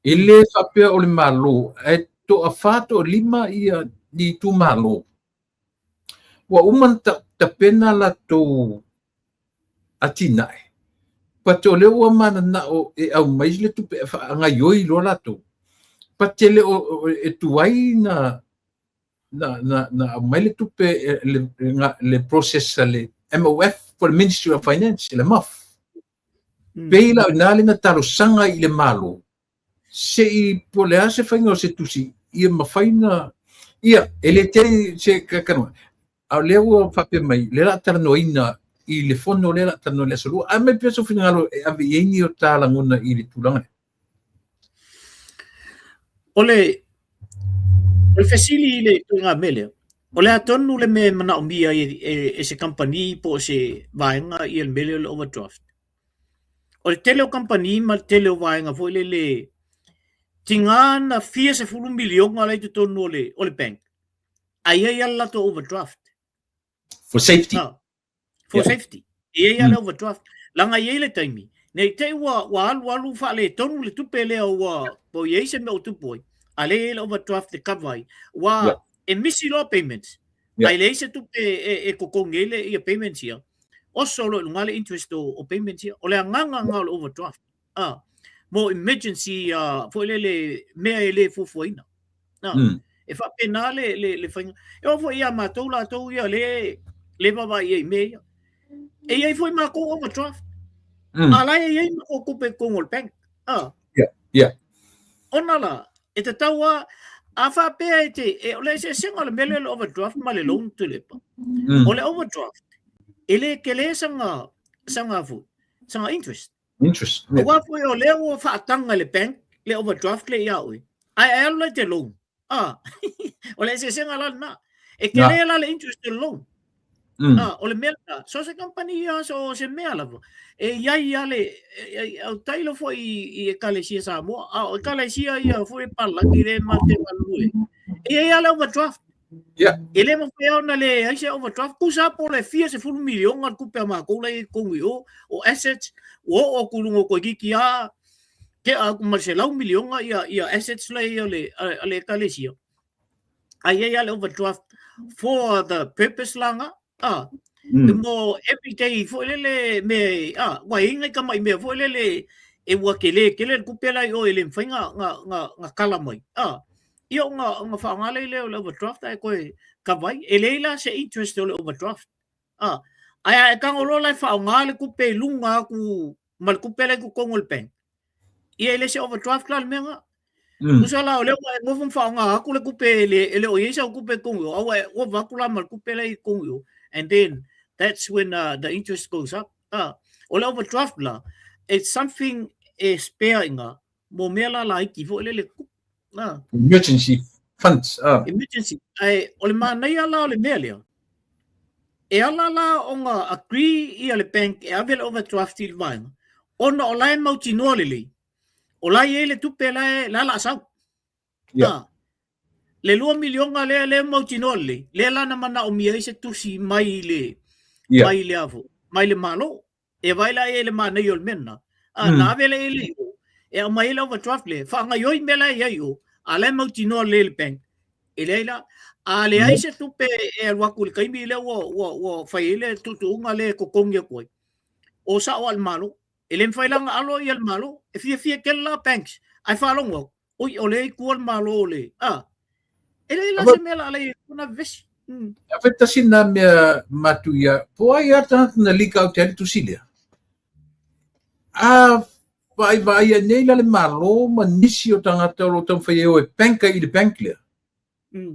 E le whapea o le malo, e to a whato o lima ia ni tu malo. Wa uman ta pena la to atinae. Pato le o mana na o e au mais le tupe nga yoi lo lato. Pate le o e tuai na mai le tupe le process le MOF for the Ministry of Finance le MOF. Peila na le na talo sanga i le malo. Se i pole ase fainga o se tusi ia mafaina ia ele te se kakano. Au le o pape mai le la tala noina i le fono le la tano le solu a me peso finalo e ave yengi o tala ngona i le tulanga ole fasili le tunga mele ole atonu le me mana umbia e se company po se vaenga i el mele le overdraft ole tele company ma tele vaenga foi le tingana 40 milion ala tu tonu ole bank ai ai alla to overdraft for safety. For safety. E ia le overdraft. Langa ia le taimi. Nei te wa alu fa le tonu le tupe le wa po ia se me o tupoi. Ale le overdraft le kavai. Wa e misi lo payments. Ai le se tupe e kokongele ia payments ia. O solo ngale interest o payments ia. O le nganga ngalo overdraft. Mo emergency fo le mea le fufuina. E fa penale le fa. E o fo ia matola to ia le baba ia mea. E ai foi mako overdraft. Ala e ai mako kupe kongol bank. Ona la, e te taua a fa pea e te, e ole se senga le mele le overdraft ma le loan tulipa. O le overdraft, ele ke le sanga fu, sanga interest. Interest. O wa foi o le o fa tanga le bank, le overdraft le ia oi. Ai le te loan. Ole se senga la na. E ke le la le interest le loan. O le mea, so se company so se mea lava. E iai ale, au tailo foi i Kalesia Samoa, o Kalesia ia foi pala ki le mate malue. E iai ale overdraft. E le mo foi ona le ai se overdraft, kusa po le 40 milion al kupe ma ko le kongi o assets, o kulungo ko ki a ke a Marcelo milion ia assets le Kalesia. Ai ale overdraft for the purpose langa. Mo everyday foi le me wa inga ka mai me foi le e wa kele kupela o ele fainga nga kala mai io nga fa ngale le overdraft ai ko ka vai ele la se interest le overdraft ai ka ngolo la fa ngale kupe lunga ku mal kupela ku kongol pen i ele se overdraft la menga usala le ngo fa nga ku le kupe le o yesa kupe kongo o va ku la mal kupela i kongo. And then that's when the interest goes up. All overdraft la, it's something sparing mo mela la iki fo le emergency funds. Emergency. Ai ole mana ia la ole melia. E ala la onga agree i le bank e ave overdraft il vai. Ona olai mau tino lele. o lai e le tupe la sau. Le 2 milionga le mautinole le lana mana o mia se tusi mai le avo mai le malo e vai la e le mana yol menna na vele ele e mai le overdraft le fa nga yoi mela ia yo ale mautinole le bank ele la ale ai se tupe e wakul kai mi le wo fa ele tutu nga le kokonge koi o sa o al malo ele fai lang alo i al malo e fie kella banks ai fa longo oi ole kual malo le ele la se mela le kuna vesi Afeta sina mea matuia poa ia tana lika o te tusilia vai nei la le malo ma nisi o tangata o tau fai o e penka i le banklia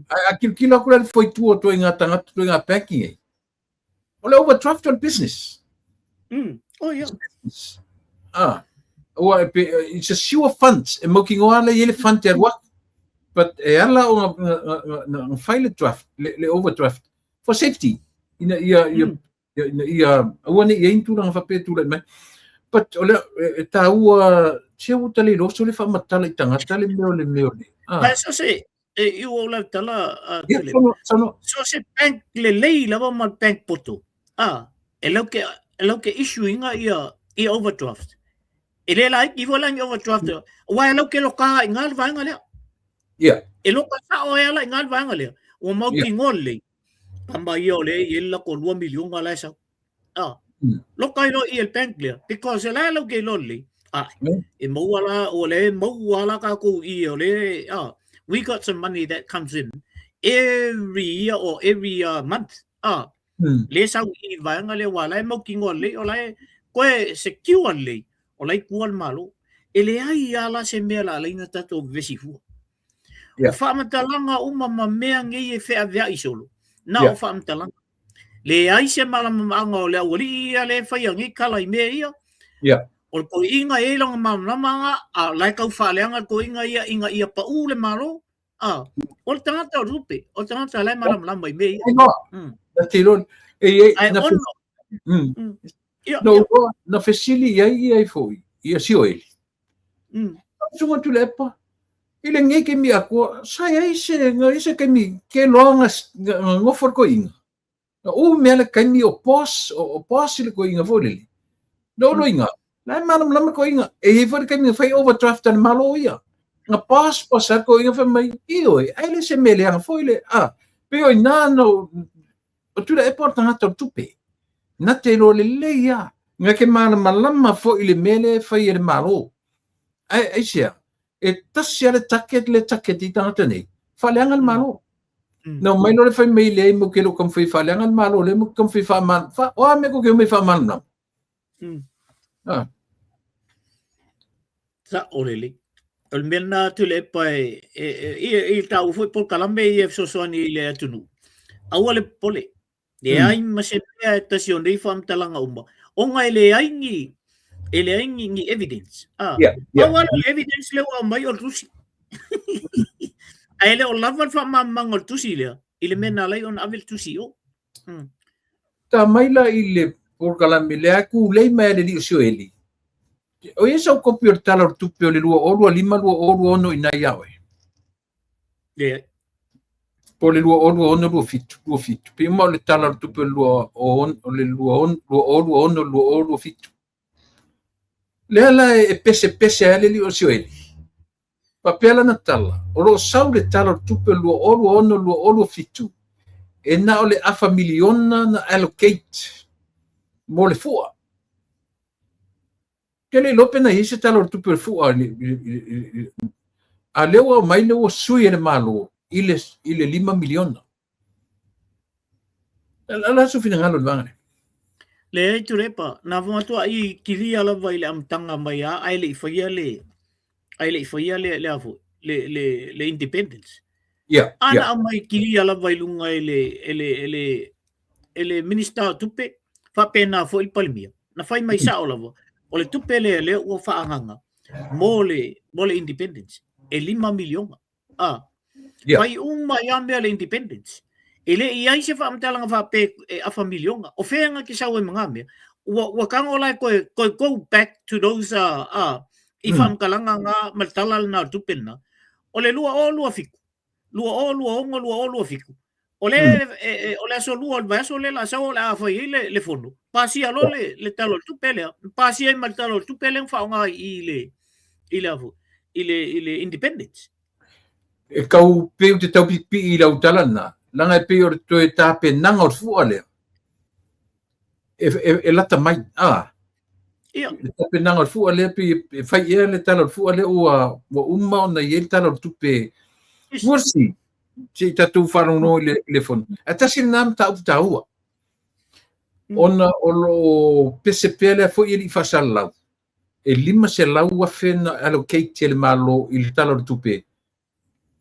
a kila kula le foi tu o to inga tangata to inga banking e ole overdraft on business oh yeah it's a sure funds e moking o ala ele fund te work but ala o na file draft le overdraft for safety ina ia wani ia intu na fa pe tu le mai but ole ta ua che u tali lo so le fa matala i tangata le meo so se e u ola tala so se bank le lei lava ma bank poto e lo ke issuing ia overdraft ele la i vola ni overdraft wa lo ke lo ka ngal va ngale e lo ka sa o ela ngal va ngale o mo ki ngole pamba yo le ela ko 2 million ngala sa lo ka lo i el bank le because ela lo ke lo le e mo wala ka ko i ole we got some money that comes in every year or every month le sa i va ngale wala mo ki ngole ola ko secure le ola kual malo ele ai ala se mela le na tato vesifu o fa matalanga uma mea ngi e fe avia isolo na o fa matalanga le ai se mala manga o le oli le fa ngi kala i me ia o ko inga e longa manga a lai kau fa leanga ko inga ia pa u le malo o tangata rupe o tangata le mala mala i me na tilon na fesili ai foi ia sioi sunga tu lepa ile nge ke mi ako sai ai se ke mi ke longa ngofor ko inga o mele ke mi o pos ile ko inga voleli no inga la malam ko inga e for ke mi fai overdraft an malo ia nga pos ko inga fa mai oi ele se mele ang foile pe oi nano o tu le importante to tupe na te lo le ia nga ke malama fo ile mele fai ile malo ai sia e tasia le taket i tangata nei faleangal malo no mai no le fai mai le mo ke lo kam fai faleangal malo le mo kam fai fa man fa o me ko ke me fa man na sa orele el mena tu le pai e ta u foi por calambe e so ni le atunu awale pole le ai ma se pe tasion dei fam talanga umba o ngai le ai ngi evidence awala evidence le wa mai o rusi ai le o lava fa mamang o tusi le ile mena lai on avel tusi o ta mai la ile por calambe le aku le mai le di so eli o esa o copio tala tu pe le luo o lima luo o no ina yawe por le luo o no luo fit pe mo le tala tu pe luo o le luo no fit le ala e pese ale li o sioi papela na tala o lo sau le tala tu pe luo o no fitu e na o le afa miliona na allocate mo le fua Kele lope na hise talo tu per fu a lewa mai lewa sui ele malo ile 5 miliona. Ala su fina ngalo vangane. Le tu repa na vama tu ai kili ala vai le amtanga mai ai le faia le afu le independence. Ana mai kili ala vai lunga ele minister tupe fa pena fo il palmia. Na fai mai sa olavo. Ole tupele le o faanganga mole independence e 5 miliona fai uma yambe le independence ele ia se fa amtalanga fa pe a miliona o fenga ki sawe mangame wa kango like go back to those I whamkalanga ngā maltala na tupena. O le lua fiku. Lua fiku. O le aso lua o vaso le la sao le awhai le fono. Pasi alo le talo tupele. Pasi ai maltalo tupele whaonga i le independence. E kau peu te tau pipi I lau talana. Langa e peu to e tape nanga o fua lea. E lata mai. Ia. Le tape nanga o fua lea pe fai ea le talo o fua lea ua uma o na i e talo tupe. Morsi. Si tatu whanau no le fon. A tasi nam taua. Ona o lo pese pele fo I li fasal lau. E lima se lau a fena allocate le malo I le talo tupe.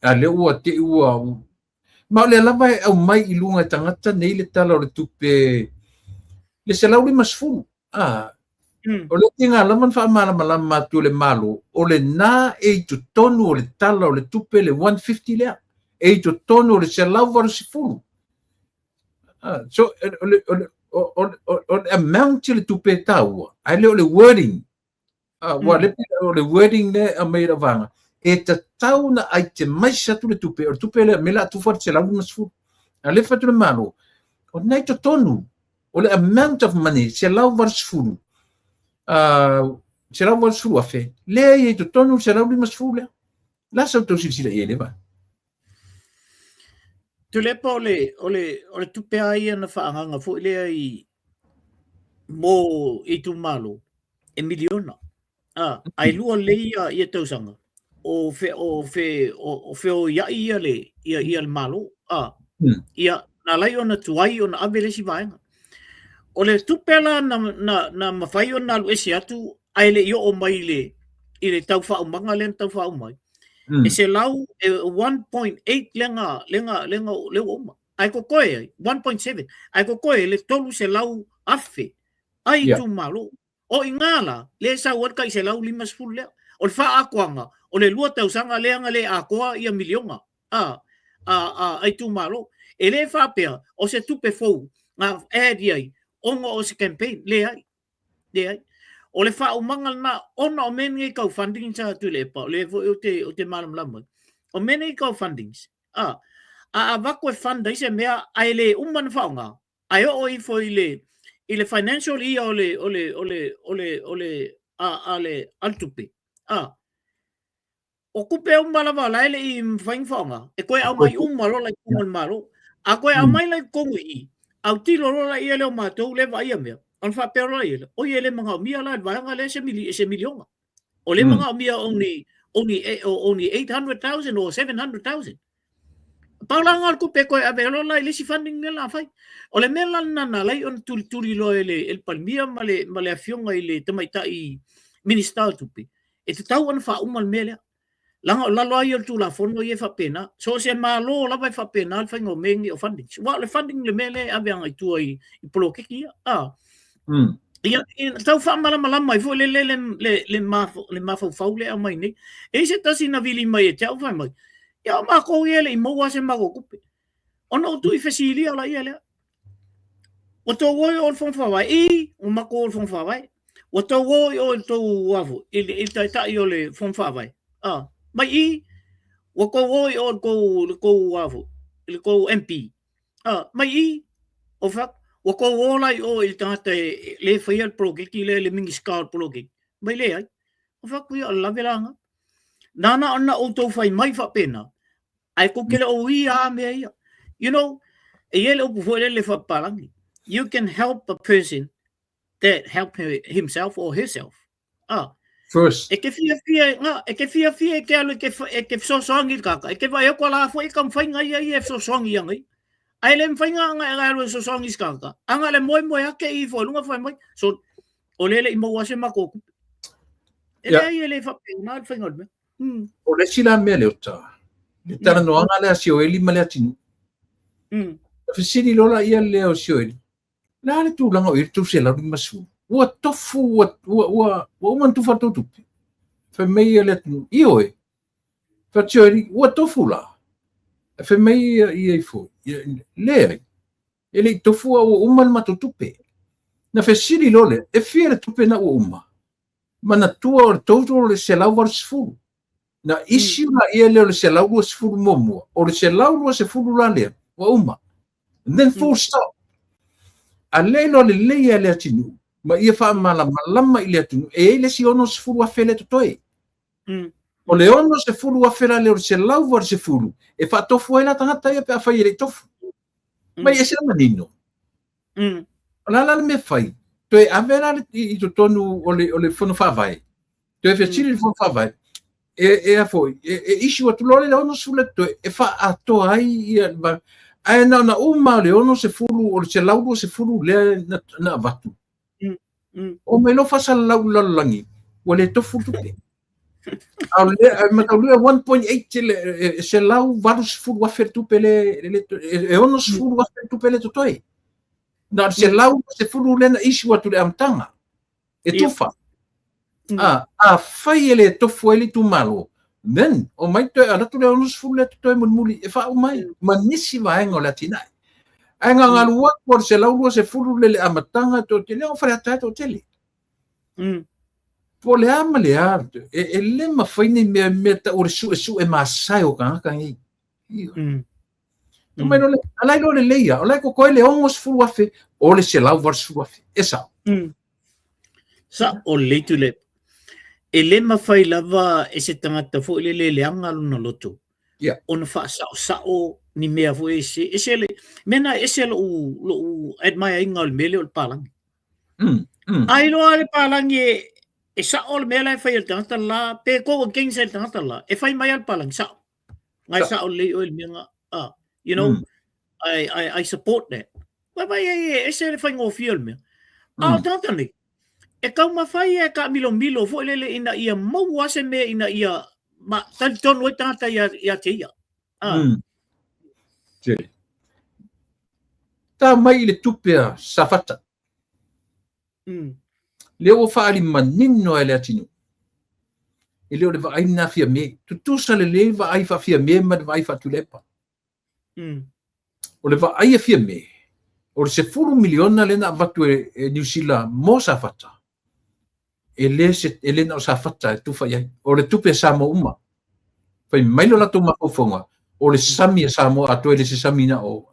A le ua te ua. Ma le lava au mai I lunga tangata nei le talo tupe. Le se lau lima sfulu. O le tinga laman wha malama tu le malo. O le na e tu tonu o le talo le tupe le 150 lea. E to tonu le se lau varu sifulu. So o amount le tupe taua. Ai le o le wording. Wa le wording le a meira vanga. E ta tau na ai te mai satu le tupe. O tupe le mela atu far se lau varu sifulu. A le fatu le malo. O nei to tonu. O le amount of money se lau varu sifulu. Se lau varu sifulu a fe. Le e to tonu se lau varu sifulu le. La sa to sila e le va. Tulepa o le tupe ai ana whaanganga fo ile ai mo I tu malo e miliona. Ai lua leia I tausanga. O fe o iai ia le malo. Ia na lai ona tuai ona avele si vaenga. O le tupe la na mawhai ona alu esi atu ai le I o mai I le tau whaumanga le tau whaumai. E se lau 1.8 lenga oma. Ai ko koe 1.7. Ai ko koe le tolu se lau afe. Ai tu malo. O ingala le sa warka I se lau 5 lea. O le wha akuanga. O le lua tausanga leanga le akoa ia milionga. Ai tu malo. E le whapea o se tupe fou. Ngā adi ai. Onga o se campaign. Le ai. O le wha umangal na ona o meni I kau funding sa tu le pa. Le o te malam lama. O meni I kau fundings. A wako e funda se mea ai le uman whaonga. Ai o I fo I le financial ia o le altupe. O kupe umalawa la ele I mwhaing whaonga. E koe au mai umalo lai kuman malo. A koe au mai lai kongu I. Au tilo rola I ele o mātou le va ia mea. On fa pero ile o ile mga mia la vanga le se milionga o le mga mia only 800,000 or 700,000 palanga ko pe ko avelo la ile si funding la fai o le mela na lai on turi lo el palmia male afionga ile tamaita I minister tupi e te tau on fa umal mele langa la lo ai tu la fono ye fa pena so se malo la vai fa pena al fango mengi o funding wa le funding le mele avanga tu I poloke kia Ia tau wha malama mai fo le mafau fau le mai nei. E se tasi na vili mai e tau whai mai. Ia mako ele I maua se mako kupe. Ona o tui fesili ala ia lea. O tau woi o fong whawai o mako o fong whawai. O tau woi o tau wafu I tai o le fong whawai. Mai o ko woi o ko wafu. Le ko MP. Mai o whak. O ko wolai o I tangata le whaia progeki le mingi skal progeki. Mai le ai. O whakui a lavelanga. Nana ana o tau whai mai whapena. Ai ko kele o I mea ia. You know, e ele o puwele le whapalangi. You can help a person that help himself or herself. First. E ke fia e ke alu e ke fsosongi kaka. E ke vai o kwa la fo I kam whainga ia e fsosongi yangai. Ai le mwhainga anga e so songi skaka. Anga le moe ake I fo lunga whai mai. So, o lele I maua se mako. E le whapea na whainga o me. O le sila mea leo ta. Le tala no anga le a sio eli ma le atinu. Whisiri lola ia leo sio eli. La le tu langa o tu se la rima su. Ua tofu, ua uman tu whatu tupi. Whai mei le atinu. Io e. Whatio eli, ua tofu la. Whai mei I fo. Le ele tofu o uma ma tupe na fesiri lole e fia le tupe na uma mana tua o toto le se lau var sfulu na isi na ia le se lau was sfulu mo o le se lau was sfulu la le wa uma and then full stop a le lo le le le atinu ma ia fa mala malama ile atinu e le si ono sfulu afele toi o le ono sfulu afela le se lau var sfulu e fa tofu ela tangata ia pe fa ile tofu ma ia se manino la me fai toi avera i to tonu o le fono fa vai toi fe chile fono fa vai e a foi e issue atu lole le ono sule toi e fa ato ai ia ba ai na uma le ono se fulu o se laudo se fulu le na vatu o me lo fa sa langi o le to fulu te au le ma tau le 1.8 se lau varus fulu afer tu pele e ono se fulu afer tu pele to toi na se lau se fulu le na issue atu le amtanga e tufa a fai ele tofu ele tu malo then o mai to ala tu le ono se fulu le to muli e fa o mai manisi va en o latina ai nga ngalua por se lau se fulu le amtanga to te le o fa ta to tele po le ama le arte e le ma fai ni me ta o su e masai o ka ngi no mai no le ala no le leia o le ko le ongos fulu afe o le se lau var fulu afe esa sa o le tu le e le mawhai lava e se tangata fo le leanga luna loto. Ona wha sao ni mea fo e se le, mena e se lo admire inga o le mele o le palangi. Ai loa le palangi e sao le mele e whai o le tangata la, pe koko kengsa le tangata la, e whai mai al palangi sao. Ngai sao le o le menga, you know, I support that. Vai e se le whai ngofia le mea. Ao tangata ni, e kau mawhai e ka milo fo lele ina ia mau ase me ina ia ma tali tonu e tangata ia te ia. Ta mai le tupea safata. Leo whaari manino e le atinu. E leo le vai na fia me. Tutusa le vai fa fia me ma le vai fa tulepa. O le vai fia me. O le se furu miliona le na vatu e New Zealand mo safata. Ele na o safata e tufa iai. O le tupe Samoa uma. Fai mailo la tu makofonga. O le sami e Samoa ato ele se sami na o.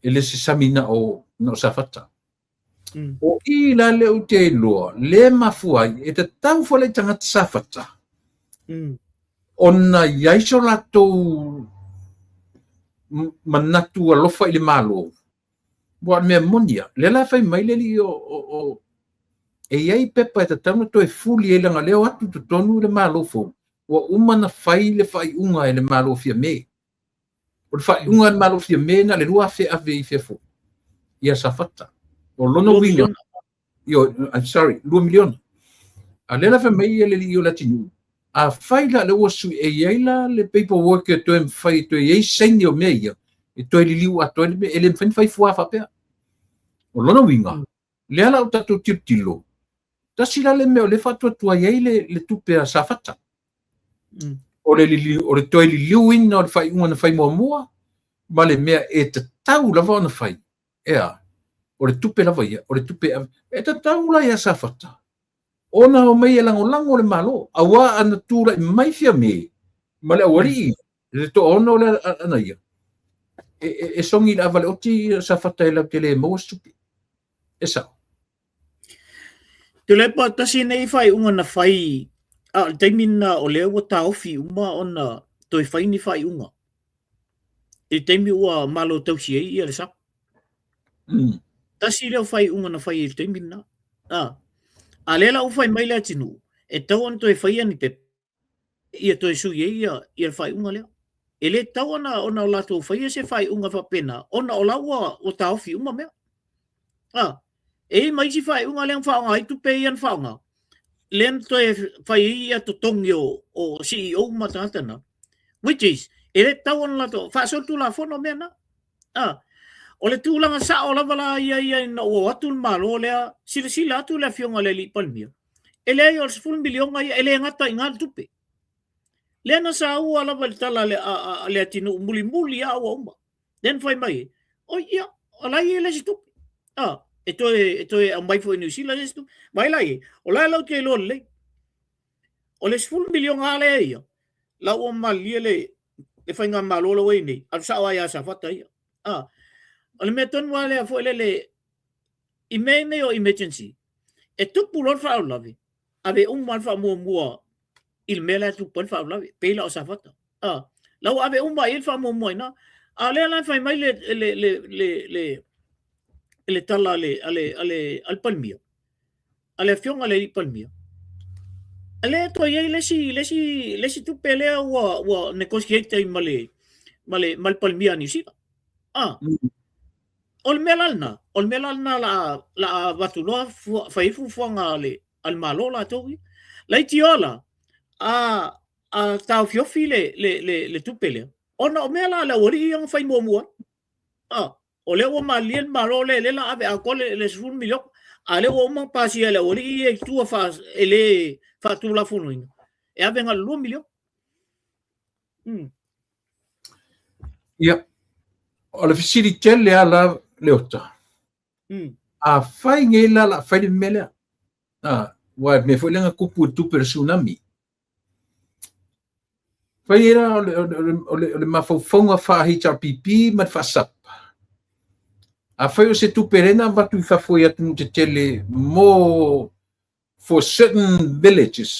Ele se sami na o na o safata. O i la le u te loa, le mafuai, e te tau fo le tangata safata. Ona iaiso la tou manatu alofa i le malo. Boa mea monia, le la fai mai le li o e iai pepa e te tau to e fuli e langa leo atu tu tonu le malo fo. Wa umana fai le fai unga e le malo fia me. O le fai unga e le malo fia me na le lua fe ave i fia fo. Ia safata. O lono winga. I'm sorry, 2 miliona. A lela fa mai ele li o latinu. A faila le wasu e yaila le paperwork e to em fai to ye senio meia. E to li liu a to ele fai fua fa pe. O lono winga. Le ala o tatu tilo. Ta sila le me le fatu tua ye le tupe a safata. O le to li liu in o fai una fai mo. Ma le mea e te tau lava ona fai. Ea. O le tupe lava ia, o le tupe e ta taula ia safata. Ona o mai lango le malo, awa ana tura mai fia me, ma le awari, le to ona o le ana ia. E songi la vale oti safata e la tele mo stupi. E sa. Te lepa tasi nei fai unga na fai, taimina o leo wa taofi uma ona toi fai ni fai unga. E taimi ua malo tausi e ia le sa. Tasi leo fai unga na fai il te mina. A lela u fai mai lea tinu. E tau an toi fai ani te ia toi sui e ia fai unga lea. E le tau ana ona o lato fai se fai unga fa pena. Ona o laua o tau fi uma mea. E mai si fai unga lea fa unga. Itu pe ian fa unga. Len toi fai ia to tongi o CEO matangatana. Which is, e le tau ana lato. Fa so tu la fono mea na. O le tūlanga sa o lava la ia na o atu malo lea sila atu lea fionga le li palmia. E lea o le 10 milionga ia, e lea ngata i ngā tupe. Lea na sa ua lava le tala le atinu muli a ua uma. Then fai mai, o ia, o lai e le si tupe. e ang mai fo New Zealand esto vai lai o la lo ke lo le o le 10 milion ale ia la o mali le fainga malolo we ni al sa wa ya sa fata ia o le meton wale fo le imene o emergency e tu pulon fa lavi ave mal fa mo il mela tu pon fa lavi pe la o sa fata la o ave il fa mo na ale la fa mai le tala ale al palmia ale fiong ale palmia ale to ye lesi tu pele wa negotiate male mal palmia ni si ol melalna la batuloa faifu fuanga al malola to lai tiola a tau fiofi le tu pele ona o mela la ori yang fai mo o le o malien marole le la ave a kole le 1 milio ale o ma pasi le ori e tu fa ele fa tu la funo e ave ngal 2 milio ia o le fisiri tele ala leota a fai ngela la fai mele wa me foi lenga kupu tu per tsunami fai era o le mafofonga fa HRPP ma fa sap a fai o se tu perena ba tu fa foi atu te tele mo for certain villages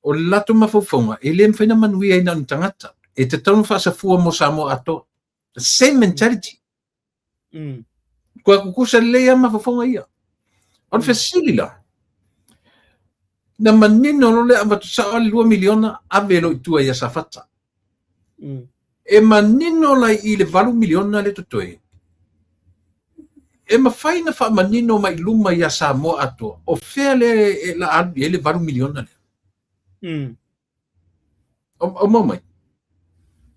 o lato mafofonga ele me fai na manui ai na tangata e te tonu fa sa fua mo samo ato the same mentality kwa kukusa leia mafofonga ia on fasilila na manino le abatu sa 2 miliona avelo tu ia safata e manino la i le 2 miliona le tutoi e mafaina fa manino mai luma ia Samoa ato o fele la albi le 2 miliona le o mamai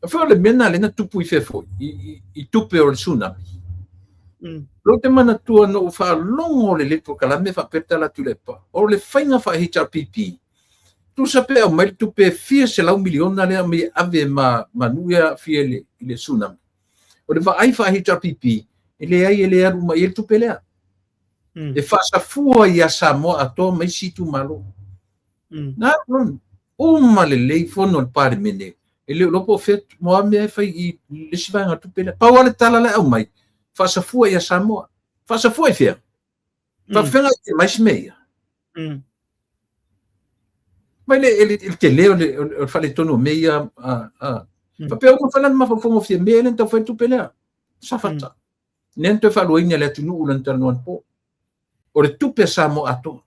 fa le mena le na tupu i fefo i tupe o tsunami lo te mana tua no fa longo le lepo kala me fa peta la tulepa o le fainga fa HRPP tu sape o mai tupe fia se la 1 miliona le me ave manuia fiele le tsunami o le va ai fa HRPP ele ai ele aru mai el tupe le e fa sa fua ia Samoa ato mai situ malo na lon uma le fono al pare mene ele lo profet mo me fa i le sivanga tupe le pa wale tala le au mai fa sa fua ia Samoa fa sa fua fia fa fenga mais meia mas ele te leo le fa le tono meia fa pe o fa ma fa fongo fia me ele então foi tupe le sa fata nento fa lo inya le tunu ulan tarnon po o le tupe Samoa ato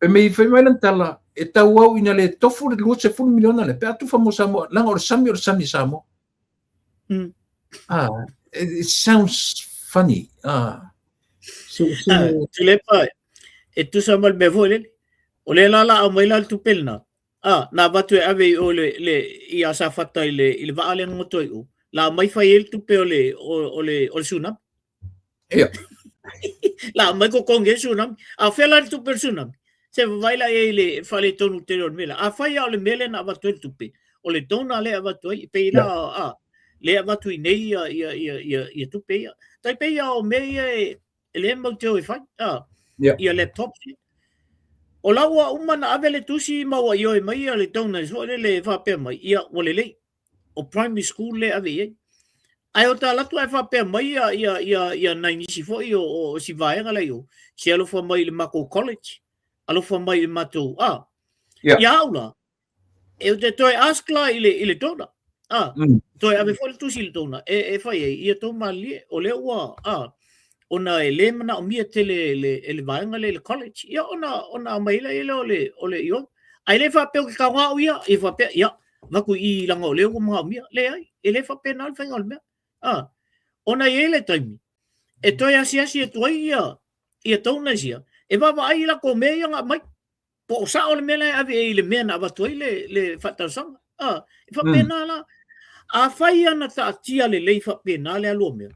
e me fa mai lan tala e tau au ina le tofu le luce 1 miliona le pe atu fa mo Samoa langa o sami Samoa it sounds funny tulepa e tu sa mal bevole o le la mai la tu pelna na batu ave o le ia sa fata ile va ale ngoto u la mai fa el tu pe o sunam la mai ko konge sunam a fela tu personam se vai la ele fa le tonu te mela a fa ia le mele na batu tu pe o le tona le batu pe la le avatu nei ia tu pe tai pe o me ele mo te o fai ia laptop o la wa umana avele tusi ma wa yo mai le tona so le fa pe mai ia o le o primary school le ave ai o ta la tu fa pe mai ia nai ni si fo o si vai ngala yo si alo fa mai le Mako College alo fa mai mato ia aula e te toi askla ile tona toi ave fo tu sil tona e fai ia to mali o le wa ona ele mana o mia tele le vai ngale le college ia ona mai le io ai le fa pe ka wa ia e fa pe ia na ku i langa o le o ma mia le ai ele fa pe na fa ngol me ona ele taimi e toi asia e toi ia tona sia e va ai la ko me ia mai po sa o le mele ave ile mena va toi le fa ta sang e fa pe na la a fai ana ta tia le fa pe na le alo me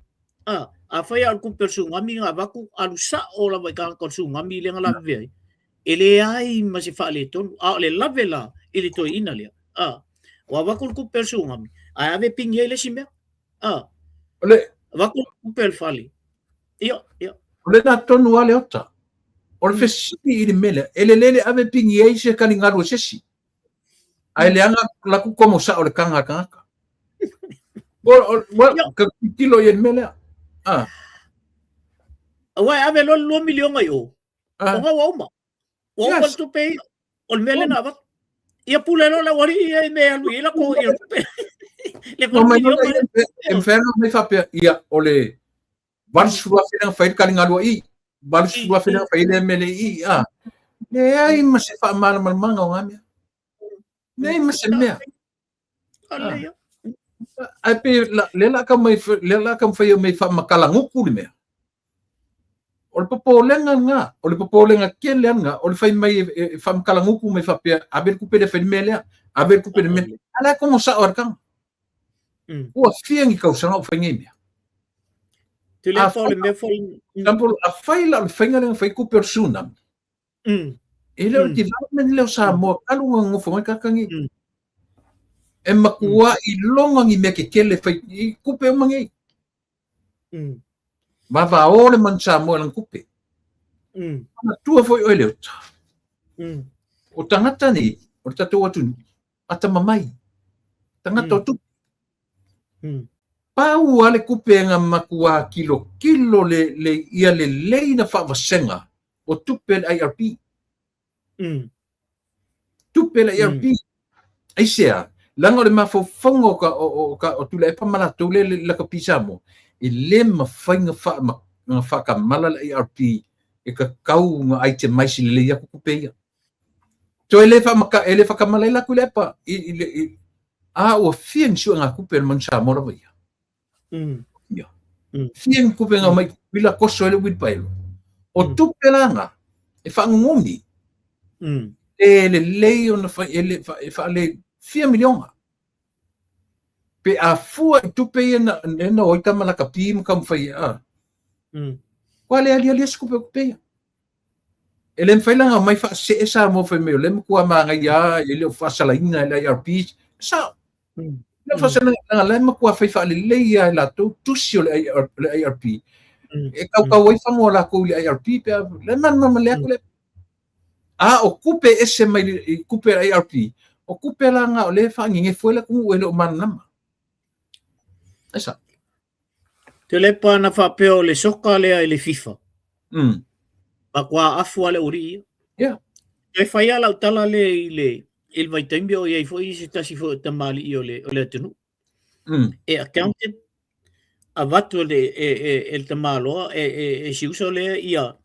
a fai al ku persungami nga baku alu sa o la vai ka persungami le ngala ve ele ai ma se fa le ton le lavela ile to ina le wa baku ku persungami a ave pingele sime ole baku ku per fali Ia. O le nā tonu ale ota. O le fesiti i le mele, e le lele ave pingi ei se kani ngaru sesi. Ai le anga laku komo sa o le kanga. Ka kilo i le mele. Wai ave lo milion ai o. O nga wauma. O nga tu pe o le mele na wat. Ia pule no la wari ia me alu ila ko ia. Le ko milion ai. Inferno me fa pe ia o le Varsua fina fai kalinga i. Varsua fina fai le mele i. Le ai ma se fa mal manga o ngamia. Le ma se mea. Ai pe le la ka fai me fa makalanguku le mea. O le popolenga nga, o le popolenga kele nga, o le fai mai fa makalanguku me fa pe abel ku pe le fai mele, abel ku pe le mele. Ala como sa orkan. O fiengi ka usanga o fai ngemia. A fai la whainga ringa whai kupe o tsunami. E leo development leo Samoa, kalunga ngofo ngai kakangi. E makua i longa ngi mea ke kele whai i kupe o mangi. Mava ore man Samoa lang kupe. Ana tua foi o leo ta. O tangata ni, o tato watu ata mamai. Tangata o tu. Pau ale kupenga makua kilo le ia le leina whaawasenga o tupe le IRP. Tupe le IRP. Aisea, langa o le mawhawhonga o tula e pamala tule le laka pisamo. I le mawhainga whakamala le IRP e ka kau nga aite maisi le ia kukupeia. So ele whakamala i laku lepa. O fieng sua ngā kupe le mansa mora vai. Fieng kupe nga mai bila koso ele wid pailo. O tupe langa e whaangungumi. E le leo na le 4 milionga. Pe a fua i tupe e na oita malaka pima kam whai Kwa le ali kupe. E le mwhailanga mai wha se esa mo whai meo. Le mkua maa ngai ele o whasalaina ele IRP. Sao? Le whasalaina le mkua whai wha le leia la tau tusi o le IRP. E kau wai whango la kou le IRP. Le manama le ako le. O kupe ese mai kupe IRP. O kupe langa o le whangi nge fuela kungu ele o manama. Esa. Te lepa na whapeo le soka lea i le FIFA. Kua afua le uri. E whai ala utala le i le il vai taimbi o iei fo i se tasi fo tamali i o le atenu. E accountant a watu le tamaloa e si usa le ia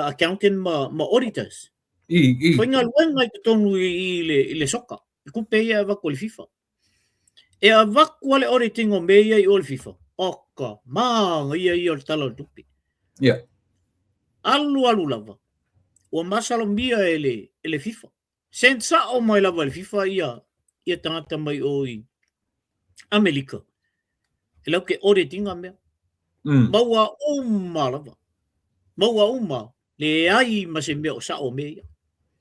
accountant ma auditors. Whai ngā luenga i tonu i le soka. I kupe ia wako le FIFA. E a wako le auditing o mea i o le FIFA. Oka, maa ia i o le tala o tupi. Alu lava. O masalo mia ele FIFA. Sensa o mai lava le FIFA ia tangata mai o i Amerika. E lau ke auditinga mea. Maua uma lava. Maua uma. Le ai ma se mea o sa o mea.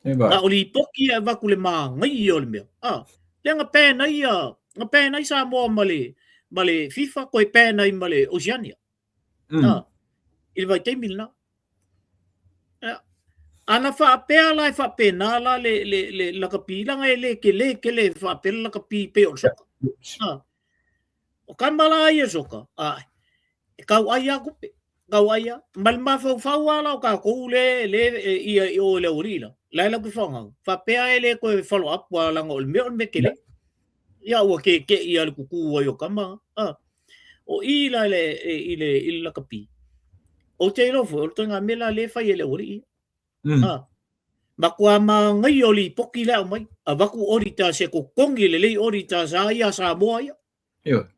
Na o li poki e waku le maa ngai o le mea. Le nga pēna i sa moa ma le FIFA koe pēna i ma le Oceania. Il vai te milna. Ana whaapea lai whaapena la le lakapi langa e le ke le whaapena lakapi pe o soka. O kamala ai e soka. E kau ai a kupe. Kau ai a. Malma whau ala o ka kou le ia o le urila. Lai la kui whangau. Whaapea e le koe follow up wa langa o le mea o me ke le. Ia ua ke ia le kuku ai o kama. O i la le lakapi. O te ilofo, o tunga mela le whai e le uri. Makua ma ngai o li poki leo mai. A waku orita se ko kongi le lei orita sa ia sa moa ia.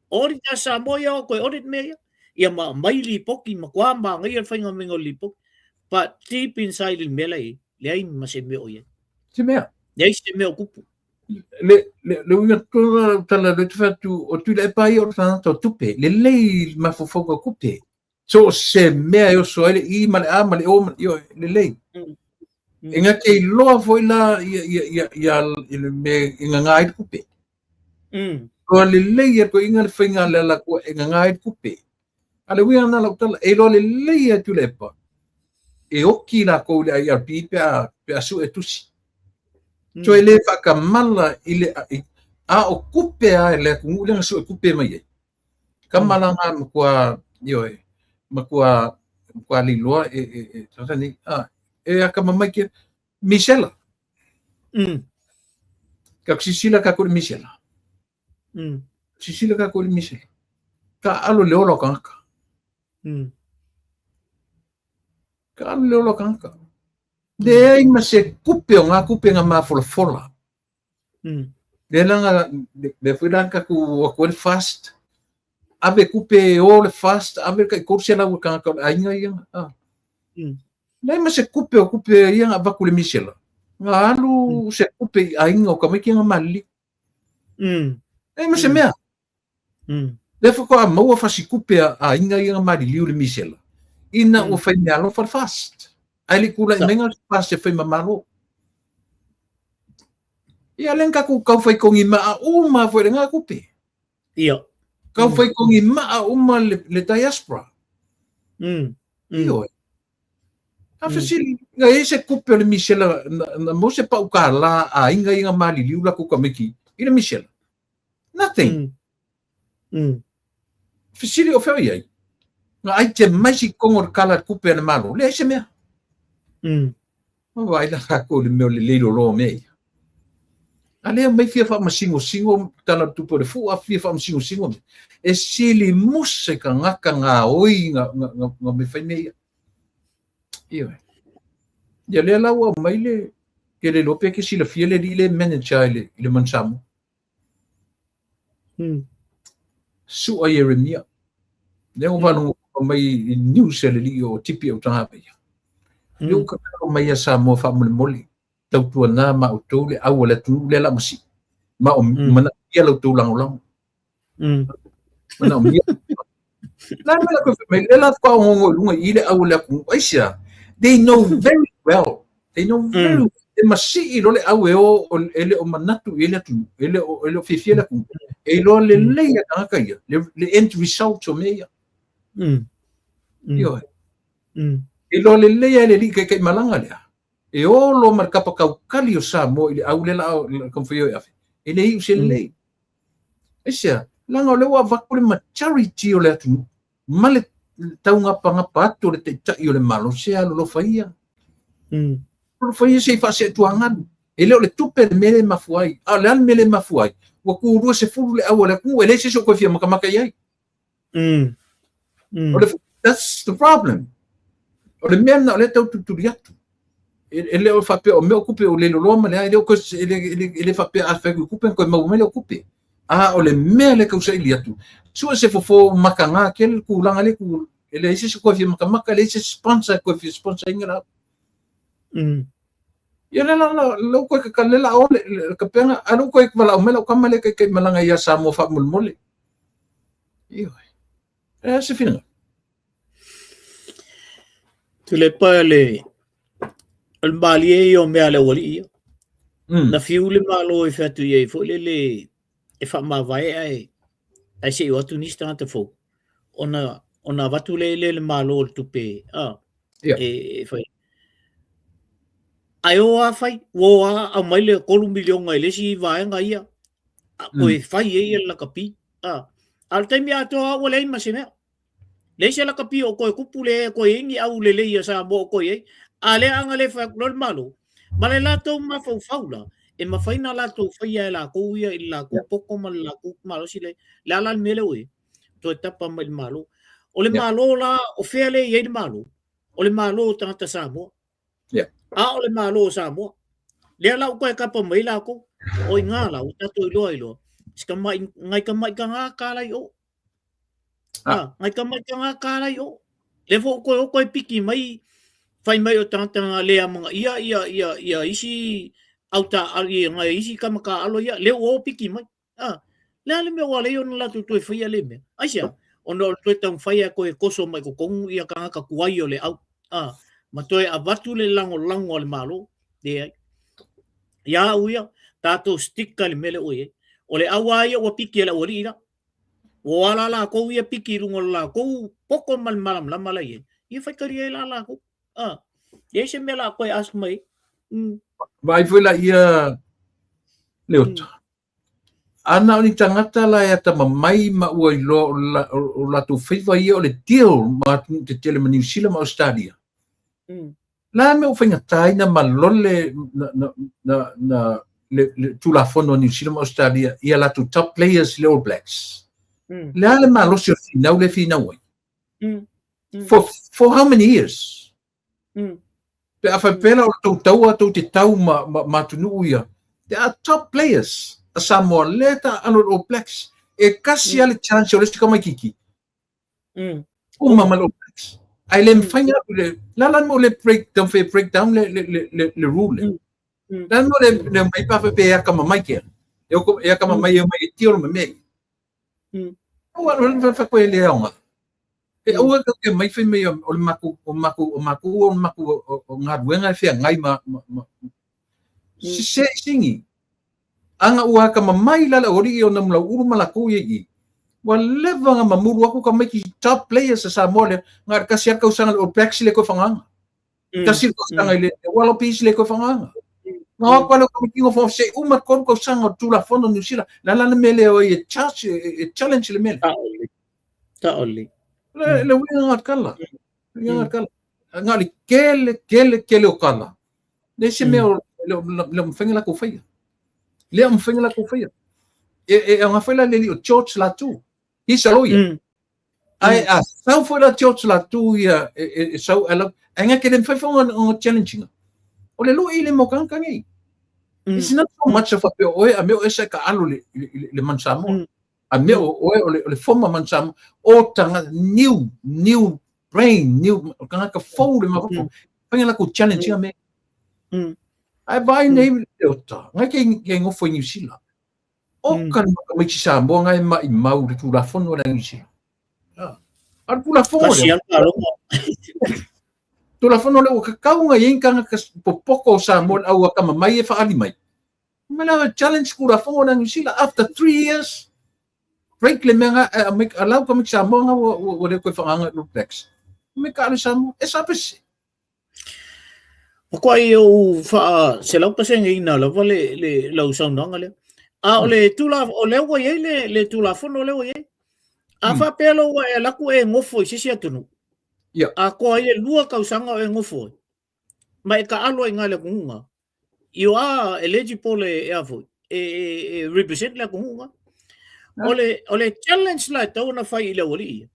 Orita sa moa ia o koe orit mea ia. Ia ma mai li poki makua ma ngai al whainga mengo li poki. But deep inside il mela i, le ai ma se mea o ia. Se mea? Le ai se mea o kupu. Le unga tūna tala le tuwhatu o tūla e pai o tana tō tupe. Le lei mafofoka kupe. So se mea yo so ele I male a male o yo le lei. Inga ke loa foi la ia me inga ngai kupe. Ko le lei ko inga le whainga le la ko inga ngai kupe. Ale wia na lautala e lo le leia tu le pa. E oki la ko le IRP pe asu e tusi. So ele whakamala ile a o kupe a ele ku le so kupe mai. Kamala nga makua liloa tani akamamai ke Michela. Ka Sisila ka ko Michela. Sisila ka ko Michela. Ka alo le olo kanka. Ka alo le olo kanka. De ai mase kupe nga mafola. De langa de fulanka ku fast. Ave kupe all fast, ave ka kursi la kanka ainga yang. Nei mase kupe yang avakule Michela. Nga alu se kupe ainga o kamiki nga mali. Nei mase mea. Defo ko mo fa si kupe ainga yang mali liu le Michela. Ina o fai mea lo fa fast. Ali kula menga fast se fai mamalo. Ia lenka ku kau fai kongi ma uma foi nga kupe. Ia. Kau fai kongi ma uma le diaspora. Iyo. Afasili nga ese kupe le Michela na mo se pa ukala ainga mali liu la ku kamiki. Ina Michela. Nothing. Fasili o fai ai. Nga ai te maisi kongor kala kupe na malo. Le ese mea. Vai la ko le meu le lo me. Ale mai fia fa masingo tala tupo de fu a fia fa masingo. E sili musika ngaka nga oi nga me fai me. Iyo. Ya le la wa mai le ke le lope ke sila fia le manager le mansamo. Su a Yeremia. Le o vanu mai news le li o tipi o tanga pe. Yo ka mai sa mo fa moli. Tau tua na ma o tau le au le tu le la masi. Ma o mana ia lo tu lang. Mana o mia. Na me la ko me la ko ngo lunga ile au le ku aisia. They know very well. They know very well. E masi lo le au ele o manatu ele tu ele o fifia ku. E lo le le ka ka ia. Le end result o me ia. Yo. E lo le le li ke malanga le. E olo markapa kaukali o sa mo ile au le la konfio afi. Ele i se le. Esia, langa o le wa vakule ma charity o le atu. Male taunga panga pato le te tai o le malo se alo lo faia. Lo faia se fa se tuangan. Ele o le tupe le mele mafuai. A le al mele mafuai. Wa ku ru se fu le au le ku ele se so ko fia makamaka yai. That's the problem. O le mena o le tau tuturiatu. Ele o fa pe o me ocupe o le lo ma le ele o ko ele fa pe a fa ocupe ko mo me le ocupe o le me le ko sai liatu so se fo makanga kel ku langa le ku ele se ko fi makamaka le se sponsor ko fi sponsor inga ya la lo ko ka le la o le ka pena anu ko mala o me lo kamale ke malanga ya sa mo fa mole iyo se fina tu le pa le al balie o me ale wali na fiu le malo e fatu ye fo le e fa ma vai ai se o tu nista te fo ona vatu le malo tu pe e foi ai o fai wo a mai le kolu milion ai le si vai nga ia o e fai e la kapi al te mia to o le ma se me le se la kapi o ko kupule ko ingi au le ia sa bo ko ye ale anga le fa lol malo male la to ma fa faula e ma faina la to faia la ko ia illa ko poco mal la ko malo sile la mele we to etapa mal malo o le malo la o fele ye malo o le malo tata samo o le malo samo le la ko ka pa mai la ko o nga la o tato lo ska mai ngai ka mai ka nga ka lai o ngai ka mai ka nga ka lai o le fo ko piki mai fai mai o tanga lea mga ia isi auta ali nga isi kamaka alo ia le o piki mai le me wale yo la tu fai ale me asia ono tu tang fai ko e koso mai ko kong ia ka kuai o le au ma toi avatu le lango le malo de ya uia tato stick le mele o le awa ia o piki le ori ira O ala la ko ia piki rungo la ko poko mal malam la malai. Ia fai kari la ko. Ia se mela ko ask mai. Vai foi la ia leota. Ana ni tangata la ya ta mai ma ua lo la tu fiva ia o le deal ma te tele ma New Zealand ma Australia. La me o finga taina ma lole na le tu la fono New Zealand ma Australia ia la tu top players le All Blacks. Le ale ma lo se finau le finau. For how many years? Pe afa pela o tau te tau ma tunu ia. They are top players. A Samoa leta anu All Blacks. E kasi ale chance o le sika mai kiki. Uma ma All Blacks. Ai le mfanya le la mo le breakdown le rule. Dan mo le mai pa pe ya kama mai ke. Ya kama mai mai tio me me. O wa fa ko le onga. E o ke mai fe me o maku nga wenga fe ngai ma se singi. Anga ua ka mamai lala ori o na mula uru malaku i. Wa leva nga mamuru aku ka maiki top players sa mole nga kasi ka usanga o Blacks le ko fanganga. Kasi ko usanga le walo pis le ko fanganga. Nga ko lo ko kingo fo se uma ko usanga tu la fondo New Zealand. La mele o e challenge le mele. Ta oli. Le winga kala. Winga kala. Nga li kele o kala. Ne se me le mfenga la ko fai. Le mfenga la ko fai. E nga foi la le George Latu. He's a lawyer. Ai a sao foi la George Latu ia so ela nga ke le foi on challenging. O le lo ile mo kan kan ei. It's not so much of a o a meu esa ka alo le mansamo. A meu o le forma mansamo o tanga new brain new ka fold ma ko. Foi la ko challenging me. Ai vai nei ota. Nga ke ngo foi New Zealand. O kan mai sa mo ngai mai mau tu la fono la ngi. Ar tu la fono. Tu la fono le o ka nga yin kan ka popoko sa mo au ka mai e fa ali mai. Mala challenge ku la fono la ngi after 3 years. Break le menga make allow ka sa mo nga o le ko fa nga All Blacks. Me ka le sa mo e sa pese. O ko eu fa se lau pase ngai na la vale le lau sa nga le. O le tula o le wa ye le tula fono le wa ye. A fa pelo wa e la ku e ngofo se se tunu. Ya. A ko ye lua ka usanga e ngofo. Mai ka alo nga le kunga. You are eligible e avo e represent la kunga. Ole challenge la tau na fai le wali.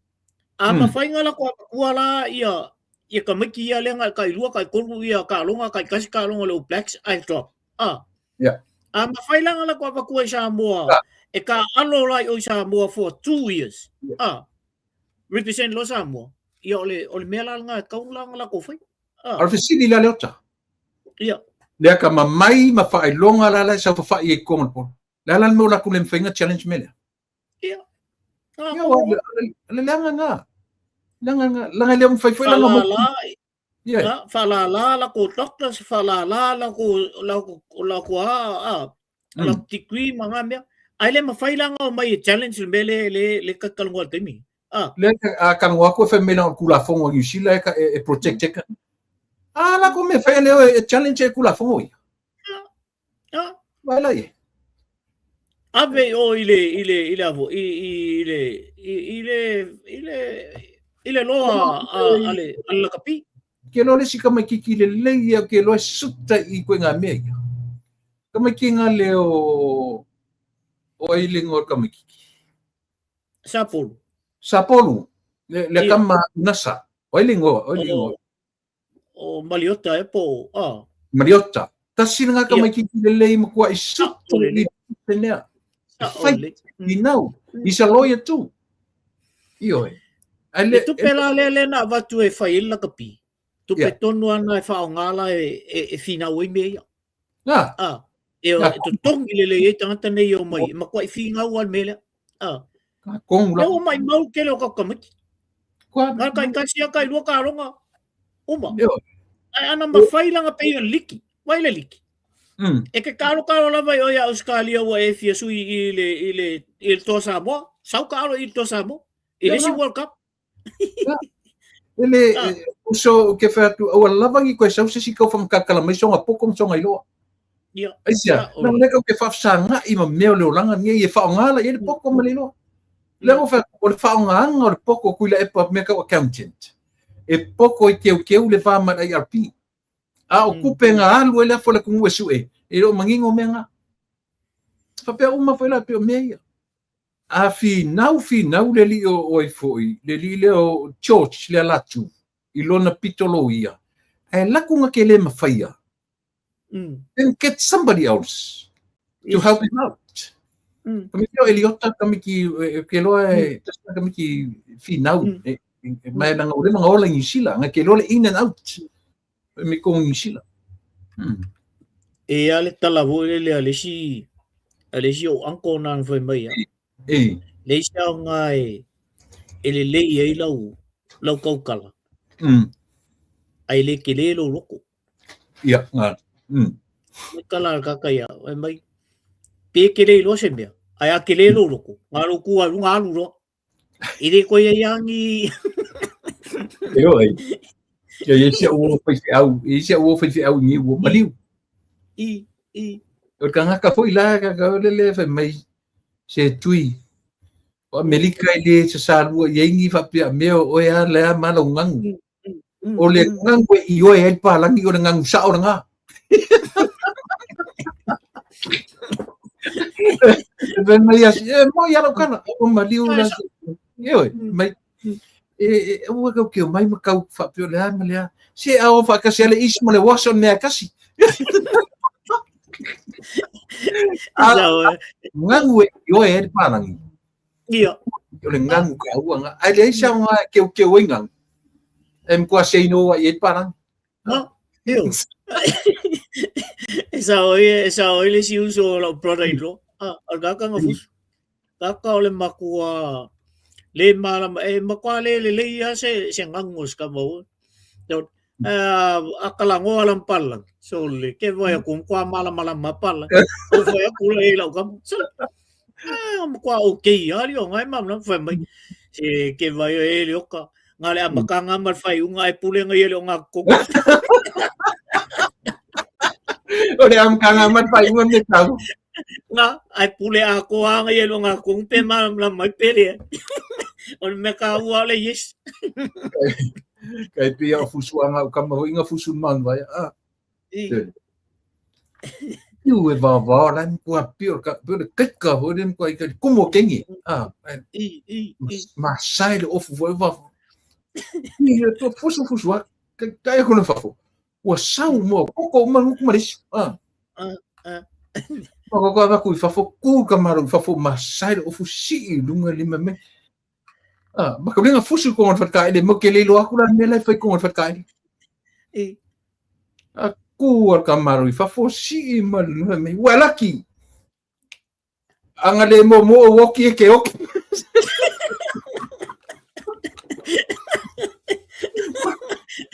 A ma fai nga la ko wala ia ka maki ia le nga ka lua ka kolu ia ka longa ka kasi ka longa le Blacks I drop. Ya. A mawhailanga la kua pakua i Samoa, e ka alo lai o Samoa for 2 years. Represent lo Samoa. Ia ole mea langa e kaunlanga la kofai. Ar fisili la leota. Ia. Lea ka mamai ma whailonga la sa whawhai e kongan po. Lea lan mo la kulem whainga challenge mele. Ia. Ia wa, le langa nga. Langa lea mwhai langa mo. Falala la ko doctors falala la ko la degree manga me ai le mafailanga o mai challenge mele le kakalngwa temi le kan wa ko fe mena kula fongo yu sila e protect ka la ko me fe le challenge kula fongo wala ye ave o ile avo ile loa ale alla kapi ke lo le sika mai kiki le leia ke lo suta i ko nga me ka mai kinga le o ile ngor ka mai kiki sapolu le kama nasa o ile ngor o Mariota e po Mariota tasina nga ka mai kiki le lei mo kwa i suta i tenea fight you know he's a lawyer too io ale tu pela le na va tu e fai la kapi tu pe tonu ana e whao ngala e whina oi mea. E tu tongi le e tangata nei o mai. Ma kua i whina ua mele. Leo mai mau ke leo kakamaki. Nga kai kasia kai lua ka ronga. Uma. Ai ana ma whailanga pe ia liki. Waile liki. E ke karo lava i oia Australia ua e fia sui i le toa Samoa. Sau ka alo ito sa mo. Ili si World Cup. Ele uso ke fa tu awal lavangi ko sa si ko fam kakala mai songa poko songa ilo. Ia. Aisia, na le ko ke fa sanga i ma meo le langa ngi e fa ngala e poko malilo. Le o fa o fa nganga o poko kuila e pa me ka accountant. E poko i keu le fa ma IRP. A o kupenga alu ele fa le ku wesu e lo mangingo menga. Fa pe uma foi lá pe meia. A finau le li o oi foi, le li le o church le latu, i lona pitoloia. E lakunga ke le mawhaia. Then get somebody else to help him out. Kami kio Eliota, kami ki ke loa e, kami ki finau. Mai nanga ure mga ola in sila, nga ke loa in and out. Mi kong in sila. E ale talawo le alesi o angko nang foi mai. Le siya nga ele le i lau kaukala. Ai le ke le lo loko. Ia, nga. Kala kakaya, ai mai. Pe ke le lo se mea. Ai a ke le lo loko. Nga lo kua lunga alu ro. Ire ko ia yangi. Eo ai. Ia sia uo fai au ni uo maliu. O ka ngaka foi la ka le fai mai se tui. O Amerika ile se salua yengi fa pia meo o ya le malo ngang. O le ngang we i o e pa langi o ngang sa o nga. Ben mai as mo ya lo kana o maliu la. Yo mai o que mai ma kau fa pia le ama se a o fa ka se le ismo le waso me kasi. Ngang we i o e pa langi. Ia. Yo le ngang ka uanga. Ai le sa nga ke wingang. Em qua sei no e parang. No. Yo. Esa oi le si uso lo proteino. Al ga nga fus. Ka ole makua le mala makua le ia se ngangos ka mo. Yo akalango alam palang. So le ke voy a con qua mala mapala. O voy a kula e lo kam. Kwa okay ali o ngai mam na foi mai se ke vai ele o ka ngale amakanga mal fai unga e pule ngai ele o nga ko o le amakanga mal fai unga me tau nga ai pule a ko anga ele o nga ko pe mam la mai pele o me ka wa le yes kai pia fusuanga o kama inga fusun man vai you e va lan kwa pio ka pio kit ka hoden kwa ka kumo kengi ma sai of va ni to fusu ka e kono fa o sau mo ko man ku maris ko va ku fa ku ka maru fa ma sai of si lunga lima me ma ka blinga fusu ko on fa ka ele mo ke le lo akula me la fa ko on fa ka kuar kamaru fa fosi mal me walaki anga le mo woki ke ok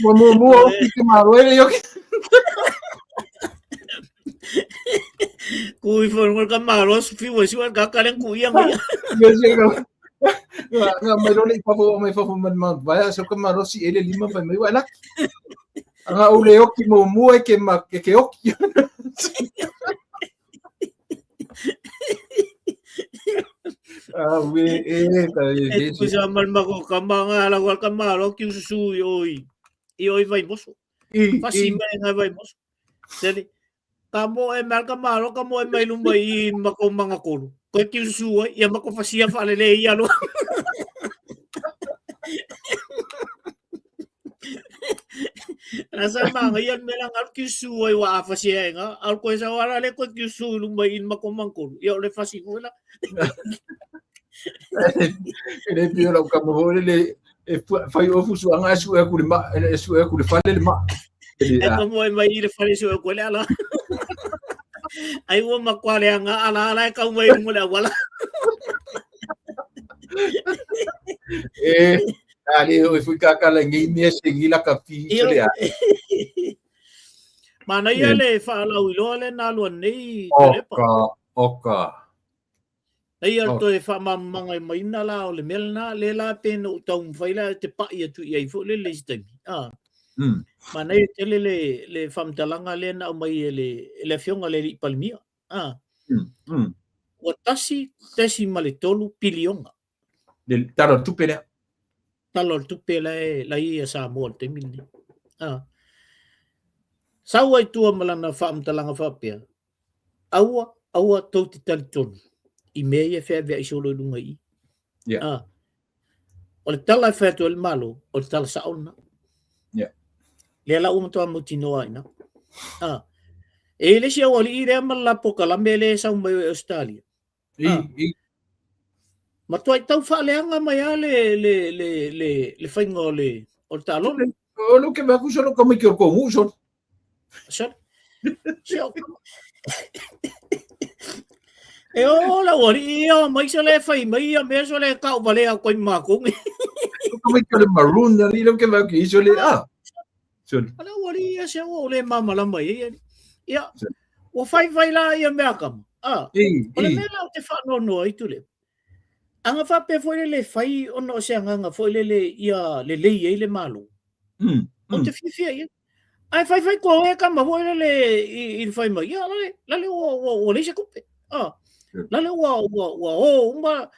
mo woki ke maru ele ok kui for kamaru fi wosi wa ka kalen ku yang nga mai role fa fo man vai so kamaru si ele lima vai me walaki anga ule oki mo mua ke oki. We kusa mal mako kamanga la wal kamaro ki susu oi. Oi vai moso. Fasi mai nga vai moso. Sele kamo e mal kamaro kamo e mai lumai mako mga kono. Ko ki susu ia mako fasia fa le ia lo. Nasa mga yan melang al kisuay wa afasiya nga al ko sa wala le ko kisu lumbayin makomangkon ya le fasiko la ele pio la kamo le fai ofu su anga su e ku ma su e ku le fale le ma e como mai le fale su e ku le ala ai wo makwale nga ala ka mai mo la wala ali eu fui kakala ngi me segila kapi le mana ia le fa la uilo le na lo nei oka Ai alto e whamamanga mai na la o le melna le la pena o tau mwhaila te pai atu i ai fo le le stemi. Ma nei te le whamtalanga le na o mai le fionga le li palmia. O tasi ma le tolu pilionga. Le taro tupe lea. Talo tupe la ia sa mo te mini. Sau ai tua malana whamtalanga whapea. Aua tau te tali tonu. I mea ia whea vea i solo i lunga i. O le tala e whea tu le malo, o le tala saona. Le ala umatoa mo tinoa ina. E le si au ali i rea malapo ka la mele sau mai o Australia. Ma tua i tau whaaleanga mai a le whainga o le talon. O lo ke mea kusano ka mai ki o kongu son. Sorry. E o la wari ia mai se le fai mai ia me so le ka o vale a koi makong. Como que le maroon ali lo que va que hizo le Ala wari ia se o le mama la mai ia. Ia. O fai la ia me akam. O le mela o te whano no i tule. Anga whape foi le fai ono se anga foi le ia le lei le malo. O te fifia ia. Ai fai ko e kama foi le i fai mai ia le o le se kupe. La le wa uma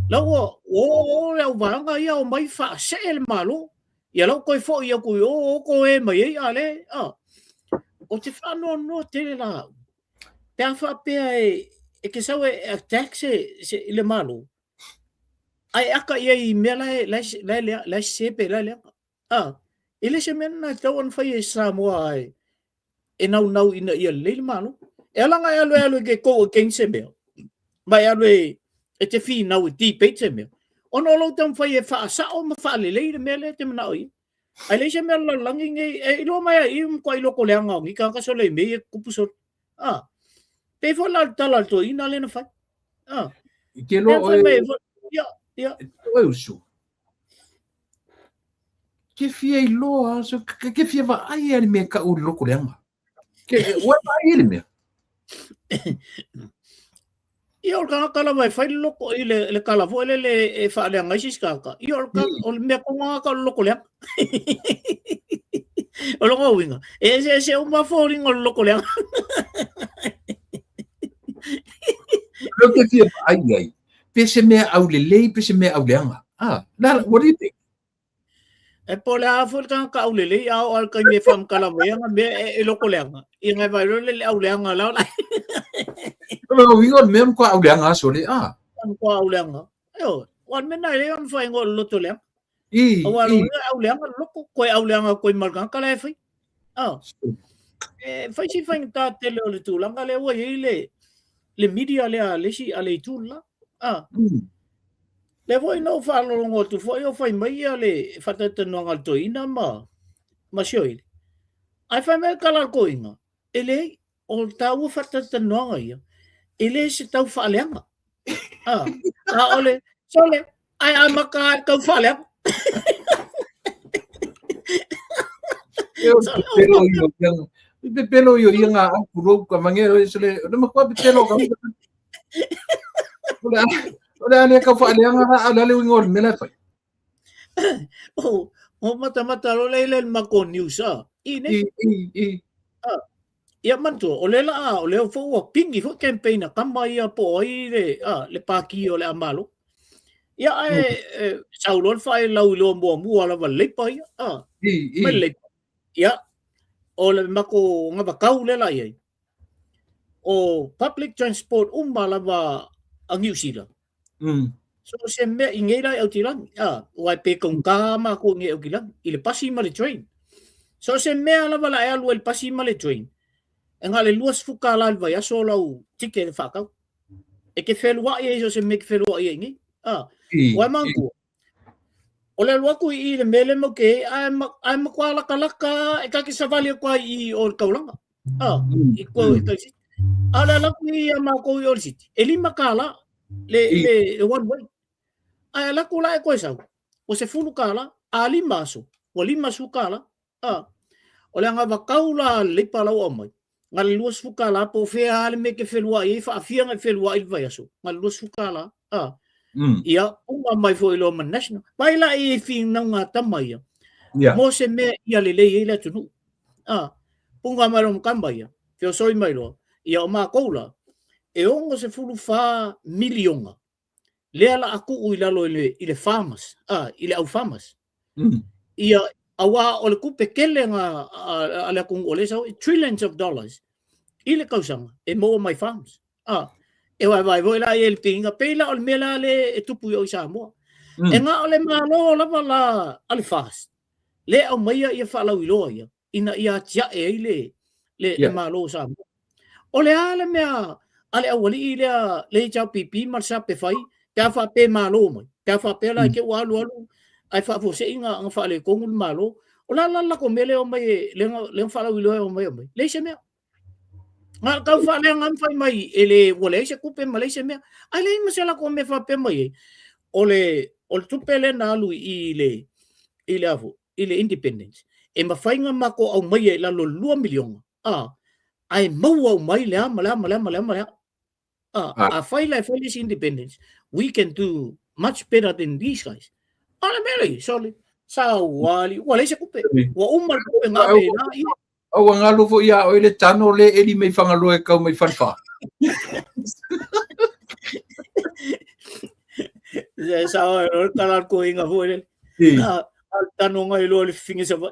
la o le vanga ia o mai fa se el malo ia lo koi fo ia ko e mai ia le o te fa no te la pe fa pe e ke sa e attack se le malo ai aka ia I mela la se pe la ele se mena tau fa ia sa mo ai e nau ina ia le malo e langa ia lo ke ko ken se me mai alwe e te fi nau ti pete me ono lo tam fai e fa sa o ma fa le le me le te na oi ai le se me la langi e lo mai I ko I lo ko le anga ngi ka so le me ku pu so pe fo la tala to ina le na fa que lo ya o su que fie lo so que fie va ai ele me ka o lo ko le anga que wa ai ele me I ol kala mai fai loko I le kala vo le e fa le ngai siskaka I ol ka ol me ko nga ka loko le o lo winga e se o ma fo ring o loko le lo que fie ai pese me au le pese me au le anga na what do you think e po le a fo ka au le a o ka me fam kala mai nga me e loko le anga I ngai vai le au le anga la lo wingo mesmo ko au le anga so le ko au le anga yo wan me nai le on fai ngo loto le o wa au le anga loko ko au le anga ko marga kala e fai fai si fai ta tele o le tu langa le wa le media le si ale tu la le voi no fa lo ngo tu foi o fai mai le fata te no ngal to ina ma sioi ai fai me kala ko inga ele o tau fata te no ia ele se tau fa le anga ole sole ai amaka ka fa le pelo yo nga puro ka mangero sole no ma ko pelo ka Ola ne ka fa le nga ala le ngor mena fa o mata lo le ma ko news ia mantu o le la o le fo o pingi fo campaign ka mai po ai le paki o le amalo ia saulon fai lau lo mo ala va le pai me le ia o le mako ngava kau le la ia o public transport umbala va New Zealand so se me ingera au tilang wa pe con kama ko nge au kilang ile pasi ma le train so se me ala va la alu el pasi ma le train engale luas fuka la vai aso lau tike fa ka e ke felua ia so se me ke felua ia ngi wa mangu o le lua ku I le mele mo ke ai ma kwala kalaka e ka ki savali kwa I o kaulanga I ko ka si ala la ku ia ma ko I o siti e lima kala le one way ai la ku la e ko sa o se fulu kala ali maso o lima su kala o le nga va kaula le pala o mai ngal luas fuka la po fe ale me ke felua I fa afia ngal felua I vai aso ngal luas fuka la Ia unga mai foi lo man national. Vai la e fin na nga tamai. Yeah. Mo se me ia le ile tunu. Punga mai rom kambaya. Fio soi mai lo. Ia o ma koula. E ongo se fulu fa milionga. Lea la aku uila lo ile farmers. Ile au farmers. Ia awa o le kupe kele nga ala kung ole sa trillions of dollars. Ile kausanga e mo my farms. E vai la el pinga pela o mela le e tupu o sa mo. E nga ole malo la bala al fast. Le o mai ia fa la wilo ia. Ina ia tia e le malo sa mo. Ole ale mea ale awali ile le chau pipi mar sa pe fai. Ka fa pe malo mo. Ka fa pe la ke walu ai fa fo se inga nga fa le kongul malo. Ola la ko mele o mai le fa la wilo o mai. Le se mea. Nga kau fa le ngam fai mai ele wole se kupe Malaysia me ai le masala ko me fa pe mai ole tupele na lu ile independence e ma fai nga mako au mai la lo 2 milion ai mau au mai le mala a fai la this independence we can do much better than these guys ala mele solid sa wale se kupe wa umar ko nga be na o ngalo fo ia o ile tano le eli mai fangalo e kau mai fanfa sa o talar ko inga fo ile tano ngai lo le fingi sa va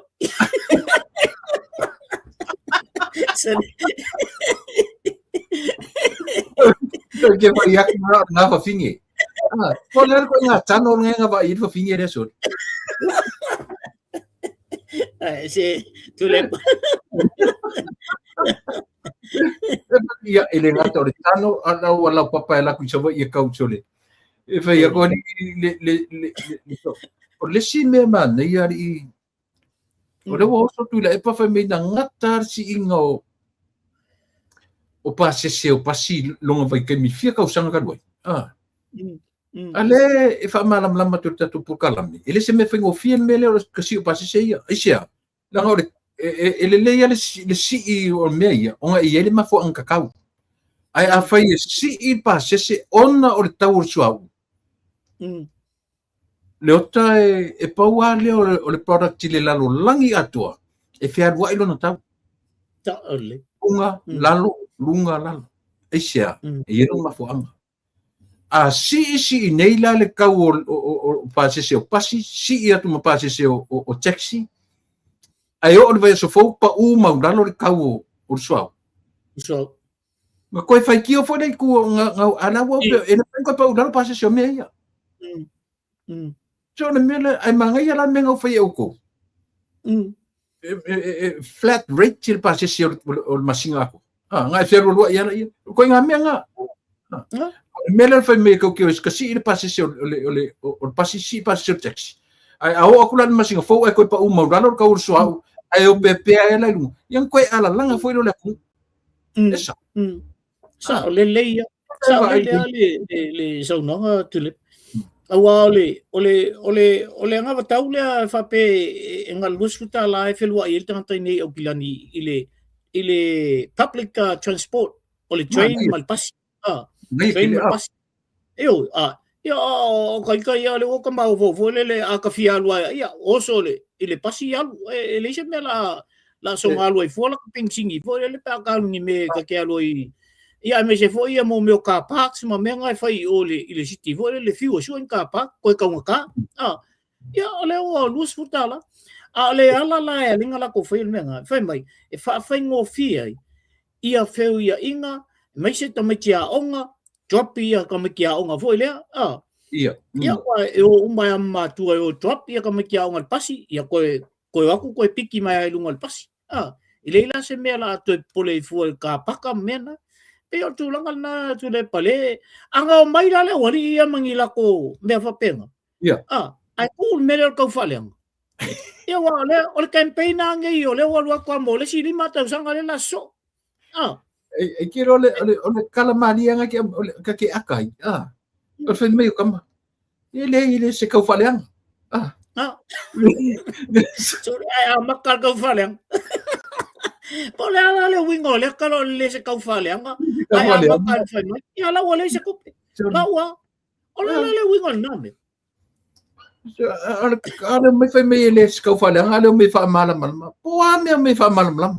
ke vai yak na fa fingi ko le ko nga tano ngai nga va ir fa fingi re so se tu le ia ele ngata o tano ala wala papa la ku chava ia kau chole e fa ia ko ni le o le si me man ia ri o le wo so tu le e pa fa me na ngata si ingo o pa se o pasi longa vai ke mi fia kau sanga ka doi ale e fa malam lama tu tatu por kalami ele se me fengo fia mele o kasi o pasi se ia isia la ngore ele le si o meia onga ele ma fo an kakau ai a fai si I pa se ona o le tau suau le ota e paua le o le product le lalo langi atua e fia wa ilo na tau ta ole unga lalo lunga lalo isia e no ma fo anga a si nei la le kau o pa se o pasi si atu ma pa se o taxi ai o le vai so fo pa u ma dalo le kau o suau so ma koe fai ki o fo nei ku nga ana wo e na ko pa u dalo pa se o meia so na mele ai manga ia la menga fai o ko flat rate til pa se o masinga ko nga fe lo ia ko nga menga mele fai me ko kasi ile pa se o pasi si pa se taxi ai ao akulan masinga fo e ko pa u ma dalo ka u suau ai o pepe ai la lu yang koe ala langa foi lo le ku esa sa le so no tulip awa ole nga taule fa pe nga luskuta la fe lo il tanga nei o kilani ile public transport ole train mal pas train mal pas kai ale o ka mau vo le a ka fia lo ia oso le ile pasi alu le se me la so alu e fola ka pinsingi fo le pa ka ni me ka ke alu ia me se fo ia mo me ka parks ma me ngai fai ole ile city fo le fiu so en ka park ko ka nga ia ole o lus futala ale ala la linga la ko fai me nga fai mai e fa fai ngo fia ia feu ia inga mai se to me tia onga drop ia ka me kia onga fo ile ia e o mai ama tu o drop ia ka me kia onga pasi ia ko aku ko piki mai lunga pasi ile la se me la to pole fu ka paka mena pe o tu langa na tu le pale anga mai la le wali ia mangila ko me fa penga ai ku me le ko faleng ia wa le o campaign anga io le wa ko mo le sili mata usanga le la so e kiro le kalamani anga ka ke akai o fe meio kama ele se kau faleang so ai makal kau faleang pole ala le wingo le kalo le se kau faleang ai makal fa mai ia la wale se kupe la wa le winga name. Ala mai fai mai le skau fale ala mai fa mala mala. Po ame mai fa mala mala.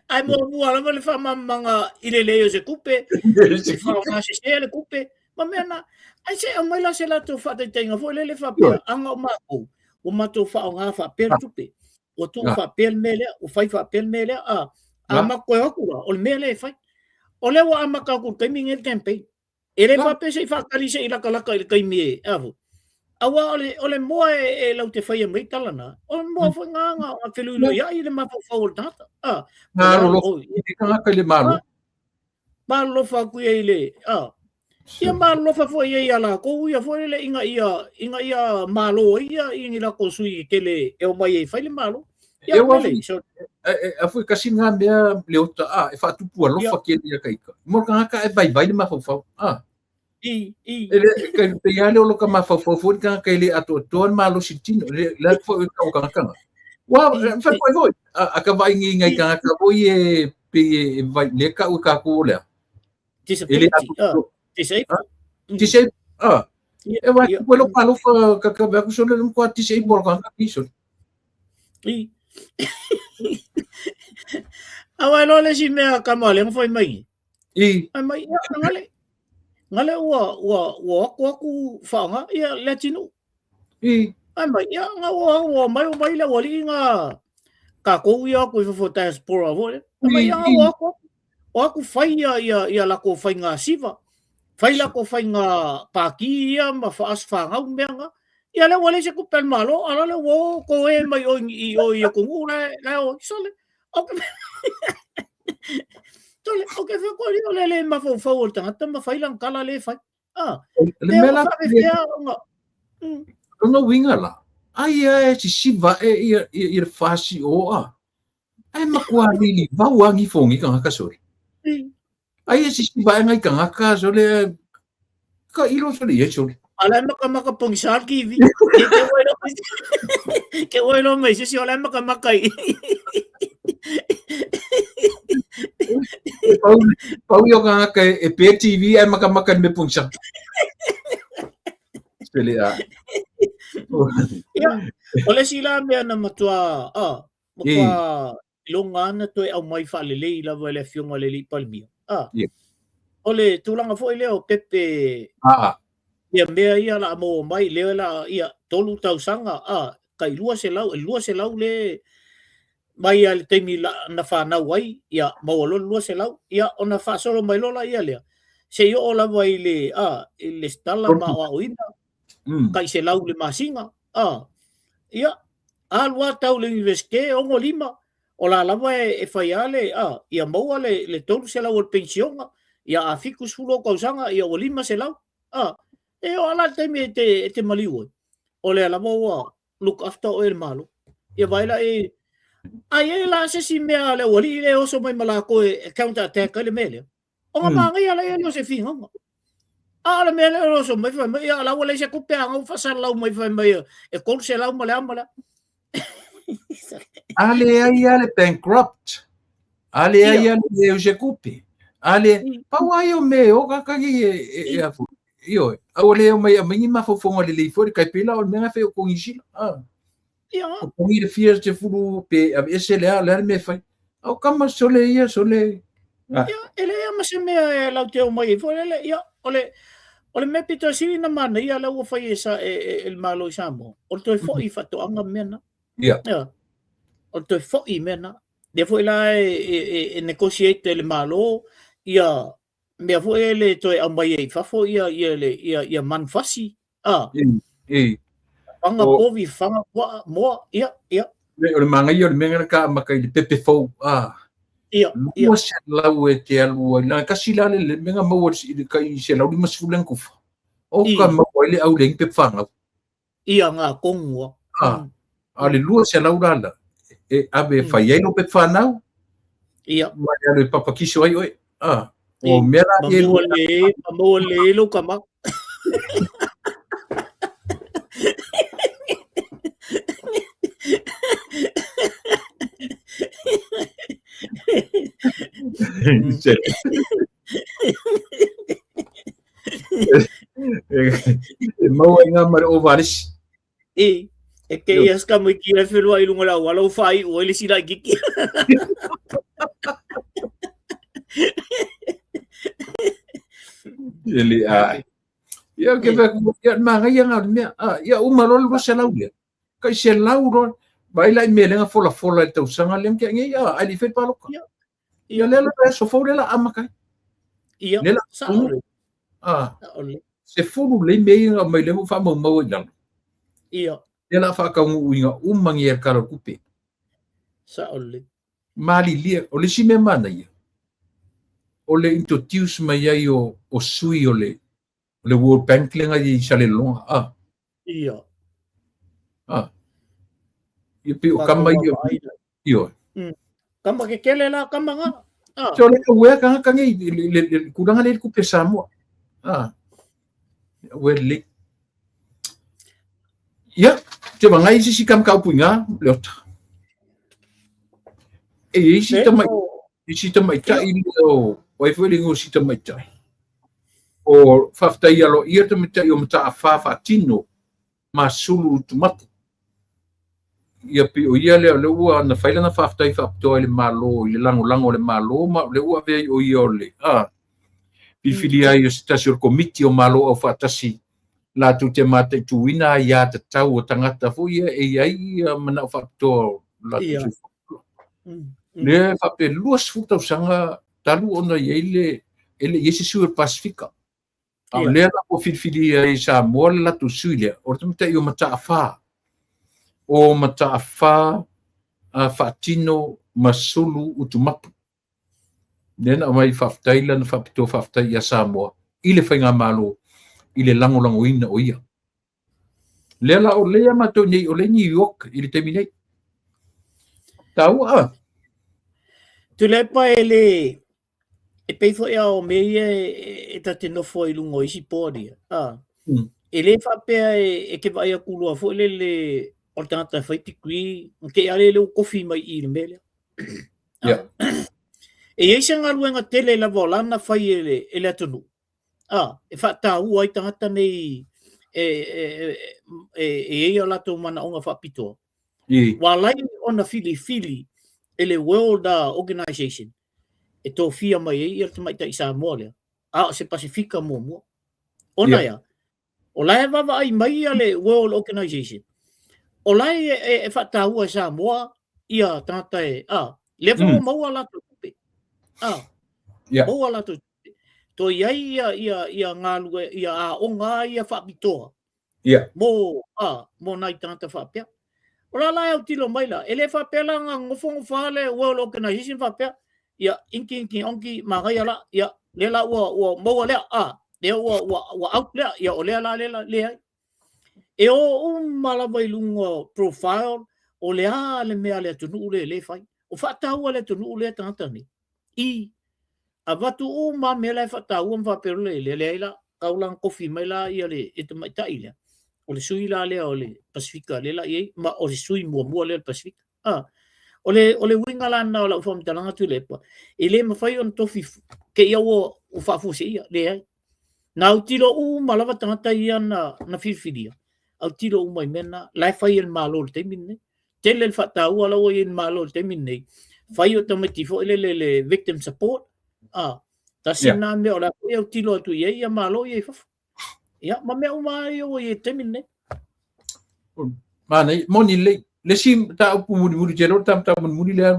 Ai mo ala le fa manga ilele yo se kupe. Se fa se le kupe. Ma mena ai se mai la se la to fa te tenga fo le fa pe anga ma o ma to fa nga fa pe tupe. O tu fa pe mele o fai fa pe mele a ma ko akura o mele fai. O le wa ama ka ku kai mingel tempe. Ele fa pe se fa kali se ila kala kai mi avo. Awa ole mo e lau te fai mai talana. O mo fa nga felu lo ya ile ma fa fa tata. Na lo ka ka le malo. Ba lo fa ku ile ia ma lo fa fo ia la ko ia fo le inga ia malo ia la ko sui kele e o mai e fa le malo. Ia wale. A foi kasinga mea le ota e fa tu pu lo fa ke ia kai ka. Mo ka e vai ma fa fa. Ele kai pe ia le lo ka ma fa fa ka kai le ato ton malo sitino le fo ka ka. Wa fa ko voi. A ka vai ngai ka voi e pe vai le ka u ka ko le. Ele Tisei. E vai quello palo fa ka ba ko so le ko tisei por ka iso. Awa no le si mea kamale mo foi mai. Ai mai ngale wa ku fanga ia latino. Ai mai ia nga wa mai le wali nga ka ko ia ko fo diaspora vo. Mai ia wa ku fai ia la ko fai nga siva. Fai la ko fai nga paki ia ma fa as fanga mea nga. Ia le wale se ku pel malo ala le wo ko e mai o ia ko ngula la o sole. Okay. Tole okay fa ko le ma fo fo tanga ma fai lang kala le fai. Le mela no winga la. Ai e si siva e fasi o ai ma kwa li va wangi fongi ka ka sori. Ai si siva ngai ka so le ka ilo so le sori. Alam maka pongsal kiwi. Ke bueno me si alam maka Pau yo ka e pe TV ai maka me pongsal. Spele Ole sila me na matua maka longa to au mai fa le la vele fiong le li palmia. Ole tulanga fo ile o pepe. Ia mea ia la mo mai le la ia tolu tau sanga kai lua se lau le mai al temi la na fa na wai ia mo lo lua se lau ia ona fa solo mai lola ia le se yo ola vai le stala ma wa uina kai se lau le masinga ia alwa tau le inveske o lima ola la vai e fai ale ia mo le tolu se lau el pension ia afikus fulo ko sanga ia o lima se lau e o ala te maliu o le ala mo look after o el malo e vai la ai la se si mea le wali le oso mai malako e counter attack le mele o nga manga ia le se finga ala mele oso mai fa ia la wala se kupe anga fa sa lau mai fa mai e kol se lau male amala ale bankrupt ale o se kupe ale pa wai o me o ka io ole o mai mingi ma fo fonga le fo kai pela o menga fe ko ngi o ngi de fier te fulu pe ese le me fai o kama sole ele ama se me la te o mai fo le ole me pito si na mana ia la o fai esa el malo samo o to fo I fato anga mena o to fo I mena de fo la negotiate el malo ia me vo ele to a mai fa fo ia man fasi fanga povi fanga mo ia o manga io le menga ka maka le pepe fo mo se lau e te alu na kasi la le menga mo le kai se lau mas fulen ku o ka mo le au le pepe fanga ia nga kongo ale lua se lau la e ave fa ye no pepe fanga ia ma le papa kiso ai o mera mo le lo kama mau nga mar ovaris E ke ias ka mo kira felo ai lunga la wala fai o ele sila giki. ele ya ke va ya manga ya nga me ya umarol ro selau ya kai selau ro vai lai me lenga fola tau sanga lem ke ngi ya ali fet palo ya lela so fo lela amaka Ia lela sa ole se fulu le me nga mai le mo fa mo mo ya ia lela fa ka uinga umangi er karo kupe sa ole mali lia o le sime mana ia o le introduce mai ai o sui o le World Bank lenga i sale longa ia ia pe o kama ia kama ke kele la kama nga so le ue ka ngi le kuranga le ku pesa mo le ia te bangai si kam ka puinga le si tamai tai o wai foi le ngo si tamai tai o faftai alo ia te mita o mata fa tino ma sulu tomate ia pe o ia le ua na faila na faftai fafto le malo le lango le malo ma le ua ve o ia le pifilia ia stasio komiti o malo o fatasi la tu te mate tu ina ia te tau o tangata fu ia ia mana fafto la tu le fape luas futa sanga talu ona ele yesi sur Pasifika le la po fifilia i sa mo la tu suile o te mita o mata afa fatino masulu utumatu nena mai faftai lan fapito faftai ya Samoa ile fainga malo ile lango ina o ia lela o le mato nei o le New York ile terminate tau tu le pa ele e pei fo ia o me e ta te no fo i lungo isi pori ele fa pe e ke vai a kulua fo le o tata fai tikui ke ale le kofi mai i le mele e ia sanga luenga tele la volana fai ele atunu e fa ta u ai tata nei ia la to mana onga fa pito walai ona fili ele World Organization e tō fia mai ia te mai ta isa moa se Pasifika mo ona ia o lai vava ai mai le World Organization o lai e whataua sa moa ia tata lewa o maua lato kupe maua lato to iai ia ngalue ia o ngā ia whapitoa mo nai tata whapea o la lai au tilo mai la ele whapea la ngā ngofongo le World Organization whapea ia inki onki magai ala ia lela ua maua lea le ua out lea ia o lea la lea e o malava i lunga profile o le mea le tunu le fai o whataua le tunu le tangata ni a watu o ma mea le whataua mwa pero le aila kaulang kofi mai la ia le e te maita i lea o le sui la lea o le Pasifika le la iei ma o le sui mua le Pasifika o le winga la na o la ufam talanga tu lepa ele mawhai on tofi ke ia o whafuse ia le ai na au tilo malava tangata ia na whiwhiria au tilo mai mena lai whai el malo le teimine tele le whatau ala o el malo le teimine whai o tamatifo ele le victim support ta sina me o la au tilo atu ia malo ia whafu ia ma mea umai o ia teimine mana moni le sim ta pu muri jelo ta muri le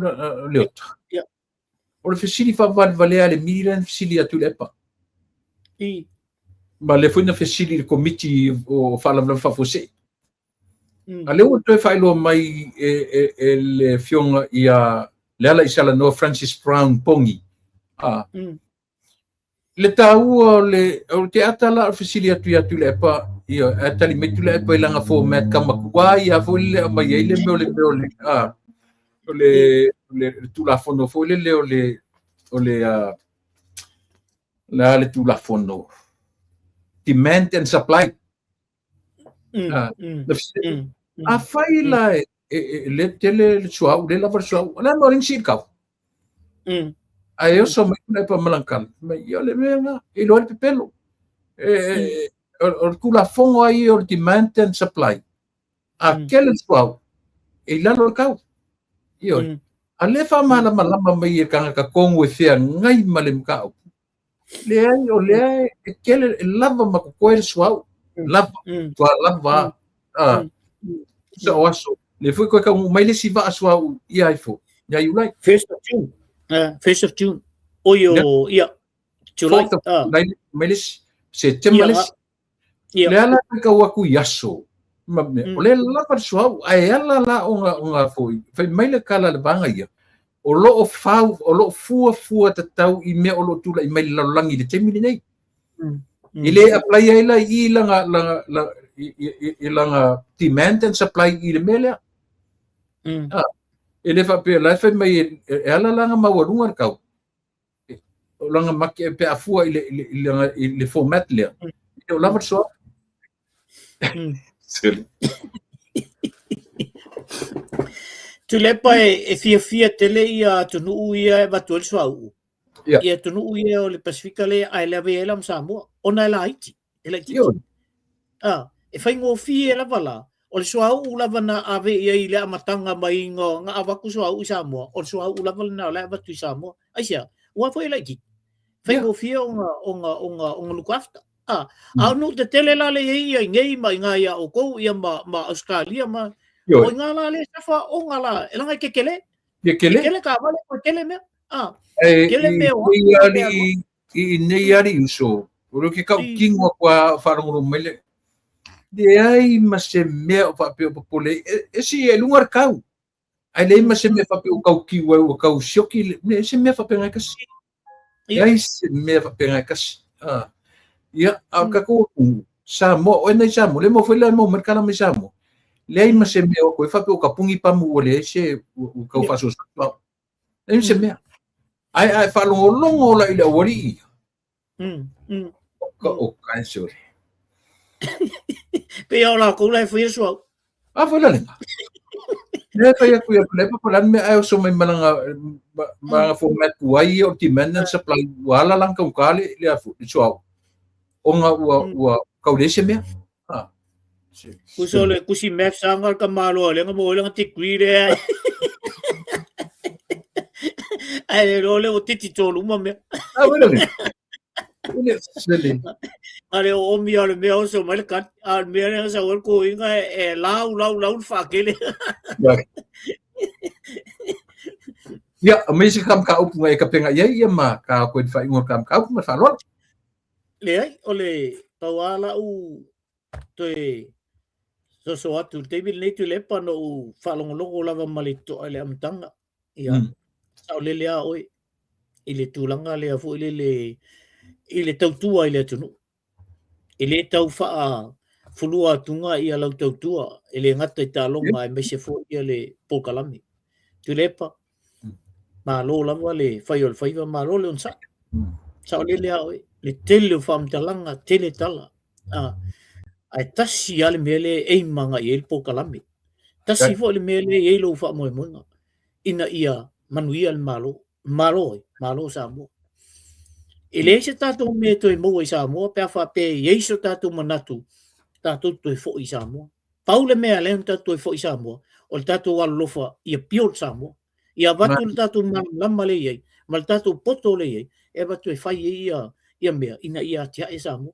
o le fesili fa vale ale milan fesili atu lepa ma le foi na fesili committee o fala fa fose ale o te failo mai le fionga ia le ala isala no Francis Brown Pongi le tau le te atala fesili atu lepa ia atali metu le pa ilanga format kama ia fo le mai ele me le tu la fono fo le le tu la fono demand and supply a faila le tele suau le la suau la morin sirkau ai eu sou muito para malancan mas eu le venga e lo pelo o kula fongo ai o demand and supply. A kele swau. E lalo kau. Io. A le fa malama mai e kanga ka kongo e fea ngai malem kau. Le ai o le ai e kele lava ma koe swau. Lava. Tua lava. So aso. Le fui koe ka mai le si va swau i ai fo. Ya you like. 1st of June. 1st of June. Oyo, ia. July. Mai le September le. Le ala ka waku yaso. O le lava swau ai ala la onga foi. Fai mai le kala le banga ia. O lo fau, o lo fua tatau i me o lo tula i mai lalangi le temini nei. I le apply ai la i langa demand and supply i le mele. E le fa pe la fa mai e ala langa mawarunga kau. O langa maki pe afua i le format le. O lava so. Tu lepa e fia tele ia tunu ia e batu el swau. Ia tunu ia o le Pasifika le ai le ave elam Samoa. Ona la Haiti. Ele ki. E fai ngo fie la vala. O le swau ulava na ave ia i le amatanga mai nga avaku swau i Samoa. O le swau ulava na le batu i Samoa. Aisia, ua foi la ki. Fai ngo fie onga lukafta. Au no te tele la le ia ngei mai nga ia o kou ia ma Australia ma. O ngā la le safa o ngā la, e langa kekele. Kekele ka wale ko kele mea. Kele mea o. I nei ari uso. Uro ke kau kingwa kwa wharangono mele. De ai ma se mea o whapeo papole. E si e lungar kau. Ai lei ma se mea whapeo kau kiwa o kau sioki. E se mea whapeo ngai kasi. E ai se mea whapeo ngai kasi. Ia, au kako Samoa. O e nei Samoa. Le mo whela mo merkana me Samoa. Lei ma se mea o koe whapeo ka pungi pamu o le se o kau whaso sa. Lei se mea. Ai whalongolongo la i le awari i. O kai sore. Pe au la kou lai whia suau. Whala lenga. Lei whai aku ia lepa palan me ai o so mai mga format uai o demand and supply wala lang kau kale le afu suau. O nga ua kau le se mea. Kusole kusi math sangal ka malo le nga mo lang degree le. Ai role o titi tolu ma me. Wala lenga. Sele. Ale o mi ale me o so mal kat al me na sa wal ko inga e lau fa kele. Ya, mai se kam ka upu ngai ka penga ia ma ka ko fa ingo kam ka upu ma fa lo. Le ai ole tawala u toe so atu te nei tu le pa no whalongolongo lava malito ale amtanga. Ia. Sao le lea oi. I le tūlanga lea fu i le tautua i le tunu. I le tau wha fulua tunga i a lau tautua. I le ngata i tālonga e mese fu i a le Pokalami. Tu le pa. Ma lo lava le whaiol whaiva ma lo le onsa. Sao le lea oi. Le tele o whamtalanga, tele tala. Ai tasi ale mele e manga i el Pokalami. Tasi fo le mele e lo fa mo mo. Ina ia manuia al malo Samoa. E le se tatou me to mo i Samoa pe fa pe ye so tatou manatu. Tatou to fo i Samoa. Paule me ale tatou fo i Samoa. O tatou al lofa ia pio Samoa. Ia vatu tatou lama le ye. Mal tatou poto le ye. E vatu e fai ia mea ina ia tia e Samoa.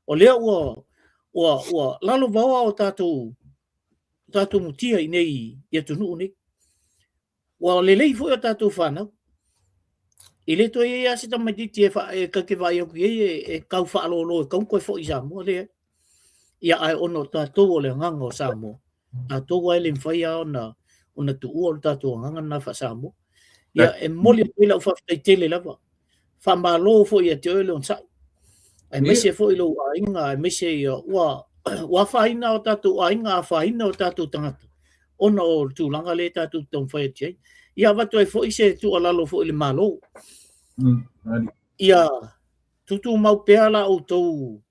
O lea ua lalo vawa o tatou mutia i nei ia tunu nei. Ua lelei fo o tatou whanau. I le to e a se tamatiti e ka ke vai au e kau whaalolo e kau koe fo i Samoa lea. Ia ai ono tatou o le nganga o Samoa. Tatou ai le mwhai a ona tu ua o tatou nganga na wha Samoa. Ia e moli a pila u whaftai tele lava. Whamalo fo i a te oele on sai. Ai mese fo i lo ainga, ai mese i ua whaina o tatou ainga, whaina o tatou tangata. Ona o tūlanga le tatou tong whai atiai. Ia watu ai fo i se tu alalo fo i le malo. Ia tutu mau pea la o tau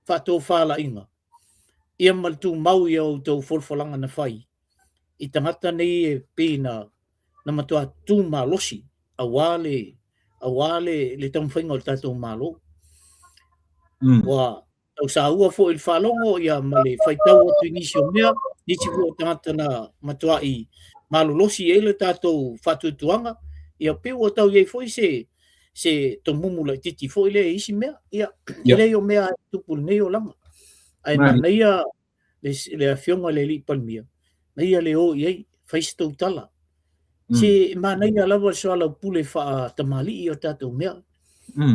whatou whala inga. Ia mal tu mau i o tau folfolanga na whai. I tangata nei e pēna na matua tū malosi. Awale le tau whainga o tatou malo. Wa Tau sa ua fo il whalongo ia male whaitau atu inisio mea, nisi fo tangata na matua i malolosi e le tātou whatutuanga, ia peu o tau iei foi se tomumu lai titi foi le isi mea, ia ele o mea tupul nei o langa. Ai mana ia le afionga le li palmia, na ia le o iei whaistou tala. Se mana ia lava soala pule wha tamali i o tātou mea,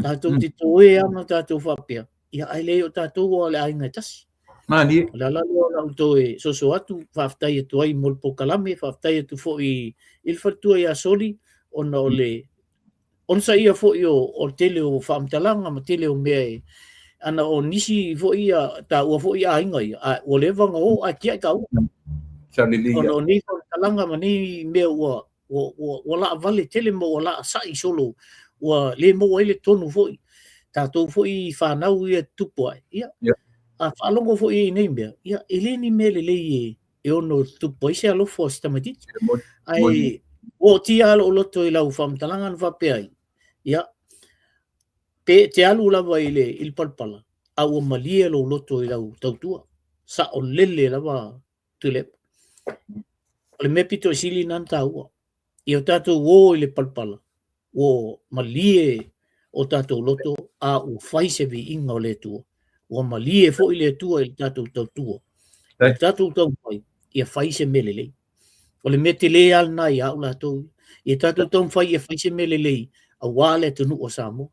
tātou te toe ama tātou whapea. Ia ai leo tātou o le ainga tasi. Mani. La o la utoe soso atu, whaftai atu ai mol pokalame, whaftai atu fo i ilfatua i a soli, ona o le, onsa ia fo i o tele o whaamtalanga, ma tele o mea e, ana o nisi fo i a, ta ua fo i a inga i, o le vanga o a kia i ka ua. Ona o ni whaamtalanga ma ni mea ua, la vale tele mo o la sa i solo, ua le mo ele tonu fo i. Tātou fo i whanau ia tupu ai. Ia. A whalongo fo i nei mea. Ia, ele ni mele lei e ono tupu ai se alofo a stamatiti. Ai, o ti alo o loto i lau whamtalanga na whapea ai. Ia. Te alu lava i le ilpalpala. A ua malia lo loto i lau tautua. Sa o lele lava tulep. O le mepito sili nanta ua. Ia tātou o i le palpala. O malie o tātou loto a u whaise vi inga o le tua. O malie fo i le tua i tātou tautua. I tātou tau whai, i a whaise melelei. O le mete le al nai au la tau. I tātou tau whai i a whaise melelei a wale tunu o Samoa.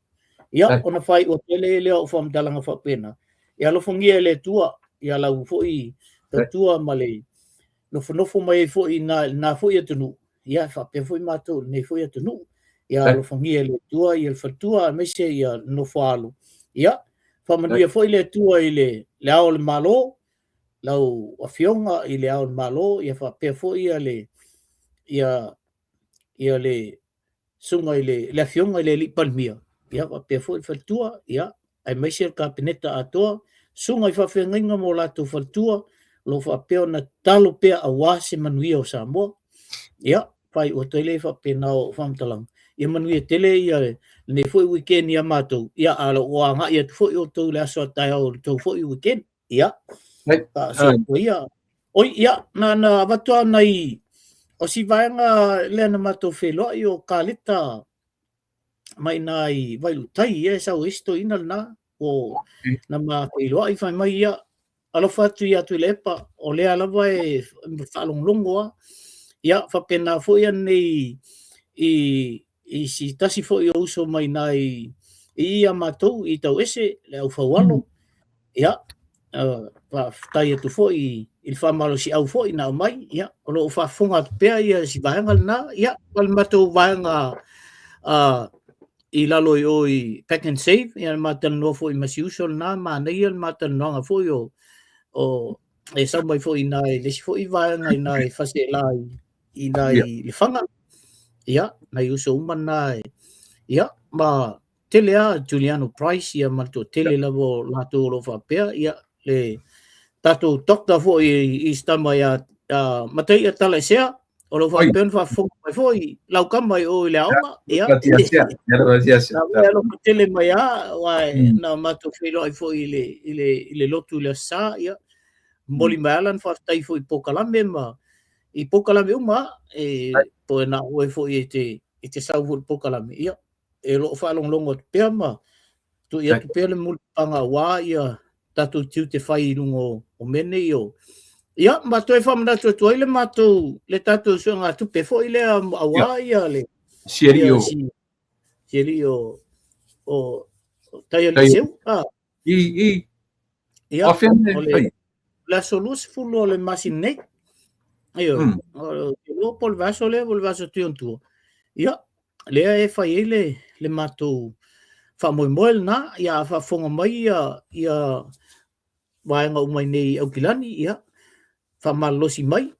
Ia, ona whai o tele lea o whamdalanga whapena. I alofongia le tua, i alau fo i tautua male. Nofo mai fo i na fo i atunu. Ia, whapea fo i mātou, ne fo i atunu. Ia alofongia le tua, i al fatua, mese i a nofo alu. Ia, whamanuia fo i le tua i le ao le malo, lau a fionga i le ao le malo, ia whapea fo i a le sunga i le fionga i le li palmia. Ia, whapea fo i fatua, ia, ai mese ka peneta atoa, sunga i whawhenga mo lato fatua, lo whapea na talo pea a wase manuia o Samoa. Ia, pai o tele whapea nao whamtalang. Ia manuia tele ia ne foi weekend ia mātou. Ia alo o anga ia foi o tau le aso atai au tau foi weekend. Ia. So ia. Oi ia na watoa nei o si vaenga lena mātou wheloa i o kaleta mai nai vailutai ia sau isto ina na o na ma wheloa i whai mai ia alofa atu ia tu lepa o lea lava e whalonglongoa. Ia whapena foi nei i si tasi fo i uso mai nai i a mātou i tau ese le au whaualo. Ia, tai atu fo i whamalo si au fo i nao mai. Ia, o lo whafunga pēr i si vaenga na. Ia, wale mātou vaenga i lalo i o i Pack and Save. Ia, mātou noa fo i masi uso na. Māna ia mātou noa fo i o e sau mai fo i nai lesi fo i vaenga i nai whase lai i nai le whanga. Ia, nai uso umana ia, ma tele a Juliano Price, ia mato tele lavo lato lo whapea, ia, le tato dokta fo i stama ia matai a tala sea, o lo whapea whafunga mai fo i laukama i o i le aonga, ia. Na lo tele mai a, wai, na mato whilo ai fo i le lotu le sa, ia, moli mai alan whaftai fo i Pokalame, ma i Pokalame uma, po na ue fo i te sauvu Pokalame ia e lo fa longo pe ma tu ia tu pe le mulpanga wa ia tatu tiu te fai lungo o mene io ia ma tu e fa mna tu le mato le tatu so nga tu pe fo ile a wa ia le serio o tai le seu ia la solus fulo le masine io lo pol vaso tu tu ia lea e whai le mātou whamoimoel na, ia whafonga mai ia waenga umai nei au kilani, ia whamalosi mai,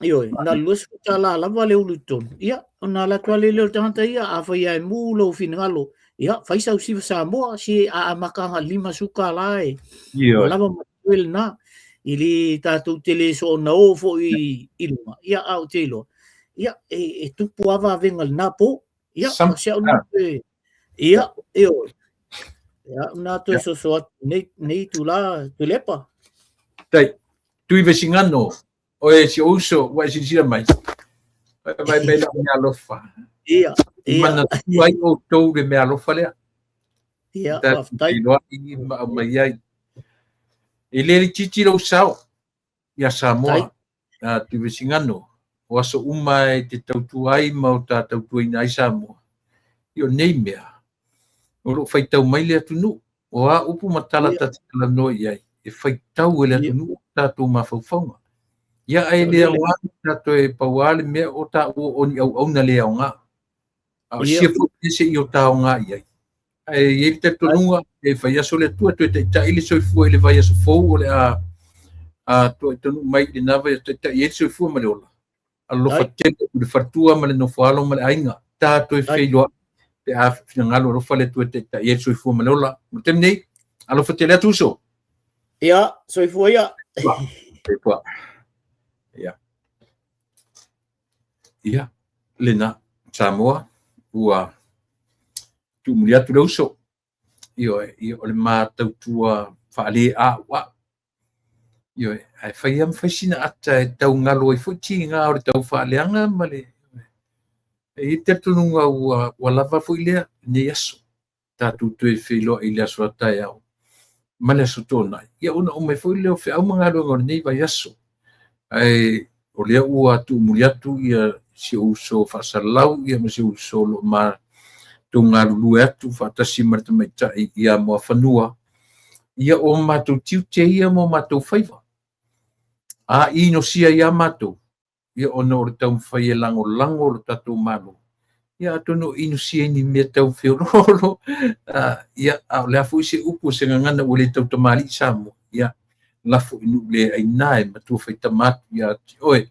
ioi, na luas kuta la lava le ulutonu, ia, na la tua le leo tangata ia, a whai ai mūlo finangalo, ia, whaisau siwa Samoa, si a makanga 5 suka lae, lava matuel na, ili tātou tele so na o fo i iluma, ia au telo, ia, e tupu awa vengal na po, ia, ia, io. Ya, una tu so nei tu la tu lepa. Tai, tui vesingano, o e si uso, wa si sira mai. Vai me la mea lofa. Ia, Mana tu ai o tau de mea lofa lea. ia, Ta whaftai. loa i ma mai ai. E le titi lo sao. Ia Samoa. Tu vesingano. O aso uma e te tautu ai ma o ta tautu ina ai Samoa. Io nei mea. O lo fai tau mai lea tunu. O a upu matala tati kala noi ai. E fai tau e lea tunu tatu ma faufaunga. Ia ai lea wani tato e pauale mea o ta o ni au na lea o ngā. A sia fuki se i o ta o ngā iai. Ai e te tonunga e fai aso le tua tu te ta ili soi fu ele vai aso fou o le a tu tonu mai le nava te ta i soi fu ma le ola. A lo fatele le fartua ma le no falo ma le ainga. Ta to e fei loa pe a finangalo lo fale tu te ta i soi fu ma le ola. Mo tem nei a lo fatele atu so. Ia, soi fu ia. Pe pa. Ia, lena Samoa ua tuumuli atu le uso. Io le mātou tua whaale a wa. Io ai whai am whaisina ata e tau ngalo i futi ngā o le tau whaaleanga ma le. E te tununga ua lava fui lea ne yaso. Tātou tu e whiloa i lea soatai au. Ma le aso tōna. Ia una o me fui leo whi au mga loa nei wa yaso. Ai o lea ua tuumuli atu ia si uso whasalau ia ma si uso lo ma tō ngā lulu atu whaatasi marita mai tai ia mua whanua ia o mātou tiu te ia mo mātou whaiva a ino sia ia mātou ia o no tau mwhai e lango lo tatou malo ia atono ino sia ni mea tau whiorolo ia a lea fui se upu se ngangana o le tau tamali Samoa ia lafu inu le ai nae matua whai tamatu ia oe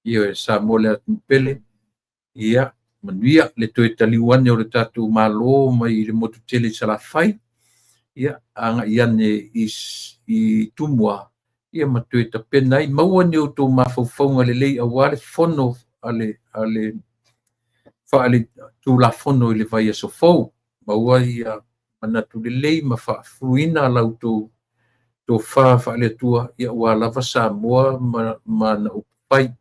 ia Samoa le atu pele ia manuia le toe taliuane o le tatou malo mai le motu tele salafai ia anga iane i tumua ia matoe tapena ai maua ni o tō mawhauwhaunga le lei awa le fono ale whaale tū la fono i le vai aso fau maua ia manatu le lei ma whaafruina lau tō whaale atua ia ua lava Samoa ma na upai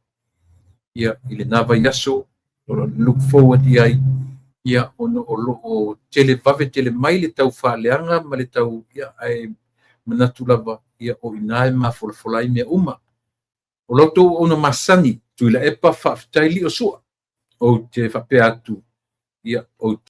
ia i le nawa yaso look forward ia ono o tele vave tele mai le tau whaaleanga ma le tau ia ai manatu lava ia o inae ma folfolai mea uma o loto ono masani tu ila epa whaftaili o sua o te whape atu ia o